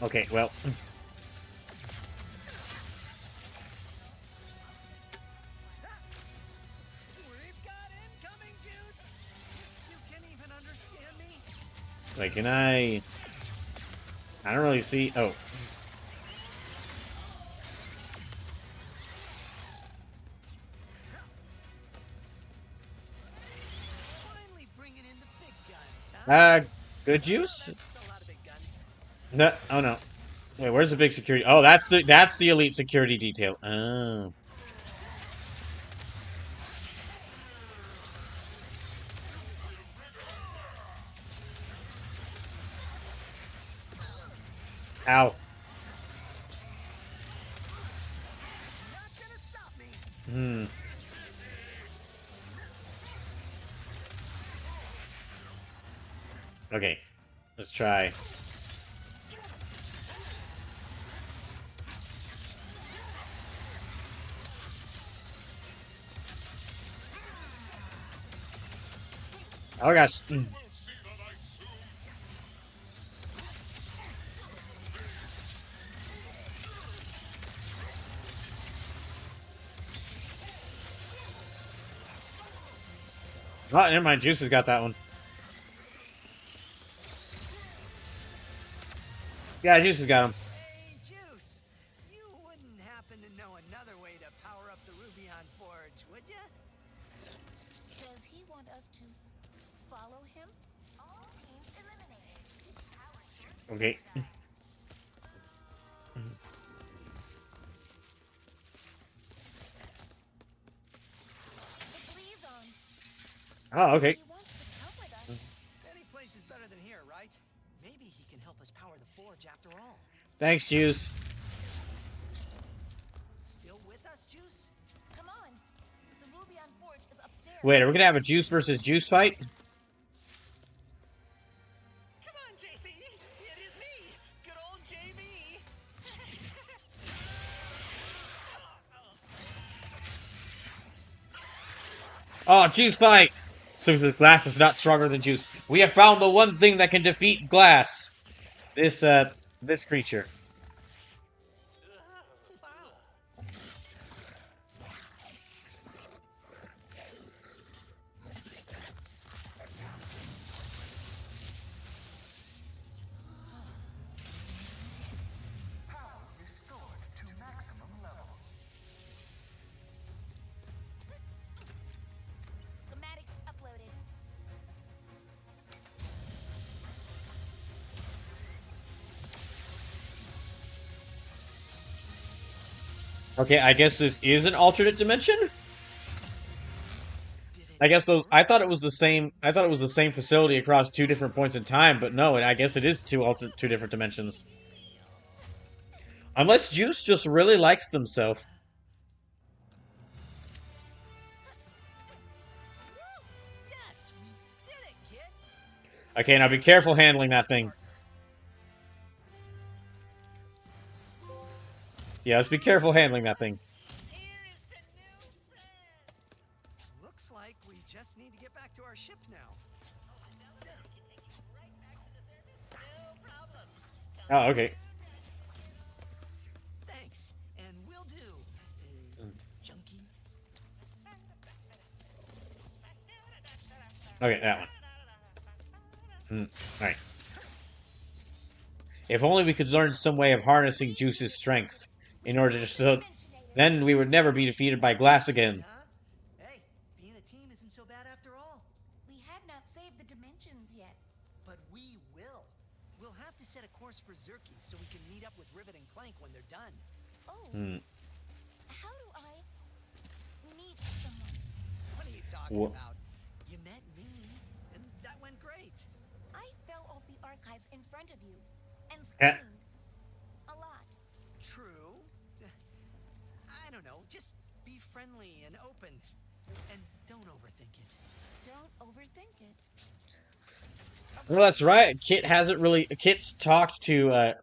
Okay, well. We've got incoming juice. You can't even understand me. Like, can I don't really see. Oh. Finally bringing in the big guns, huh? Good juice? That's a lot of big guns. No. Oh no. Wait, where's the big security? Oh, that's the elite security detail. Oh. Ow. Not gonna stop me. Okay. Let's try. Oh gosh. Oh, never mind. Juice has got that one. Yeah, Juice has got him. Hey, Juice. You wouldn't happen to know another way to power up the Rubion Forge, would you? Does he want us to follow him? All teams eliminated. Power source. Okay. The blee's on. Oh, okay. He wants to come with us. Any place is better than here, right? Maybe he can help us power the forge after all. Thanks, Juice. Still with us, Juice? Come on. The Rubion Forge is upstairs. Wait, are we gonna have a Juice versus Juice fight? Come on, JC. It is me, good old JB. Oh, Juice fight! So the Glass is not stronger than Juice. We have found the one thing that can defeat Glass. This creature. Wow. Power restored to maximum level. Schematics uploaded. Okay, I guess this is an alternate dimension? I guess those. I thought it was the same. I thought it was the same facility across two different points in time, but no. I guess it is two different dimensions. Unless Juice just really likes themselves. Yes, we did it, kid. Okay, now be careful handling that thing. Yeah, let's be careful handling that thing. Here is the new friend. Looks like we just need to get back to our ship now. Oh, okay. Thanks, and will do. Junkie. Okay, that one. Alright. If only we could learn some way of harnessing Juice's strength in order to so then we would never be defeated by glass again. Huh? Hey, being a team isn't so bad after all. We have not saved the dimensions yet. But we will. We'll have to set a course for Zerkies so we can meet up with Rivet and Clank when they're done. Oh, Hmm. how do I meet someone? What are you talking Wha- about? You met me, and that went great. I fell off the archives in front of you and Eh. screamed a lot. True. I don't know. Just be friendly and open. And don't overthink it. Don't overthink it. Well, that's right. Kit's talked to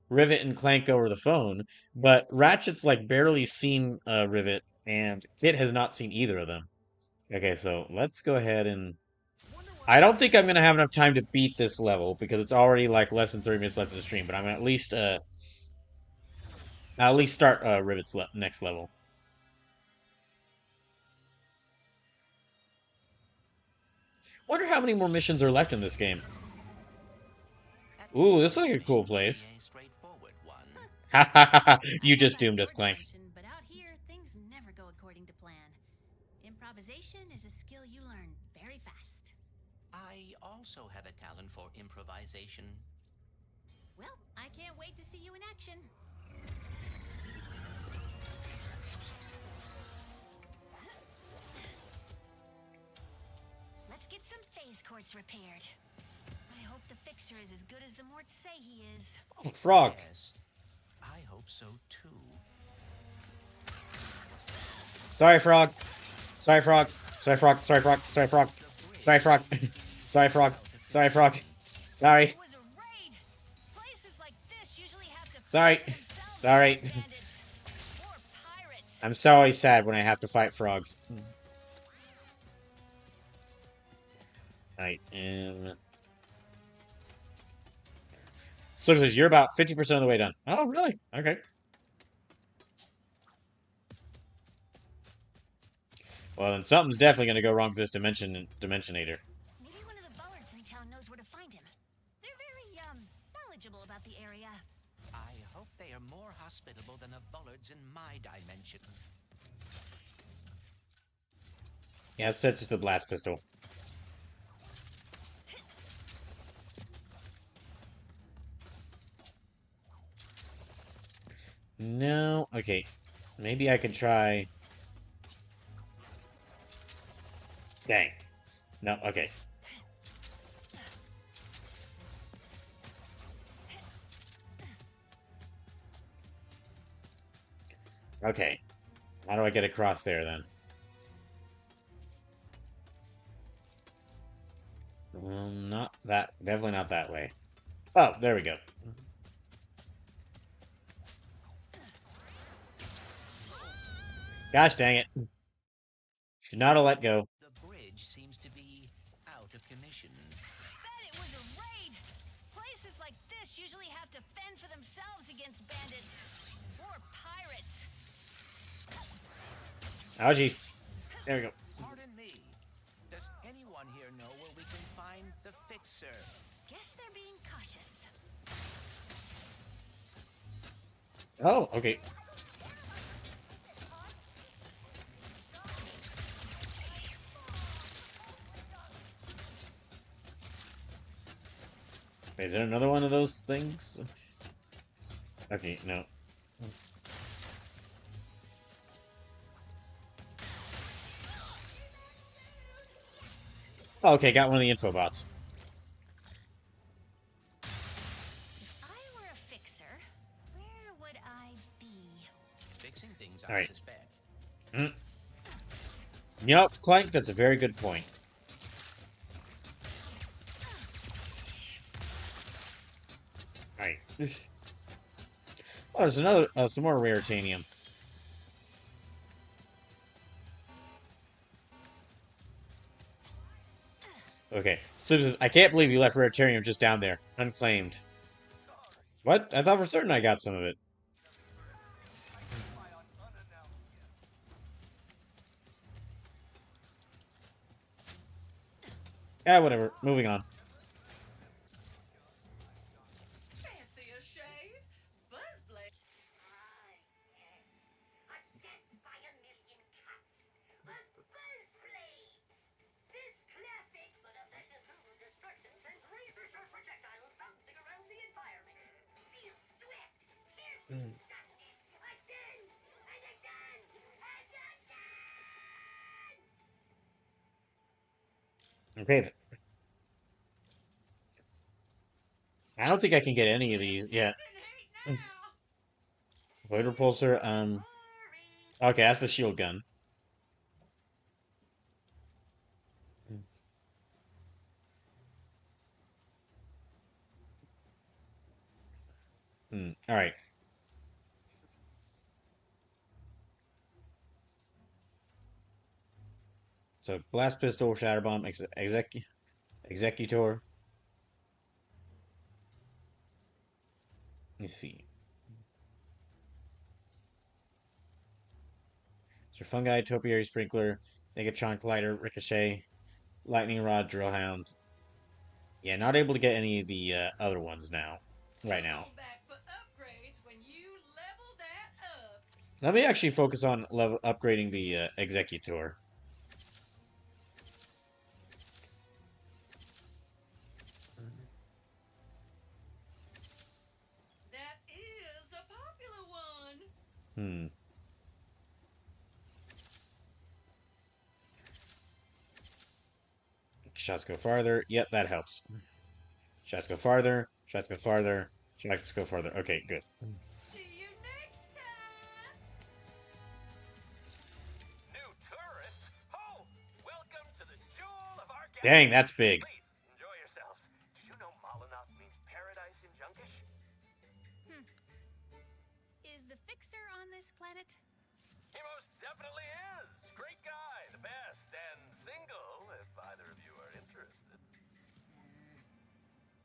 Rivet and Clank over the phone, but Ratchet's like barely seen Rivet, and Kit has not seen either of them. Okay, so let's go ahead and I don't think I'm gonna have enough time to beat this level because it's already like less than 30 minutes left of the stream, but I'm gonna at least start Rivet's next level. Wonder how many more missions are left in this game. At Ooh, least this looks like a cool mission will be place. a straightforward one. Ha ha ha ha! I You don't just know doomed about us, your Clank. dimension, but out here, things never go according to plan. Improvisation is a skill you learn very fast. I also have a talent for improvisation. Well, I can't wait to see you in action. Let's get some phase courts repaired. I hope the fixer is as good as the Morts say he is. Oh, frog. Yes, I hope so too. Sorry, frog. Sorry, frog. Sorry, frog. Sorry, frog. Sorry, frog. Sorry, frog. Sorry, frog. Sorry, frog. Sorry. It was a raid. Places like this usually have to Sorry. fight for themselves Sorry. against bandits or pirates. I'm so always sad when I have to fight frogs. Alright, and... So it says you're about 50% of the way done. Oh, really? Okay. Well, then something's definitely going to go wrong with this Dimensionator. Maybe one of the Bullards in town knows where to find him. They're very, knowledgeable about the area. I hope they are more hospitable than the Bullards in my dimension. Yeah, it's just a blast pistol. No, okay. Maybe I could try... Dang. No, okay. Okay. How do I get across there, then? Not that... Definitely not that way. Oh, there we go. Gosh dang it. Should not have let go. The bridge seems to be out of commission. Bet it was a raid. Places like this usually have to fend for themselves against bandits or pirates. Oh, jeez. There we go. Pardon me. Does anyone here know where we can find the fixer? Guess they're being cautious. Oh, okay. Wait, is there another one of those things? Okay, no. Oh, okay, got one of the info bots. If I were a fixer, where would I be? Fixing things, All I right. suspect. Yup, Clank, that's a very good point. Alright. Oh, there's another, some more rare titanium. Okay, so this is, I can't believe you left rare titanium just down there, unclaimed. What? I thought for certain I got some of it. Yeah, whatever. Moving on. Fancy a shave? Buzzblade. Ah, yes. A death by a million cuts. With buzz blades. This classic but effective tool of destruction sends razor-sharp projectiles bouncing around the environment. Deals swift, piercing justice again and again and again! Okay, then. I don't think I can get any of these yet. Fucking heat now! Void repulsor. Boring. Okay, that's the shield gun. All right. So blast pistol, shatter bomb, executor. Let's see. So fungi, topiary sprinkler, negatron collider, ricochet, lightning rod, drill hound. Yeah, not able to get any of the other ones now. Right now. Come back for upgrades when you level that up. Let me actually focus on level upgrading the executor. That is a popular one. Hmm. Shots go farther. Yep, that helps. Shots go farther. Shots go farther. Shots go farther. Okay, good. See you next time. New tourists? Oh, welcome to the jewel of our Dang, galaxy. that's big. Please, enjoy yourselves. Did you know Molinoff means paradise in Junkish? Is the fixer on this planet? He most definitely is. Great guy, the best, and single, if either of you are interested.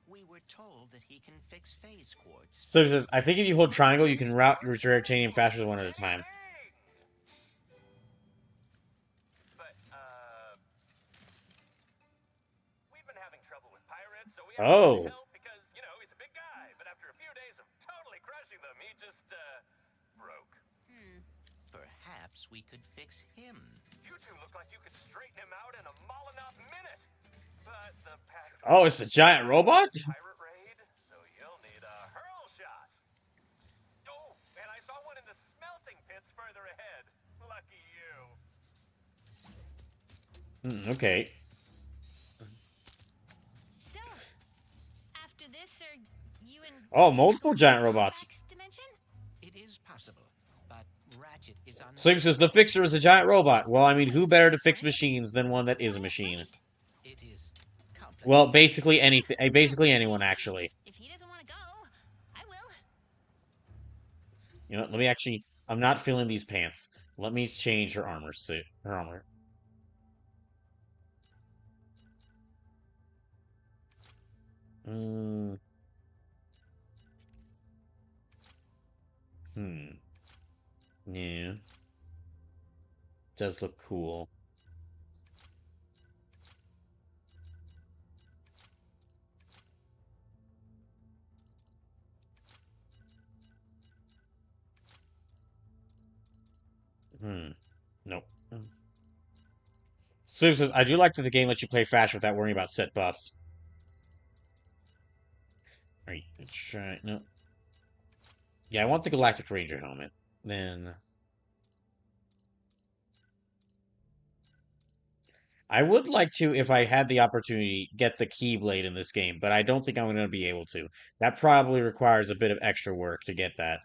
We were told that he can fix phase quartz. So it says, I think if you hold triangle, you can route your titanium faster than one at a time. But, we've been having trouble with pirates, so we Oh. asked him to help because, you know, he's a big guy. But after a few days of totally crushing them, he just, broke. Perhaps we could fix him. You two look like you could straighten him out in a Molinoff minute. But the pack Oh, it's a giant robot? pirate raid, so you'll need a hurl shot. Oh, and I saw one in the smelting pits further ahead. Lucky you. Okay. So, after this, are you and Oh, multiple giant robots. next dimension? It is possible, but Ratchet is on. Slim says the fixer is a giant robot. Well, I mean, who better to fix machines than one that is a machine? It is complicated. Well, basically anything. Basically anyone, actually. If he doesn't want to go, I will. You know, let me actually. I'm not feeling these pants. Let me change her armor suit. Her armor. Hmm. Yeah. Does look cool. Nope. Sue says, I do like that the game lets you play fast without worrying about set buffs. Alright, let's try. No. Yeah, I want the Galactic Ranger helmet. Then. I would like to, if I had the opportunity, get the Keyblade in this game, but I don't think I'm going to be able to. That probably requires a bit of extra work to get that.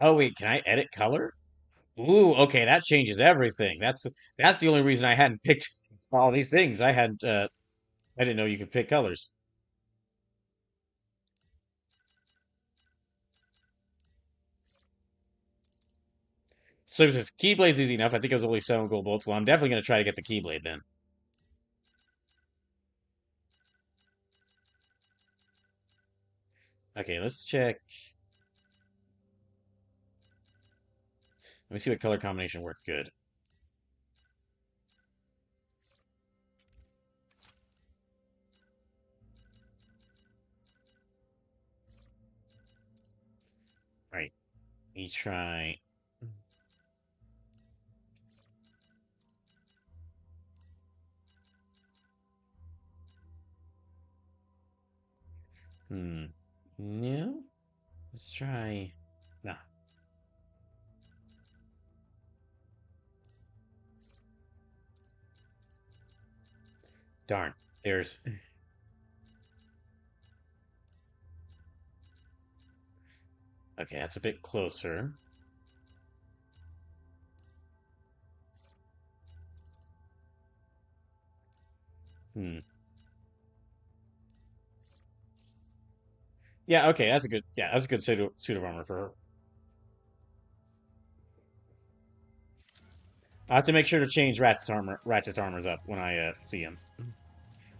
Oh, wait, can I edit color? Ooh, okay, that changes everything. That's the only reason I hadn't picked all these things. I didn't know you could pick colors. So since Keyblade's easy enough, I think it was only 7 gold bolts. Well, I'm definitely going to try to get the Keyblade then. Okay, let's check. Let me see what color combination works good. Right. Let me try. No. Let's try. Nah. Darn. There's. Okay, that's a bit closer. Hmm. Yeah, okay, that's a good. Yeah, that's a good suit of armor for her. I have to make sure to change Ratchet's armors up when I see him.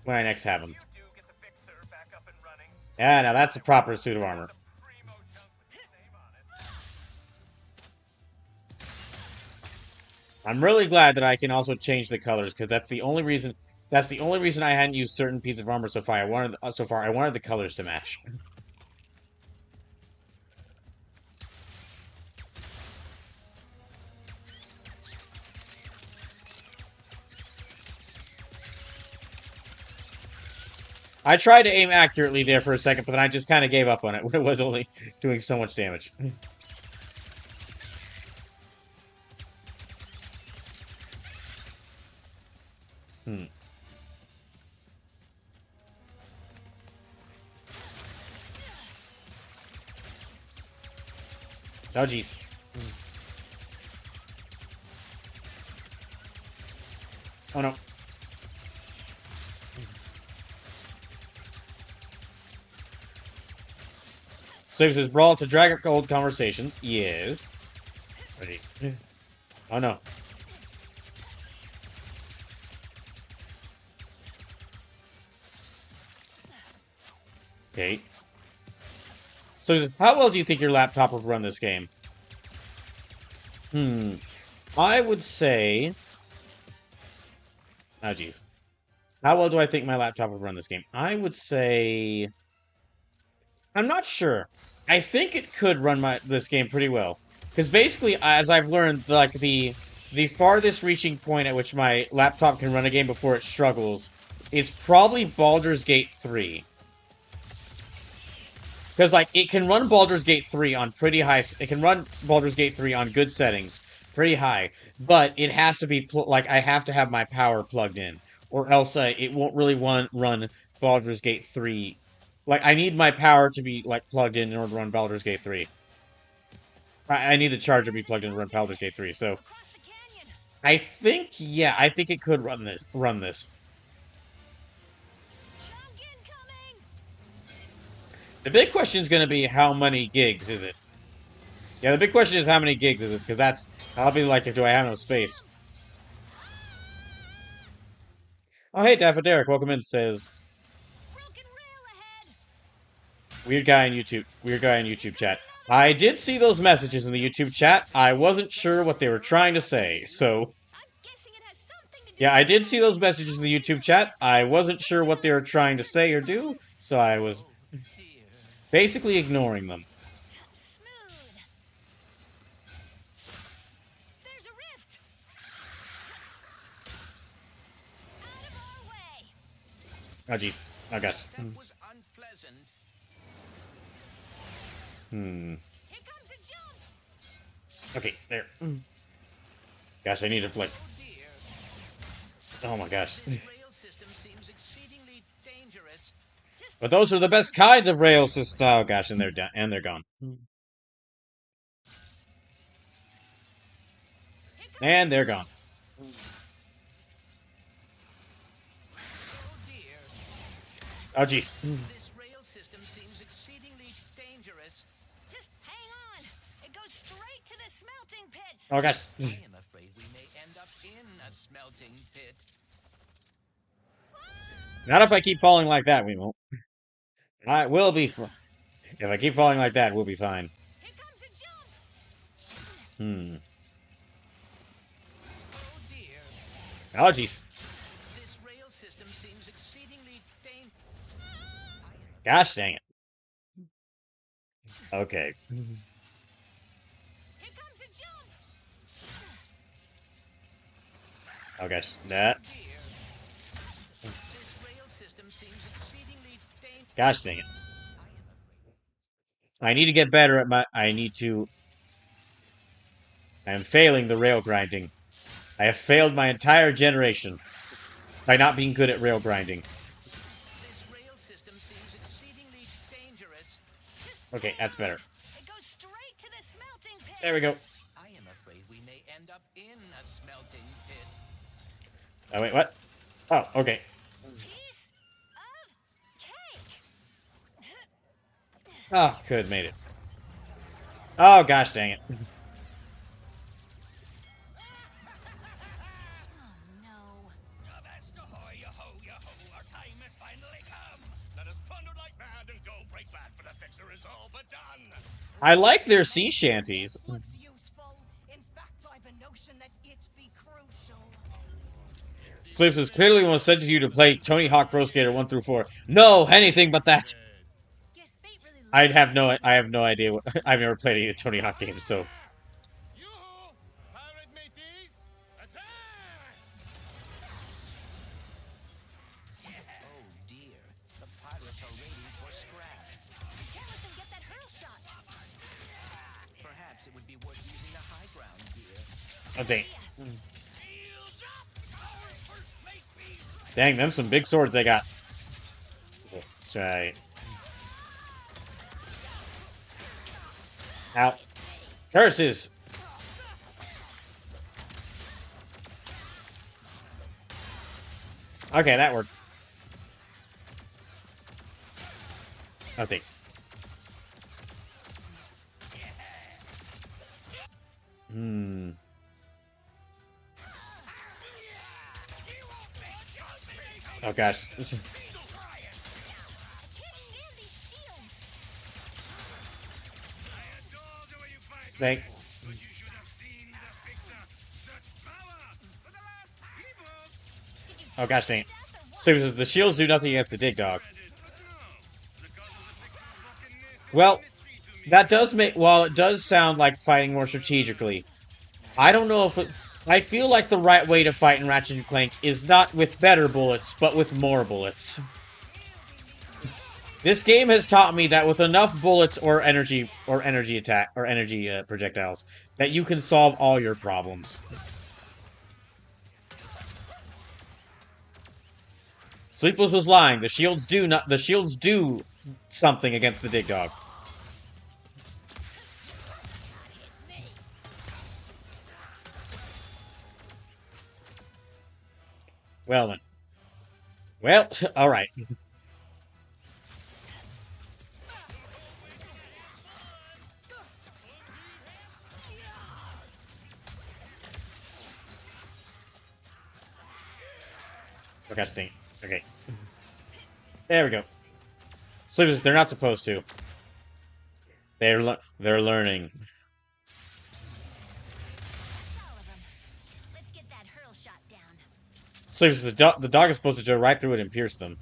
When I next have him. You do get the fixer back up and running. Yeah, now that's a proper suit of armor. It's a primo junk with his name on it. I'm really glad that I can also change the colors because that's the only reason. That's the only reason I hadn't used certain pieces of armor so far. I wanted the colors to match. I tried to aim accurately there for a second, but then I just kind of gave up on it when it was only doing so much damage. Hmm. Oh, jeez. Oh, no. So he says, brawl to drag up old conversations. Yes. Oh, jeez. Oh, no. Okay. So he says, how well do you think your laptop would run this game? I would say... Oh, jeez. How well do I think my laptop would run this game? I would say... I'm not sure. I think it could run this game pretty well. Because basically, as I've learned, like, the farthest reaching point at which my laptop can run a game before it struggles is probably Baldur's Gate 3. Because, like, it can run Baldur's Gate 3 on pretty high... It can run Baldur's Gate 3 on good settings. Pretty high. But it has to be... Like, I have to have my power plugged in. Or else it won't really run Baldur's Gate 3. Like, I need my power to be, like, plugged in order to run Baldur's Gate 3. I need the charger to be plugged in to run Baldur's Gate 3, so... I think, yeah, I think it could run this. The big question is going to be how many gigs is it? Yeah, the big question is how many gigs is it, because I'll be like, do I have no space? Oh, hey, Daffy Derek, welcome in, says... Weird guy in YouTube chat. I did see those messages in the YouTube chat. I wasn't sure what they were trying to say, so... Yeah, I did see those messages in the YouTube chat. I wasn't sure what they were trying to say or do, so I was basically ignoring them. Oh, jeez. Oh, gosh. That was unpleasant. Okay, there. Gosh, I need to, like... Oh my gosh. This rail system seems exceedingly dangerous. But those are the best kinds of rail systems. Oh gosh, and they're gone. And they're gone. Oh jeez. This rail system seems exceedingly dangerous. Just hang on. It goes straight to the smelting pits. Oh gosh. I am afraid we may end up in a smelting pit. Not if I keep falling like that, we won't. I will be. If I keep falling like that, we'll be fine. Here comes a jump. Hmm. Oh dear. Oh, jeez. This rail system seems exceedingly Gosh dang it. Okay. Here comes a jump. Oh gosh. That. Oh dear. This rail system seems exceedingly Gosh dang it. I am afraid. I need to get better at my. I need to. I am failing the rail grinding. I have failed my entire generation by not being good at rail grinding. This rail system seems exceedingly dangerous. Okay, that's better. It goes straight to the smelting pit. There we go. I am afraid we may end up in a smelting pit. Oh, wait, what? Oh, okay. Piece of cake. Oh, could have made it. Oh, gosh dang it. Oh no. Avast ahoy, yo-ho, yo-ho, our time has finally come. Let us plunder like mad and go break bad, for the fixer is all but done. I like their sea shanties. This looks useful. In fact, I've a notion that it be crucial. Sleeps is clearly one sent you to play Tony Hawk Pro Skater 1 through 4. No, anything but that. Guess fate really I loves have no idea what, I've never played any Tony Hawk games, so. Yoo-hoo! Pirate mateys, attack! Oh dear. The pirates are raiding for scrap. Can't let them get that hurl shot. Perhaps it would be worth using the high ground here. Oh, dang. Shields up! Our first mate be Dang, them some big swords they got. Let's try. Ow. Curses! Okay, that worked. Oh, dang. Hmm. Oh gosh. I can't stand these shields. I adore the way you fight, Thank. but you should have seen the fixer. Such power! For the last people! Oh gosh dang it. So the shields do nothing against the dig dog. Well, that does make, while it does sound like fighting more strategically, I don't know if it, I feel like the right way to fight in Ratchet and Clank is not with better bullets, but with more bullets. This game has taught me that with enough bullets or energy attack or energy projectiles, that you can solve all your problems. Sleepless was lying. The shields do something against the dig dog. Well then. Well, alright. Oh gosh dang it. Okay. There we go. Sleepless, they're not supposed to. They're learning. All of them. Let's get that hurl shot down. Sleepless, the dog is supposed to go right through it and pierce them.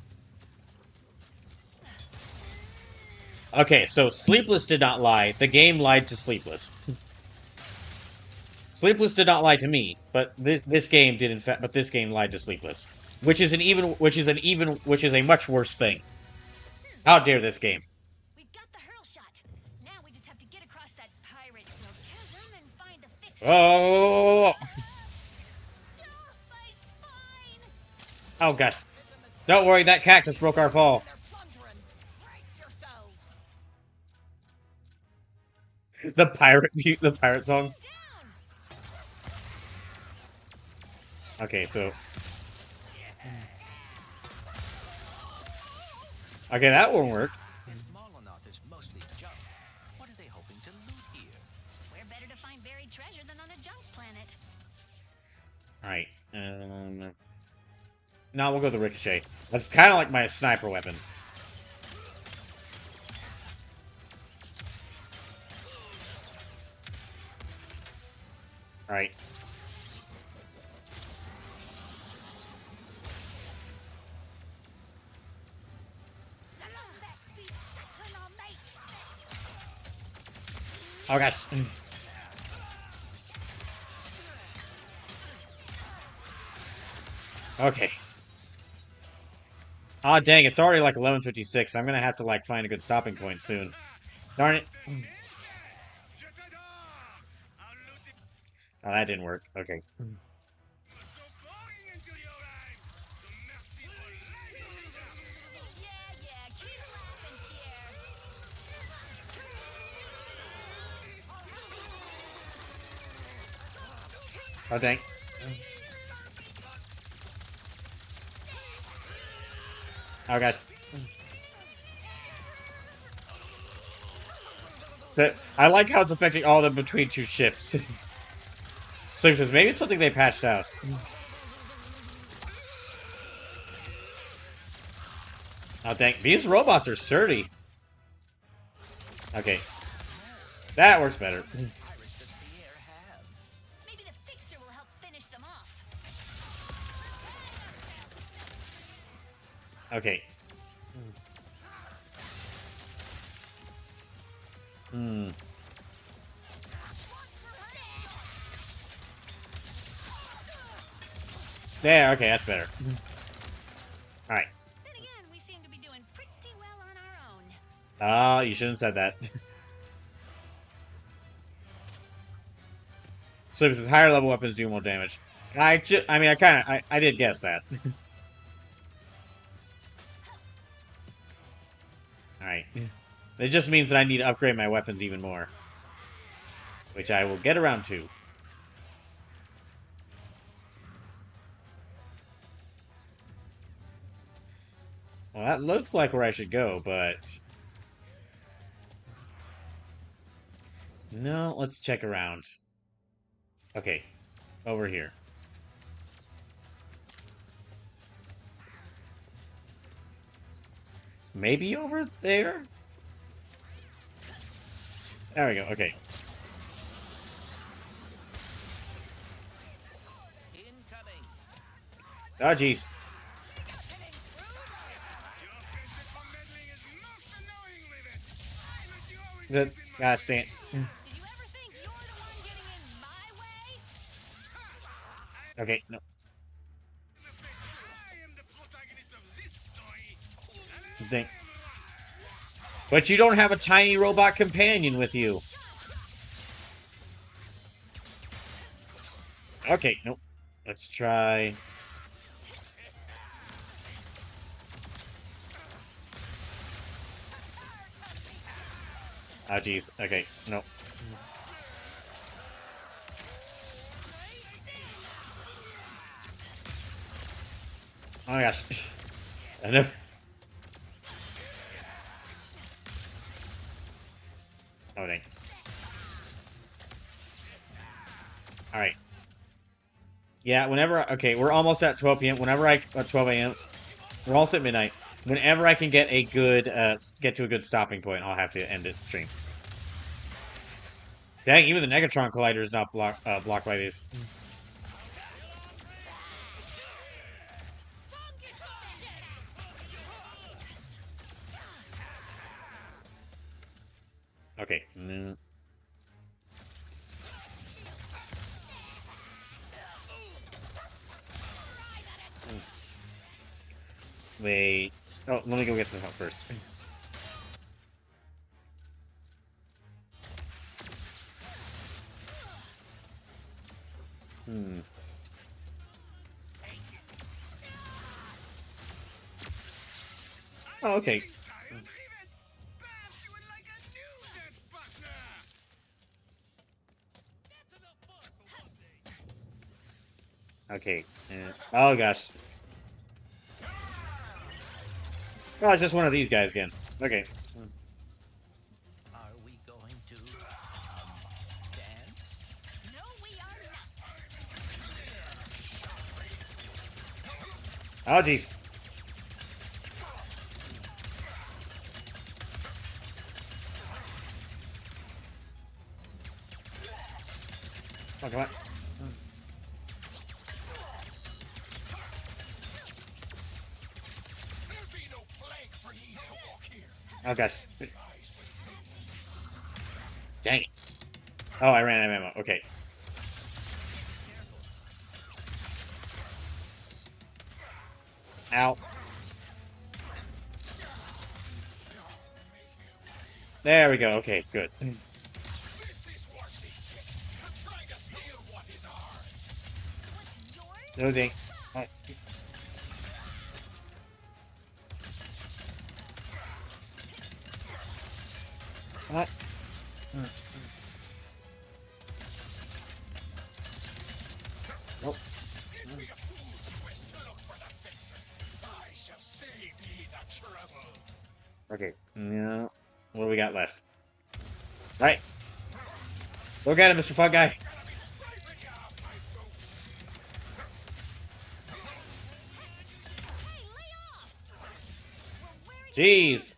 Okay, so Sleepless did not lie. The game lied to Sleepless. Sleepless did not lie to me, but this game did in fact. But this game lied to Sleepless, which is a much worse thing. How dare this game? We've got the hurl shot. Now we just have to get across that pirate chasm and find the fixer. Oh! My spine. Oh gosh! Don't worry, that cactus broke our fall. They're plundering. Brace yourselves. The pirate song. Okay, so. Okay, that won't work. If Molinoth is mostly junk, what are they hoping to loot here? Where better to find buried treasure than on a junk planet? Alright, now we'll go the Ricochet. That's kind of like my sniper weapon. Alright. Oh gosh. Okay. Ah, dang, it's already like 11:56. I'm gonna have to like find a good stopping point soon. Darn it. Oh, that didn't work. Okay. Oh, dang. Oh, gosh. I like how it's affecting all of them between two ships. So maybe it's something they patched out. Oh, dang. These robots are sturdy. Okay. That works better. Pirates does Pierre have? Maybe the fixer will help finish them off. Okay. Hmm. There, okay, that's better. Alright. Then again, we seem to be doing pretty well on our own. Ah, you shouldn't have said that. So with higher level weapons do more damage. I mean, I did guess that. Alright. It just means that I need to upgrade my weapons even more. Which I will get around to. Well, that looks like where I should go, but... No, let's check around. Okay, over here. Maybe over there? There we go, okay. Incoming. Oh, jeez. Gosh, dang it. Did you ever think you're the one getting in my way? Okay, no. Dang. But you don't have a tiny robot companion with you. Okay, nope. Let's try... Oh, jeez. Okay, nope. Oh my gosh. I know. Oh, dang. Alright. Yeah, whenever... Okay, we're almost at 12 p.m. Whenever I... 12 a.m. We're almost at midnight. Whenever I can get a good... get to a good stopping point, I'll have to end it stream. Dang, even the Negatron Collider is not blocked by these. Okay. Wait. Oh, let me go get some help first. Oh, okay. Okay. Oh, gosh. Oh, it's just one of these guys again. Okay. Are we going to dance? No, we are not. Oh, jeez. Oh, come on. Oh gosh. Dang it. Oh, I ran out of ammo. Okay. Ow. There we go. Okay, good. No dang. What? Nope. Okay. No. What do we got left? Right. Look at him, Mr. Fun Guy. Jeez.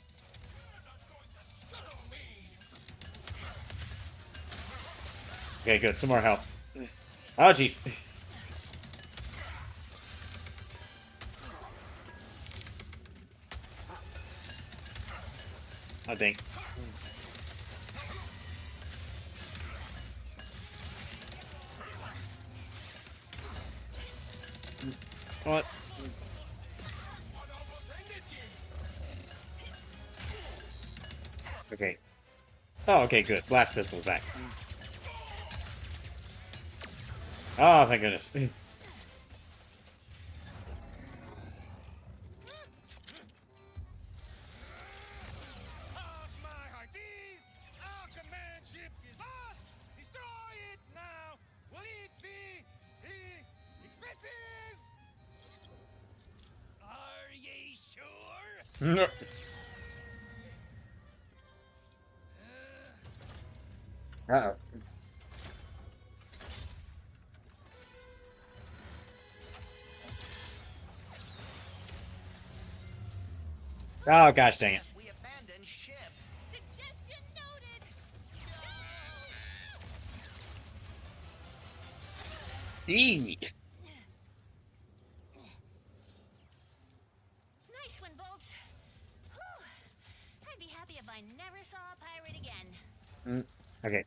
Okay, good. Some more help. Oh, jeez. Oh, dang. What? Okay. Oh, okay, good. Blast pistol's back. Oh, thank goodness. Of my hearties, our command ship is lost. Destroy it now. Will it be expenses? Are ye sure? No. Uh-oh. Oh, gosh dang it. We abandoned ship. Suggestion noted. Eee. Nice one, Bolts. Whew. I'd be happy if I never saw a pirate again. Okay.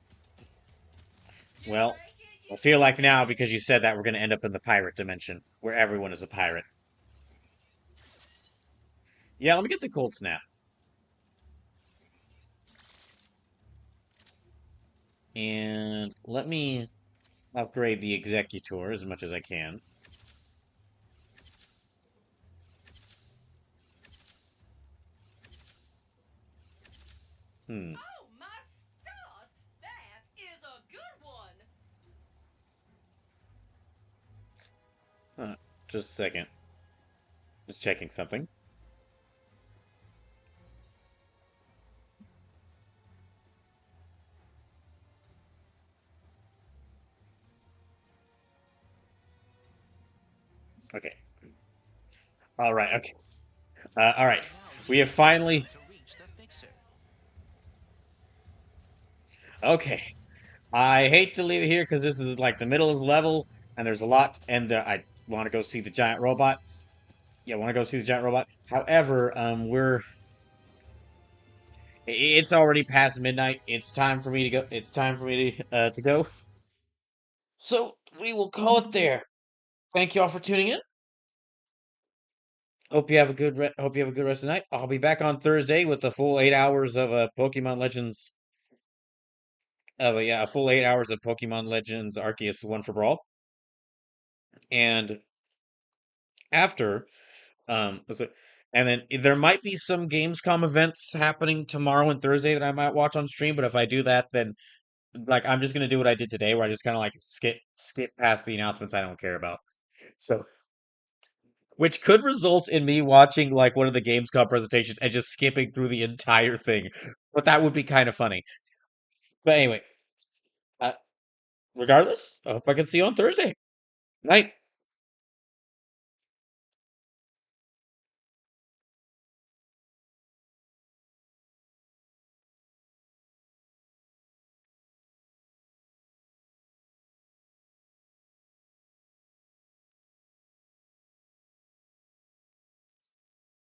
Well, I feel like now, because you said that, we're going to end up in the pirate dimension, where everyone is a pirate. Yeah, let me get the cold snap. And let me upgrade the executor as much as I can. Hmm. Oh, my stars! That is a good one! Just a second. Just checking something. Okay. All right. Okay. All right. We have finally. To reach the fixer. Okay. I hate to leave it here because this is like the middle of the level, and there's a lot, and I want to go see the giant robot. Yeah, I want to go see the giant robot. However, it's already past midnight. It's time for me to go. It's time for me to go. So we will call it there. Thank you all for tuning in. Hope you have a good rest of the night. I'll be back on Thursday with the full 8 hours of Pokemon Legends. A full 8 hours of Pokemon Legends Arceus One for Brawl. And after, what's it? And then there might be some Gamescom events happening tomorrow and Thursday that I might watch on stream. But if I do that, then like I'm just gonna do what I did today, where I just kind of like skip past the announcements I don't care about. So, which could result in me watching like one of the Gamescom presentations and just skipping through the entire thing. But that would be kind of funny. But anyway, uh, regardless, I hope I can see you on Thursday. Night.